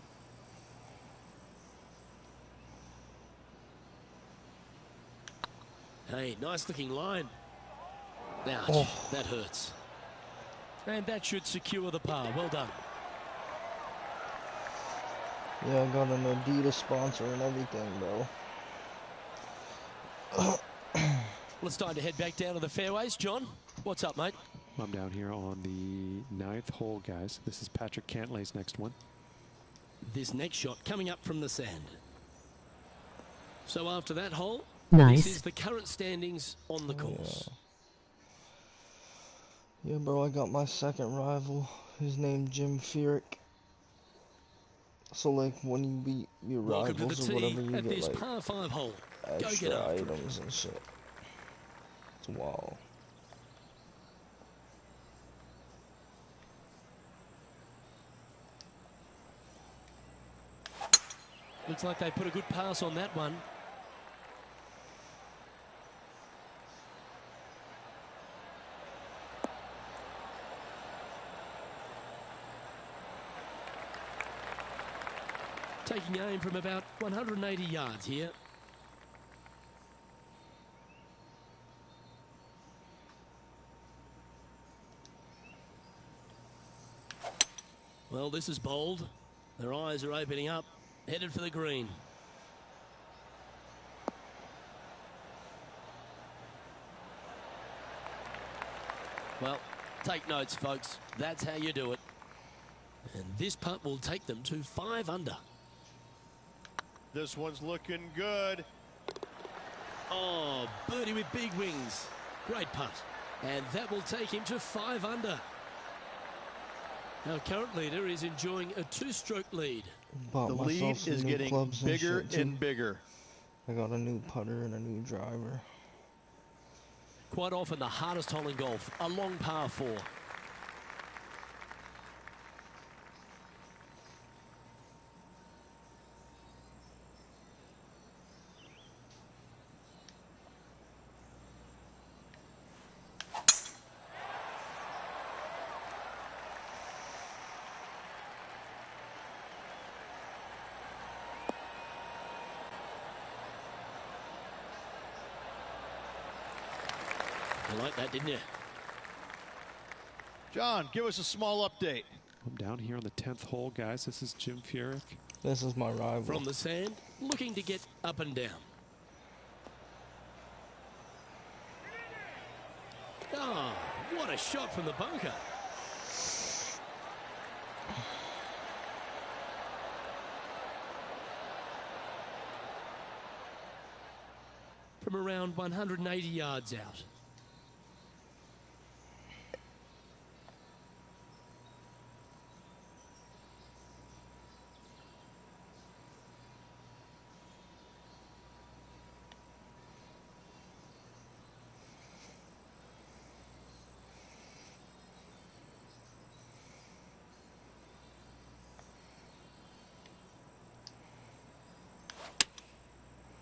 Hey, nice looking line. Ouch, Oh. that hurts. And that should secure the par. Well done. Yeah, I got an Adidas sponsor and everything, bro. Well, it's time to head back down to the fairways. John, what's up, mate? I'm down here on the 9th hole, guys. This is Patrick Cantlay's next one. This next shot coming up from the sand. So after that hole, Nice. this is the current standings on the course. Yeah, bro, I got my second rival. His name Jim Furyk. So, like, when you beat your Welcome to rivals the or whatever, tee you at get, this like, par 5 hole. Go get extra after it. items and shit. It's wild. Looks like they put a good pass on that one. Taking aim from about 180 yards here. Well, this is bold. Their eyes are opening up. Headed for the green. Well, take notes, folks. That's how you do it. And this putt will take them to 5 under. This one's looking good. Oh, birdie with big wings. Great putt. And that will take him to 5 under. Our current leader is enjoying a 2-stroke lead. Bought The myself lead some is new getting clubs bigger shit, too. and bigger. I got a new putter and a new driver. Quite often the hardest hole in golf, a long par 4. You like that, didn't you? John, give us a small update. I'm down here on the 10th hole, guys. This is Jim Furyk. This is my rival. From the sand, looking to get up and down. Oh, what a shot from the bunker. From around 180 yards out.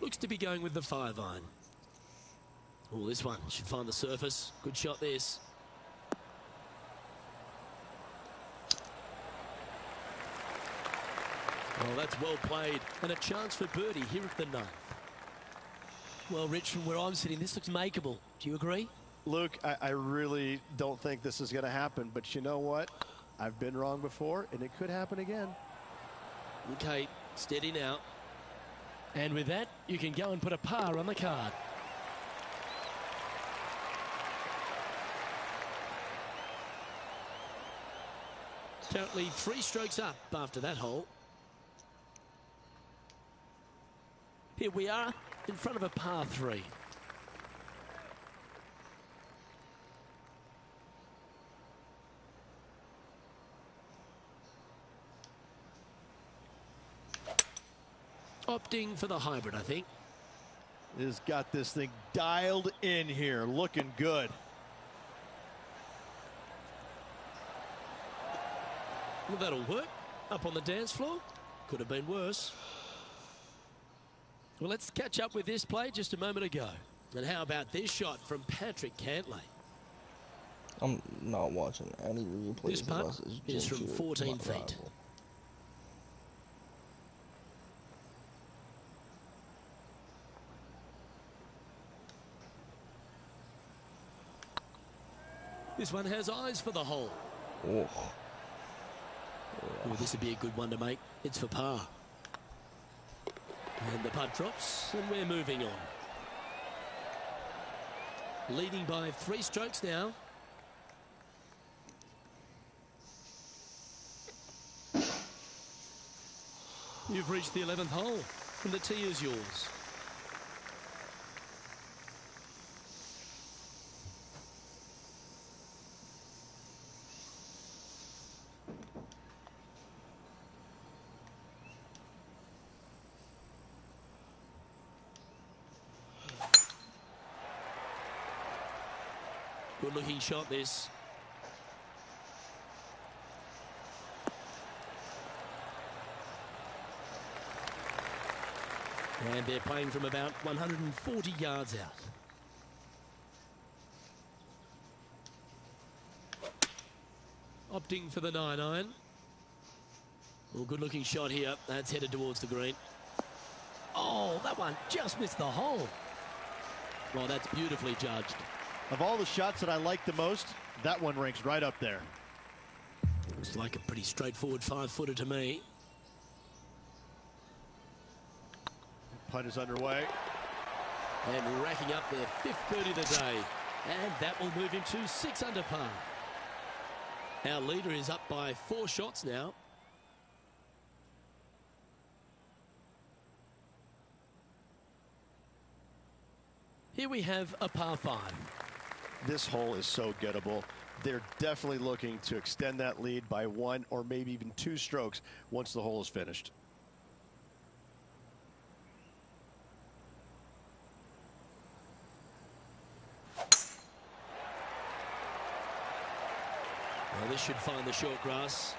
Looks to be going with the 5-iron. Oh, this one should find the surface. Good shot, this. Well, that's well played. And a chance for birdie here at the 9th. Well, Rich, from where I'm sitting, this looks makeable. Do you agree? Luke, I really don't think this is going to happen, but you know what? I've been wrong before, and it could happen again. Okay, steady now. And with that, you can go and put a par on the card. Currently 3 strokes up after that hole. Here we are in front of a par 3. Opting for the hybrid, I think. Has got this thing dialed in here, looking good. Well, that'll work. Up on the dance floor. Could have been worse. Well, let's catch up with this play just a moment ago. And how about this shot from Patrick Cantley? I'm not watching any replays. This putt unless it's is from Jim Furyk, 14 my feet. rival. This one has eyes for the hole. Oh. Oh, this would be a good one to make. It's for par. And the putt drops, and we're moving on. Leading by 3 strokes now. You've reached the 11th hole, and the tee is yours. Good looking shot this. And they're playing from about 140 yards out. Opting for the 9-iron. Well, good looking shot here. That's headed towards the green. Oh, that one just missed the hole. Well, that's beautifully judged. Of all the shots that I like the most, that one ranks right up there. Looks like a pretty straightforward 5-footer to me. Putt is underway. And racking up their 5th birdie of the day. And that will move him to 6 under par. Our leader is up by 4 shots now. Here we have a par 5. This hole is so gettable. They're definitely looking to extend that lead by 1 or maybe even 2 strokes once the hole is finished. Well, this should find the short grass.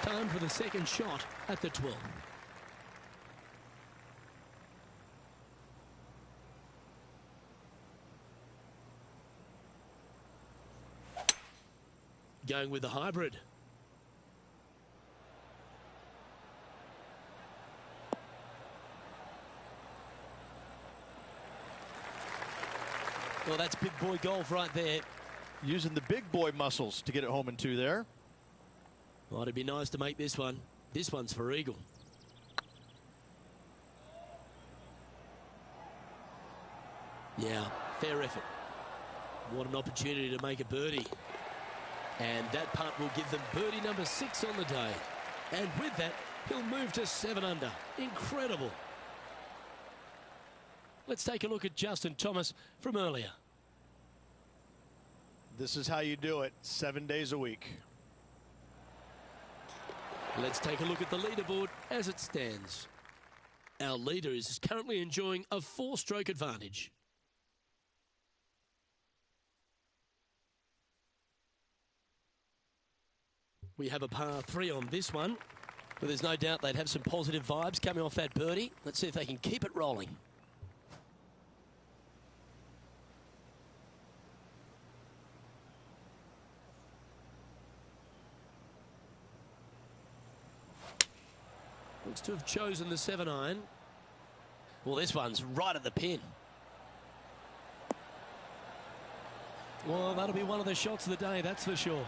Time for the second shot at the 12th. Going with the hybrid. Well, that's big boy golf right there. Using the big boy muscles to get it home in 2 there. Well, it'd be nice to make this one. This one's for eagle. Yeah, fair effort. What an opportunity to make a birdie. And that putt will give them birdie number 6 on the day. And with that, he'll move to 7 under. Incredible. Let's take a look at Justin Thomas from earlier. This is how you do it 7 days a week. Let's take a look at the leaderboard as it stands. Our leader is currently enjoying a 4-stroke advantage. We have a par 3 on this one, but there's no doubt they'd have some positive vibes coming off that birdie. Let's see if they can keep it rolling. Looks to have chosen the 7-iron. Well, this one's right at the pin. Well, that'll be one of the shots of the day, that's for sure.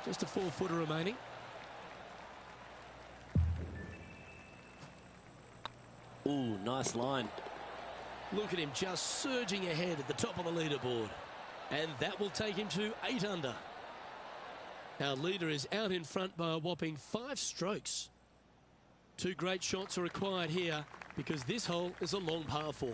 Just a 4-footer remaining. Ooh, nice line. Look at him just surging ahead at the top of the leaderboard. And that will take him to 8 under. Our leader is out in front by a whopping 5 strokes. 2 great shots are required here because this hole is a long par 4.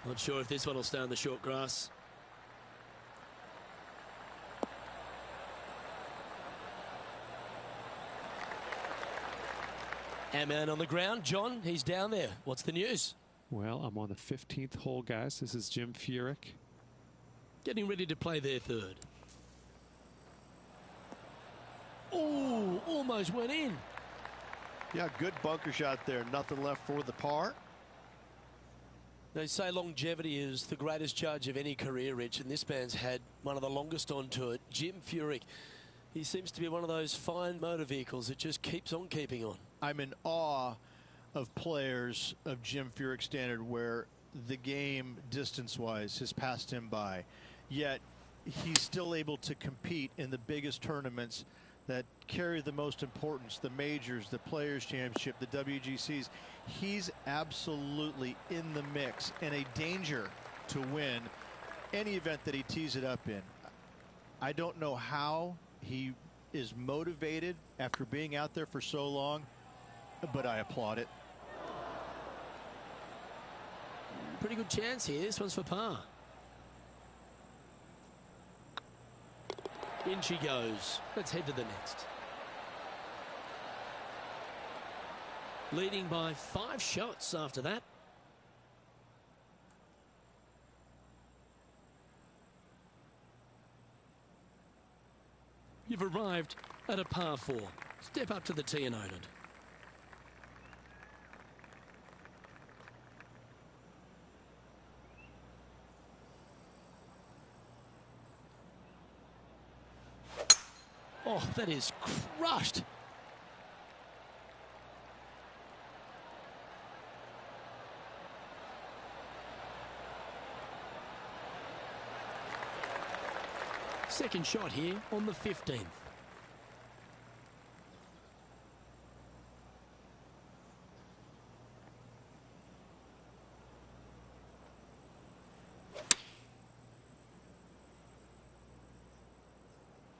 Not sure if this one will stay on the short grass. Our man on the ground, John, he's down there. What's the news? Well, I'm on the 15th hole, guys. This is Jim Furyk. Getting ready to play their third. Oh, almost went in. Yeah, good bunker shot there. Nothing left for the par. They say longevity is the greatest charge of any career, Rich, and this man's had one of the longest onto it. Jim Furyk. He seems to be one of those fine motor vehicles that just keeps on keeping on. I'm in awe of players of Jim Furyk's standard where the game distance-wise has passed him by, yet he's still able to compete in the biggest tournaments that carry the most importance, the majors, the Players Championship, the WGCs. He's absolutely in the mix and a danger to win any event that he tees it up in. I don't know how he is motivated after being out there for so long, but I applaud it. Pretty good chance here. This one's for par. In she goes. Let's head to the next. Leading by 5 shots after that. You've arrived at a par 4. Step up to the tee and own it. Oh, that is crushed. Second shot here on the 15th.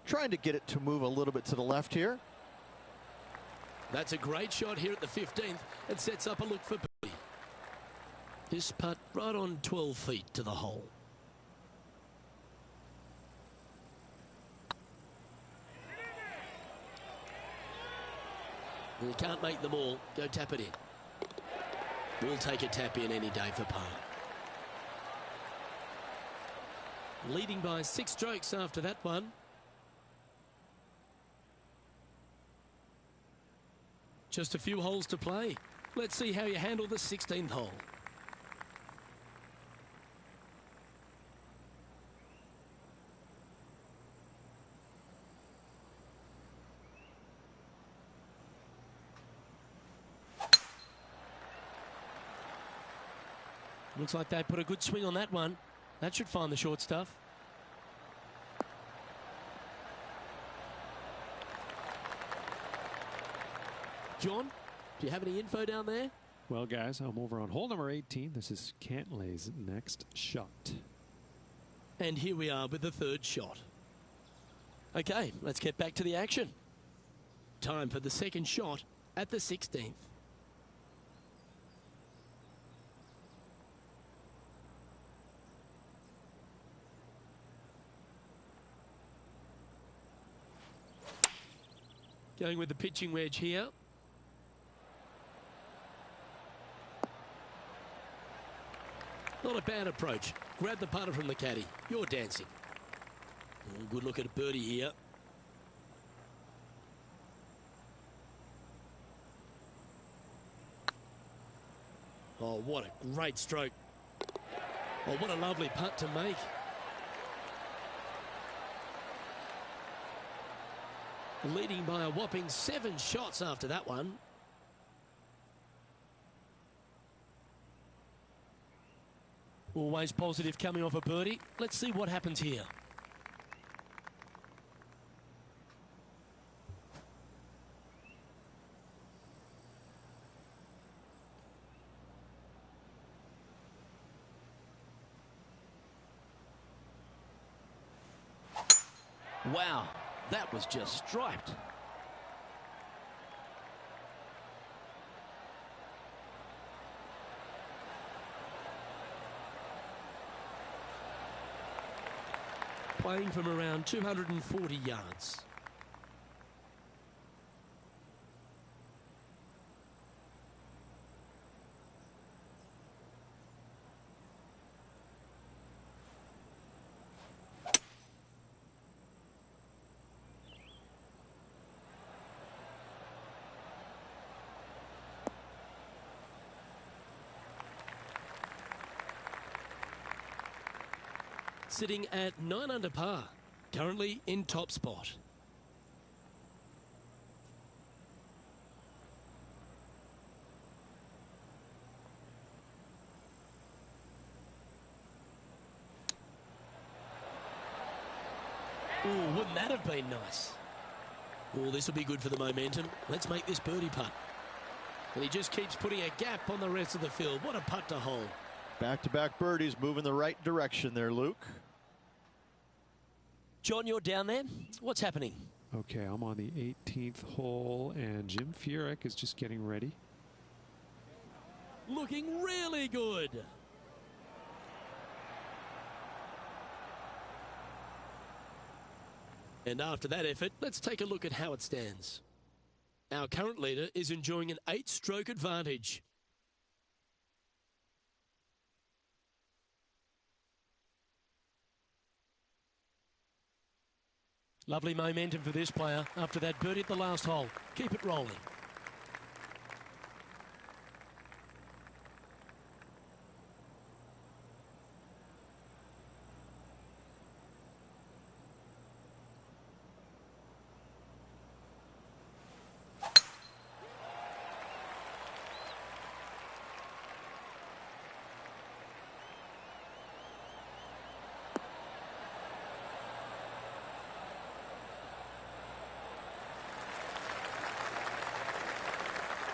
Trying to get it to move a little bit to the left here. That's a great shot here at the 15th. It sets up a look for birdie. This putt right on 12 feet to the hole. You can't make them all. Go tap it in. We'll take a tap in any day for par. Leading by 6 strokes after that one. Just a few holes to play. Let's see how you handle the 16th hole. Looks like they put a good swing on that one. That should find the short stuff. John, do you have any info down there? Well, guys, I'm over on hole number 18. This is Cantlay's next shot. And here we are with the third shot. Okay, let's get back to the action. Time for the second shot at the 16th. Going with the pitching wedge here. Not a bad approach. Grab the putter from the caddy. You're dancing. Oh, good look at a birdie here. Oh, what a great stroke. Oh, what a lovely putt to make. Leading by a whopping 7 shots after that one. Always positive coming off a birdie. Let's see what happens here. Wow, that was just striped. playing from around 240 yards. Sitting at 9 under par, currently in top spot. Ooh, wouldn't that have been nice? Oh, this will be good for the momentum. Let's make this birdie putt. And he just keeps putting a gap on the rest of the field. What a putt to hole. Back-to-back birdies, moving the right direction there, Luke. John, you're down there. What's happening? Okay, I'm on the 18th hole, and Jim Furyk is just getting ready. Looking really good. And after that effort, let's take a look at how it stands. Our current leader is enjoying an 8-stroke advantage. Lovely momentum for this player after that birdie at the last hole. Keep it rolling.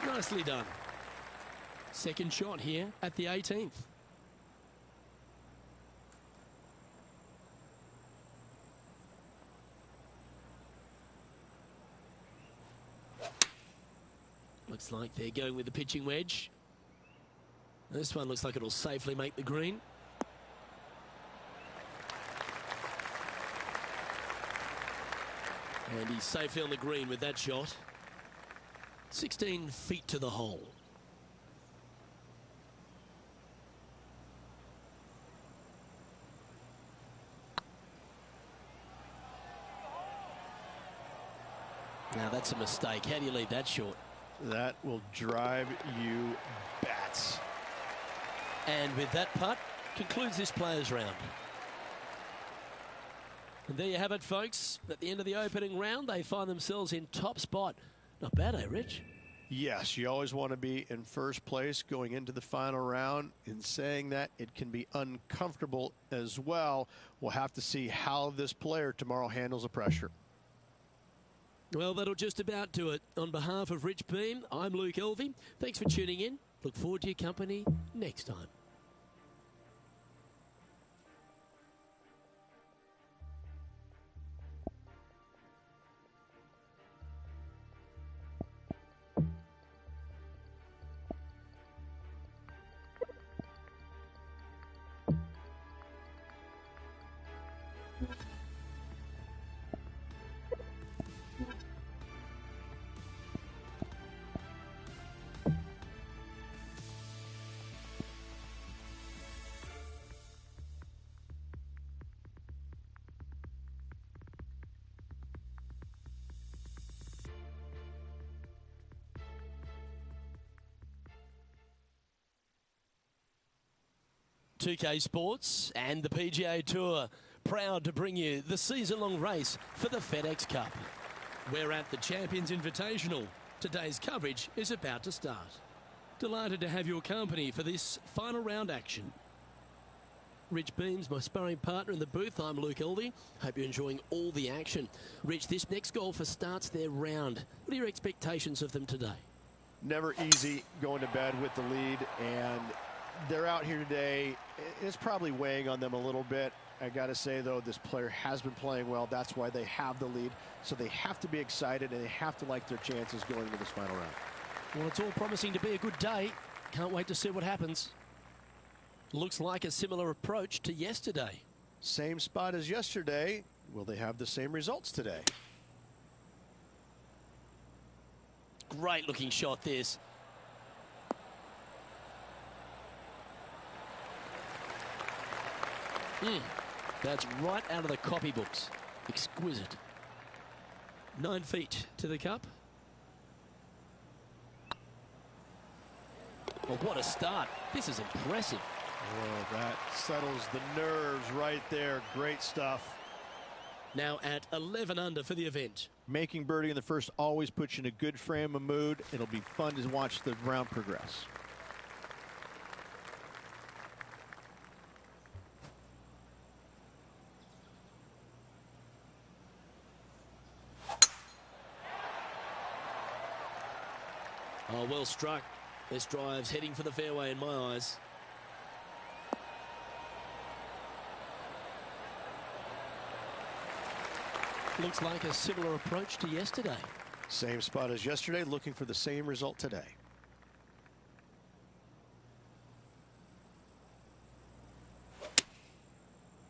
Nicely done. Second shot here at the 18th. Looks like they're going with the pitching wedge. This one looks like it'll safely make the green. And he's safely on the green with that shot. 16 feet to the hole. Now that's a mistake. How do you leave that short? That will drive you bats. And with that putt, concludes this players' round. And there you have it, folks. At the end of the opening round, they find themselves in top spot. Not bad, eh, Rich? Yes, you always want to be in first place going into the final round. In saying that, it can be uncomfortable as well. We'll have to see how this player tomorrow handles the pressure. Well, that'll just about do it. On behalf of Rich Beam, I'm Luke Elvey. Thanks for tuning in. Look forward to your company next time. Pga Sports and the PGA Tour proud to bring you the season-long race for the FedEx Cup. We're at the Champions Invitational. Today's coverage is about to start. Delighted to have your company for this final round action. Rich Beam's my sparring partner in the booth. I'm Luke Elvey. Hope you're enjoying all the action. Rich, this next golfer starts their round. What are your expectations of them today? Never easy going to bed with the lead, and they're out here today. It's probably weighing on them a little bit. I got to say, though, this player has been playing well. That's why they have the lead. So they have to be excited, and they have to like their chances going into this final round. Well, it's all promising to be a good day. Can't wait to see what happens. Looks like a similar approach to yesterday. Same spot as yesterday. Will they have the same results today? Great looking shot this. That's right out of the copybooks. Exquisite. 9 feet to the cup. Well, what a start. This is impressive. Oh, that settles the nerves right there. Great stuff. Now at 11 under for the event. Making birdie in the first always puts you in a good frame of mood. It'll be fun to watch the round progress. Oh, well struck. This drive's heading for the fairway in my eyes. Looks like a similar approach to yesterday. Same spot as yesterday, looking for the same result today.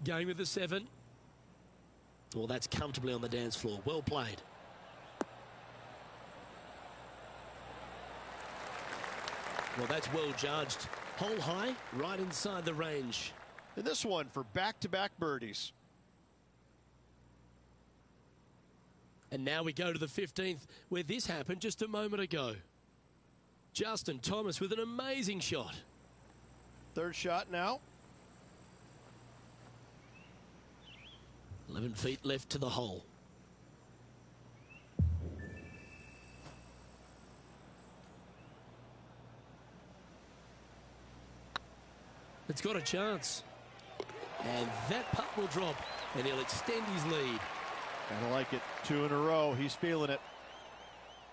Going with the 7. Well, that's comfortably on the dance floor. Well played. Well, that's well judged. Hole high, right inside the range. And this one for back-to-back birdies. And now we go to the 15th, where this happened just a moment ago. Justin Thomas with an amazing shot. Third shot now. 11 feet left to the hole. It's got a chance. And that putt will drop, and he'll extend his lead. Kinda like it. 2 in a row. He's feeling it.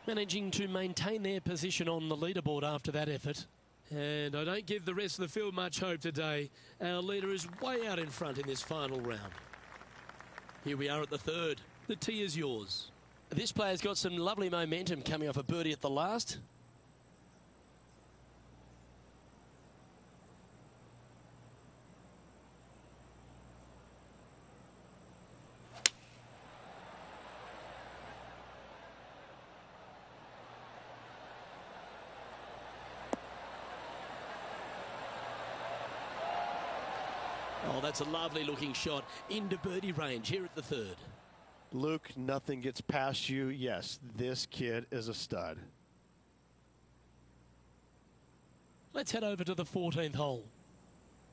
Managing to maintain their position on the leaderboard after that effort. And I don't give the rest of the field much hope today. Our leader is way out in front in this final round. Here we are at the 3rd. The tee is yours. This player's got some lovely momentum coming off a birdie at the last. Oh, that's a lovely looking shot into birdie range here at the 3rd. Luke, nothing gets past you. Yes, this kid is a stud. Let's head over to the 14th hole.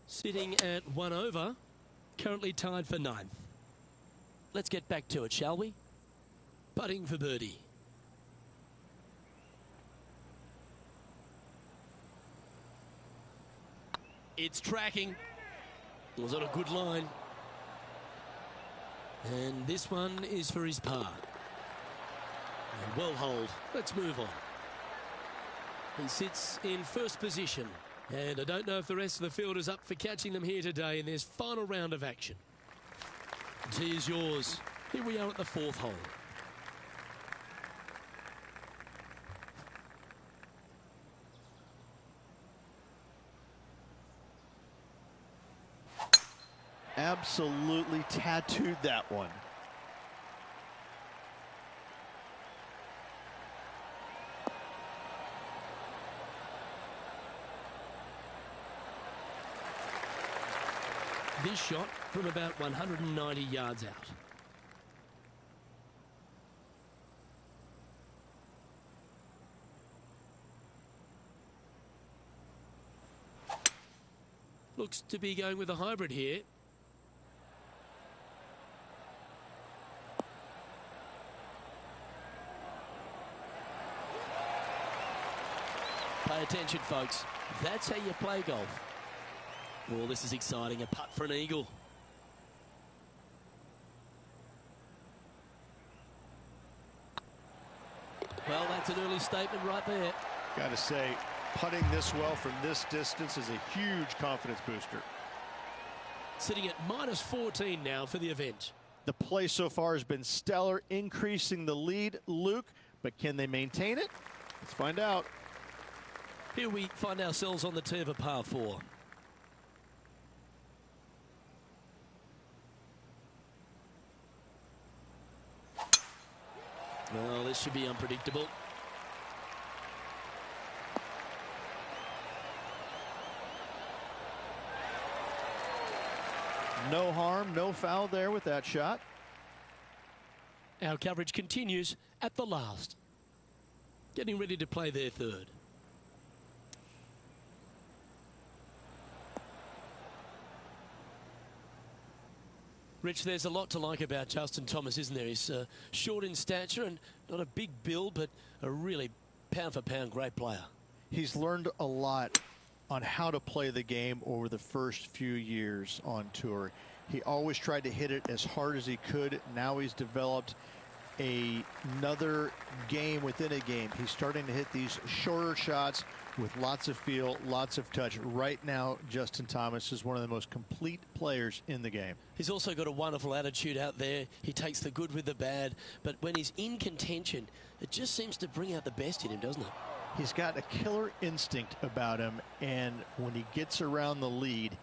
Sitting at 1 over, currently tied for 9th. Let's get back to it, shall we? Putting for birdie. It's tracking. Was on a good line. And this one is for his par. And well holed. Let's move on. He sits in first position. And I don't know if the rest of the field is up for catching them here today in this final round of action. The tee is yours. Here we are at the 4th hole. Absolutely tattooed that one. This shot from about 190 yards out. Looks to be going with a hybrid here. Pay attention, folks. That's how you play golf. Well, this is exciting. A putt for an eagle. Well, that's an early statement right there. Got to say, putting this well from this distance is a huge confidence booster. Sitting at -14 now for the event. The play so far has been stellar, increasing the lead, Luke, but can they maintain it? Let's find out. Here we find ourselves on the tee of a par 4. Well, this should be unpredictable. No harm, no foul there with that shot. Our coverage continues at the last. Getting ready to play their third. Rich, there's a lot to like about Justin Thomas, isn't there? He's short in stature and not a big build, but a really pound-for-pound great player. He's learned a lot on how to play the game over the first few years on tour. He always tried to hit it as hard as he could. Now he's developed another game within a game. He's starting to hit these shorter shots with lots of feel, lots of touch. Right now, Justin Thomas is one of the most complete players in the game. He's also got a wonderful attitude out there. He takes the good with the bad, but when he's in contention, it just seems to bring out the best in him, doesn't it? He's got a killer instinct about him, and when he gets around the lead,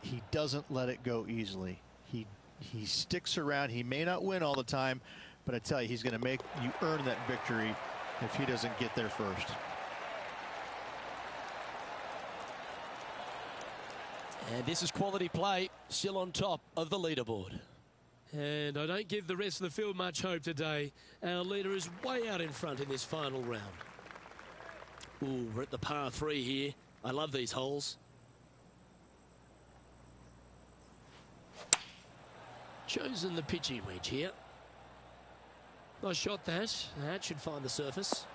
he doesn't let it go easily. He sticks around. He may not win all the time, but I tell you, he's going to make you earn that victory if he doesn't get there first. And this is quality play, still on top of the leaderboard. And I don't give the rest of the field much hope today. Our leader is way out in front in this final round. Ooh, we're at the par 3 here. I love these holes. Chosen the pitching wedge here. Nice shot that. That should find the surface.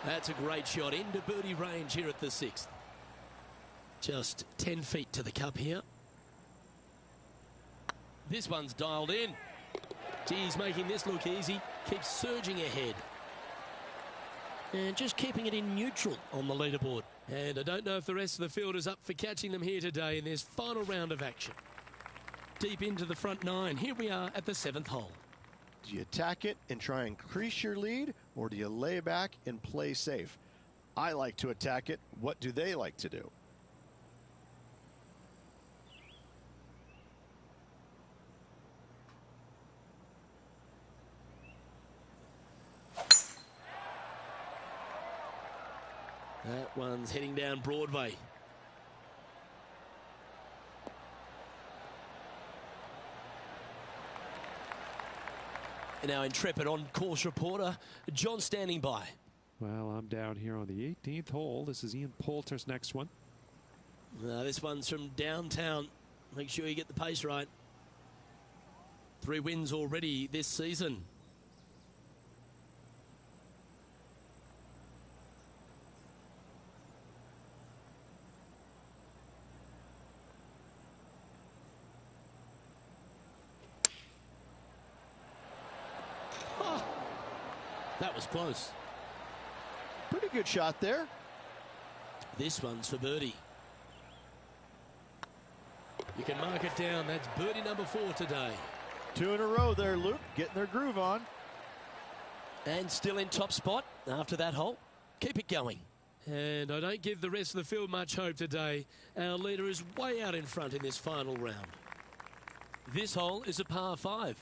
That's a great shot into birdie range here at the 6th. Just 10 feet to the cup here. This one's dialed in. He's making this look easy. Keeps surging ahead. And just keeping it in neutral on the leaderboard. And I don't know if the rest of the field is up for catching them here today in this final round of action. Deep into the front 9. Here we are at the 7th hole. Do you attack it and try and increase your lead, or do you lay back and play safe? I like to attack it. What do they like to do? That one's heading down Broadway. And our intrepid on-course reporter, John, standing by. Well, I'm down here on the 18th hole. This is Ian Poulter's next one. This one's from downtown. Make sure you get the pace right. 3 wins already this season. That was close. Pretty good shot there. This one's for birdie. You can mark it down. That's birdie number 4 today. 2 in a row there, Luke. Getting their groove on. And still in top spot after that hole. Keep it going. And I don't give the rest of the field much hope today. Our leader is way out in front in this final round. This hole is a par 5.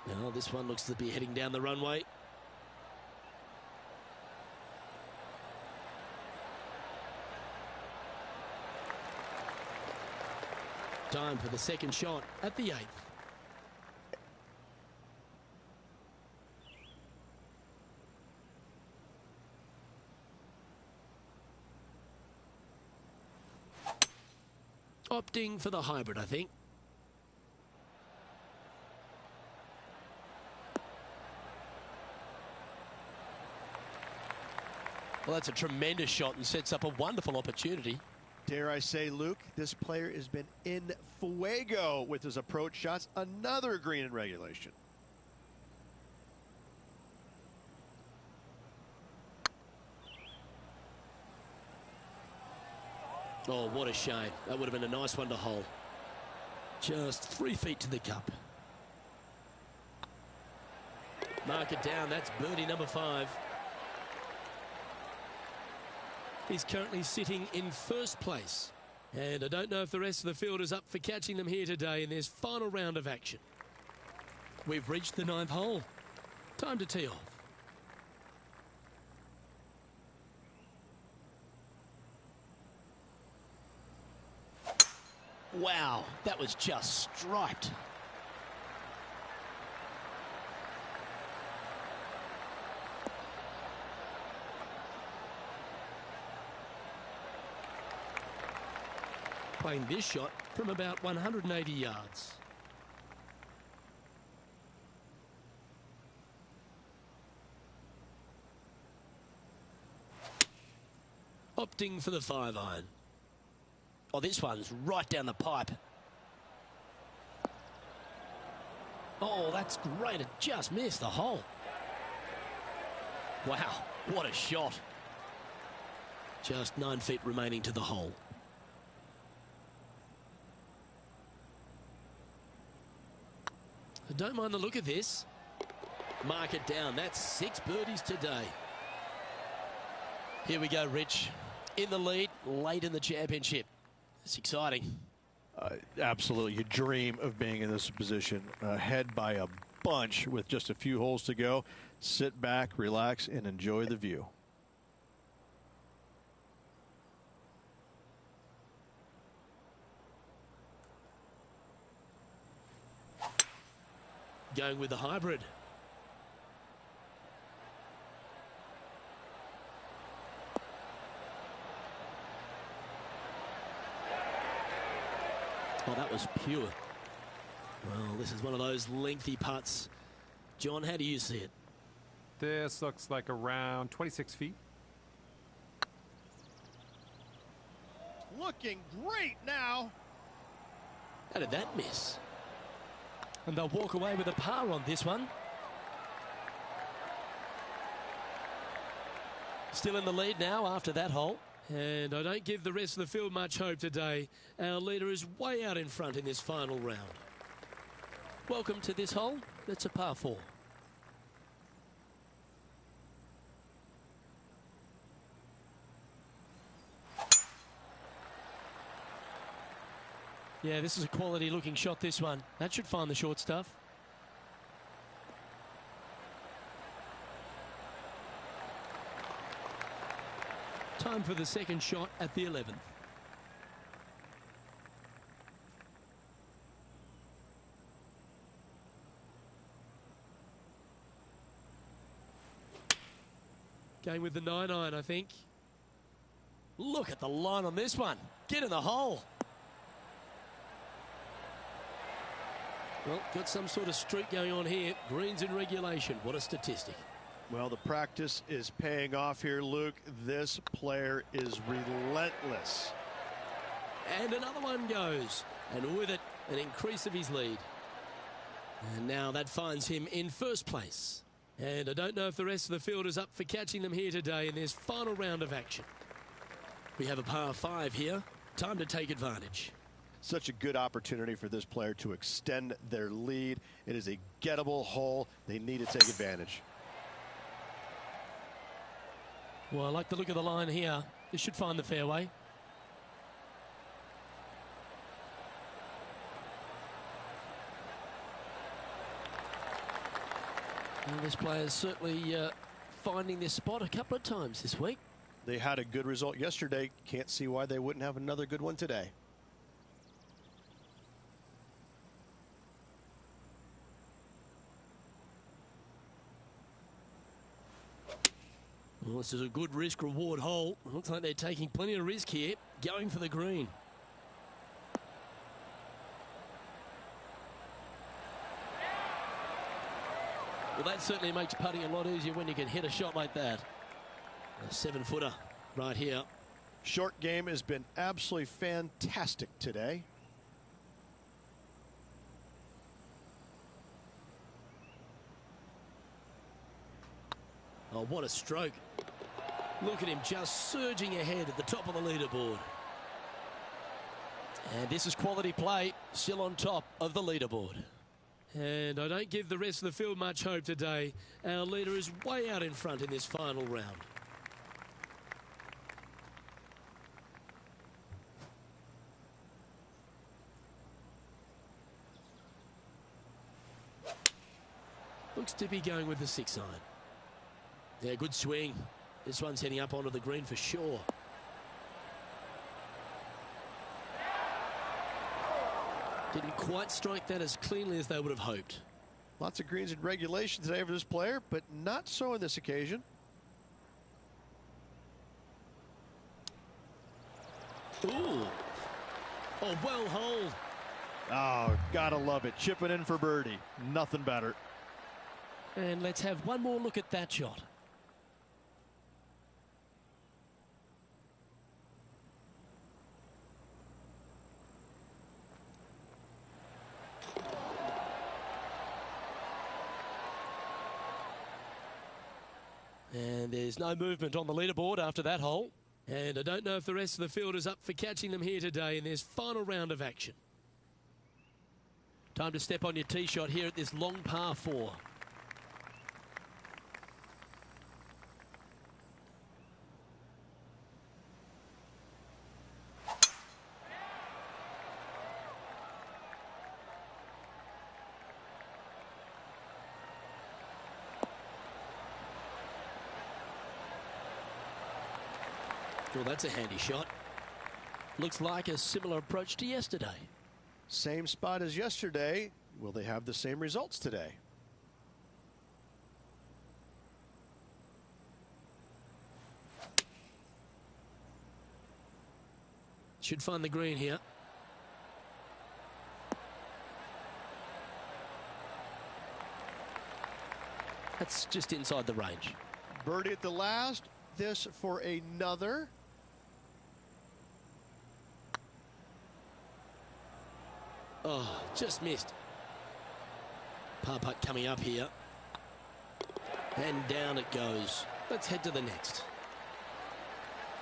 Now this one looks to be heading down the runway. Time for the second shot at the 8th. Opting for the hybrid, I think. Well, that's a tremendous shot and sets up a wonderful opportunity. Dare I say, Luke, this player has been in fuego with his approach shots. Another green in regulation. Oh, what a shame. That would have been a nice one to hole. Just 3 feet to the cup. Mark it down. That's birdie number 5. He's currently sitting in first place. And I don't know if the rest of the field is up for catching them here today in this final round of action. We've reached the 9th hole. Time to tee off. Wow, that was just striped. Playing this shot from about 180 yards. Opting for the 5-iron. Oh, this one's right down the pipe. Oh, that's great. It just missed the hole. Wow, what a shot. Just 9 feet remaining to the hole. I don't mind the look of this. Mark it down. That's 6 birdies today. Here we go, Rich. In the lead, late in the championship. It's exciting. Absolutely. You dream of being in this position. Ahead by a bunch with just a few holes to go. Sit back, relax, and enjoy the view. Going with the hybrid. Oh, that was pure. Well, this is one of those lengthy putts. John, how do you see it? This looks like around 26 feet. Looking great now. How did that miss? And they'll walk away with a par on this one. Still in the lead now after that hole. And I don't give the rest of the field much hope today. Our leader is way out in front in this final round. Welcome to this hole. It's a par 4. Yeah, this is a quality looking shot, this one. That should find the short stuff. Time for the second shot at the 11th. Going with the 9-iron, I think. Look at the line on this one. Get in the hole. Well, got some sort of streak going on here. Greens in regulation. What a statistic. Well, the practice is paying off here, Luke. This player is relentless. And another one goes. And with it, an increase of his lead. And now that finds him in first place. And I don't know if the rest of the field is up for catching them here today in this final round of action. We have a par 5 here. Time to take advantage. Such a good opportunity for this player to extend their lead. It is a gettable hole. They need to take advantage. Well, I like the look of the line here. This should find the fairway. Well, this player is certainly finding this spot a couple of times this week. They had a good result yesterday. Can't see why they wouldn't have another good one today. Well, this is a good risk-reward hole. Looks like they're taking plenty of risk here, going for the green. Well, that certainly makes putting a lot easier when you can hit a shot like that. A 7-footer right here. Short game has been absolutely fantastic today. Oh, what a stroke. Look at him just surging ahead at the top of the leaderboard. And this is quality play, still on top of the leaderboard. And I don't give the rest of the field much hope today. Our leader is way out in front in this final round. Looks to be going with the 6-iron. Yeah, good swing. This one's heading up onto the green for sure. Didn't quite strike that as cleanly as they would have hoped. Lots of greens in regulation today for this player, but not so on this occasion. Ooh. Oh, well holed. Oh, gotta love it. Chipping in for birdie. Nothing better. And let's have one more look at that shot. And there's no movement on the leaderboard after that hole. And I don't know if the rest of the field is up for catching them here today in this final round of action. Time to step on your tee shot here at this long par 4. Well, that's a handy shot. Looks like a similar approach to yesterday. Same spot as yesterday. Will they have the same results today? Should find the green here. That's just inside the range. Birdie at the last. This for another. Oh, just missed. Par putt coming up here. And down it goes. Let's head to the next.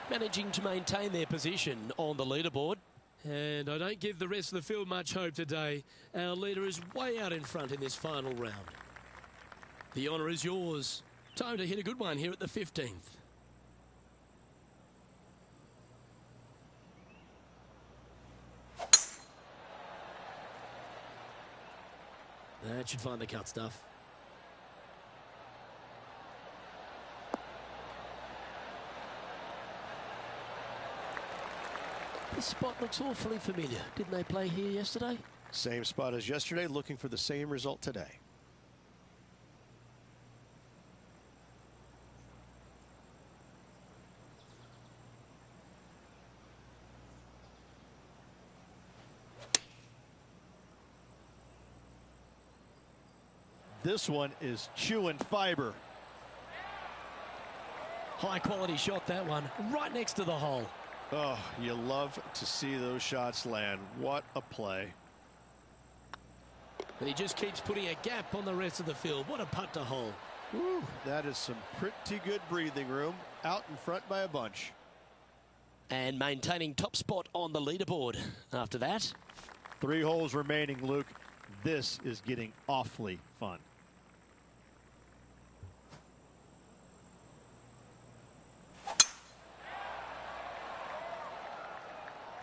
Managing to maintain their position on the leaderboard. And I don't give the rest of the field much hope today. Our leader is way out in front in this final round. The honour is yours. Time to hit a good one here at the 15th. That should find the cut stuff. This spot looks awfully familiar. Didn't they play here yesterday? Same spot as yesterday, looking for the same result today. This one is chewing fiber. High quality shot, that one, right next to the hole. Oh, you love to see those shots land. What a play. And he just keeps putting a gap on the rest of the field. What a putt to hole. Woo, that is some pretty good breathing room. Out in front by a bunch. And maintaining top spot on the leaderboard after that. 3 holes remaining, Luke. This is getting awfully fun.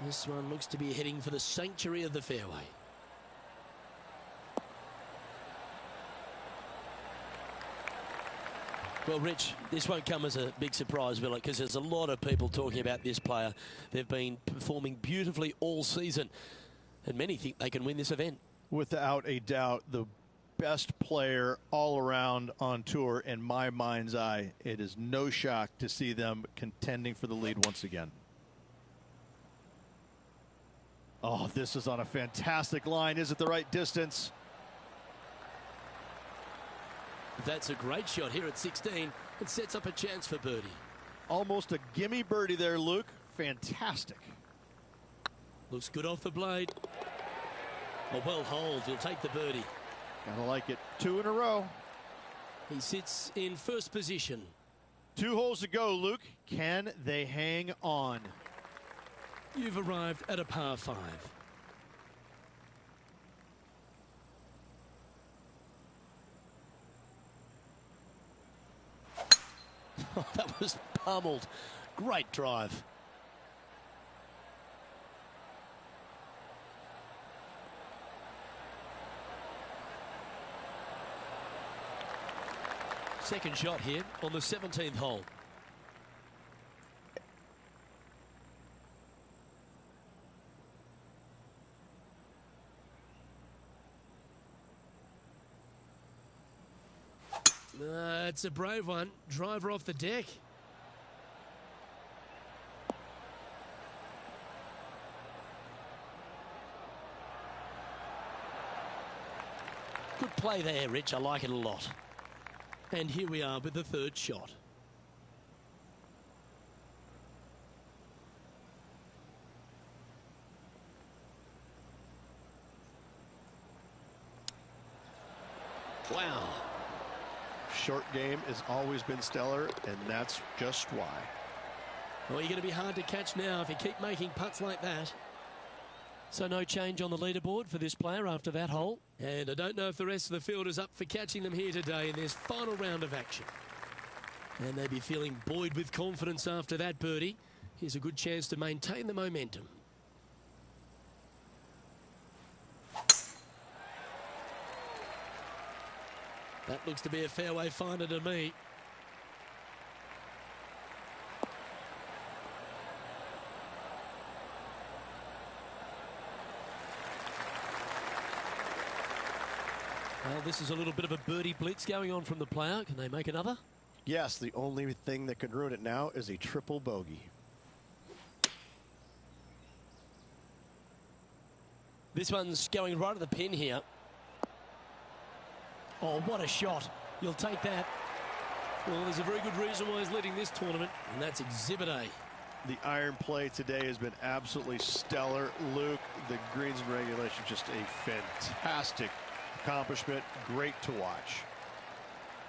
This one looks to be heading for the sanctuary of the fairway. Well, Rich, this won't come as a big surprise, will it? Because there's a lot of people talking about this player. They've been performing beautifully all season, and many think they can win this event. Without a doubt, the best player all around on tour in my mind's eye. It is no shock to see them contending for the lead once again. Oh, this is on a fantastic line. Is it the right distance? That's a great shot here at 16. It sets up a chance for birdie. Almost a gimme birdie there, Luke. Fantastic. Looks good off the blade. A well holed. He'll take the birdie. Gotta like it. 2 in a row. He sits in first position. 2 holes to go, Luke. Can they hang on? You've arrived at a par 5. Oh, that was pummeled. Great drive. Second shot here on the 17th hole. It's a brave one. Driver off the deck. Good play there, Rich. I like it a lot. And here we are with the third shot. Wow. Short game has always been stellar, and that's just why. Well, you're going to be hard to catch now if you keep making putts like that. So no change on the leaderboard for this player after that hole. And I don't know if the rest of the field is up for catching them here today in this final round of action. And they'd be feeling buoyed with confidence after that birdie. Here's a good chance to maintain the momentum. That looks to be a fairway finder to me. Well, this is a little bit of a birdie blitz going on from the player. Can they make another? Yes, the only thing that could ruin it now is a triple bogey. This one's going right at the pin here. Oh, what a shot. You'll take that. Well, there's a very good reason why he's leading this tournament, and that's Exhibit A. The iron play today has been absolutely stellar. Luke, the greens and regulation, just a fantastic accomplishment. Great to watch.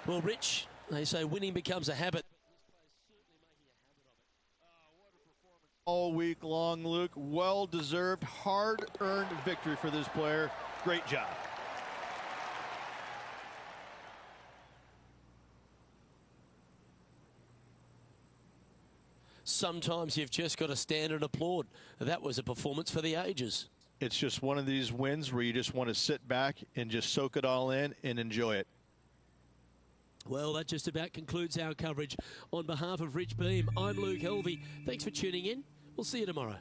Well, Rich, they say winning becomes a habit. All week long, Luke. Well-deserved, hard-earned victory for this player. Great job. Sometimes you've just got to stand and applaud. That was a performance for the ages. It's just one of these wins where you just want to sit back and just soak it all in and enjoy it. Well, that just about concludes our coverage. On behalf of Rich Beam, I'm Luke Helvey. Thanks for tuning in. We'll see you tomorrow.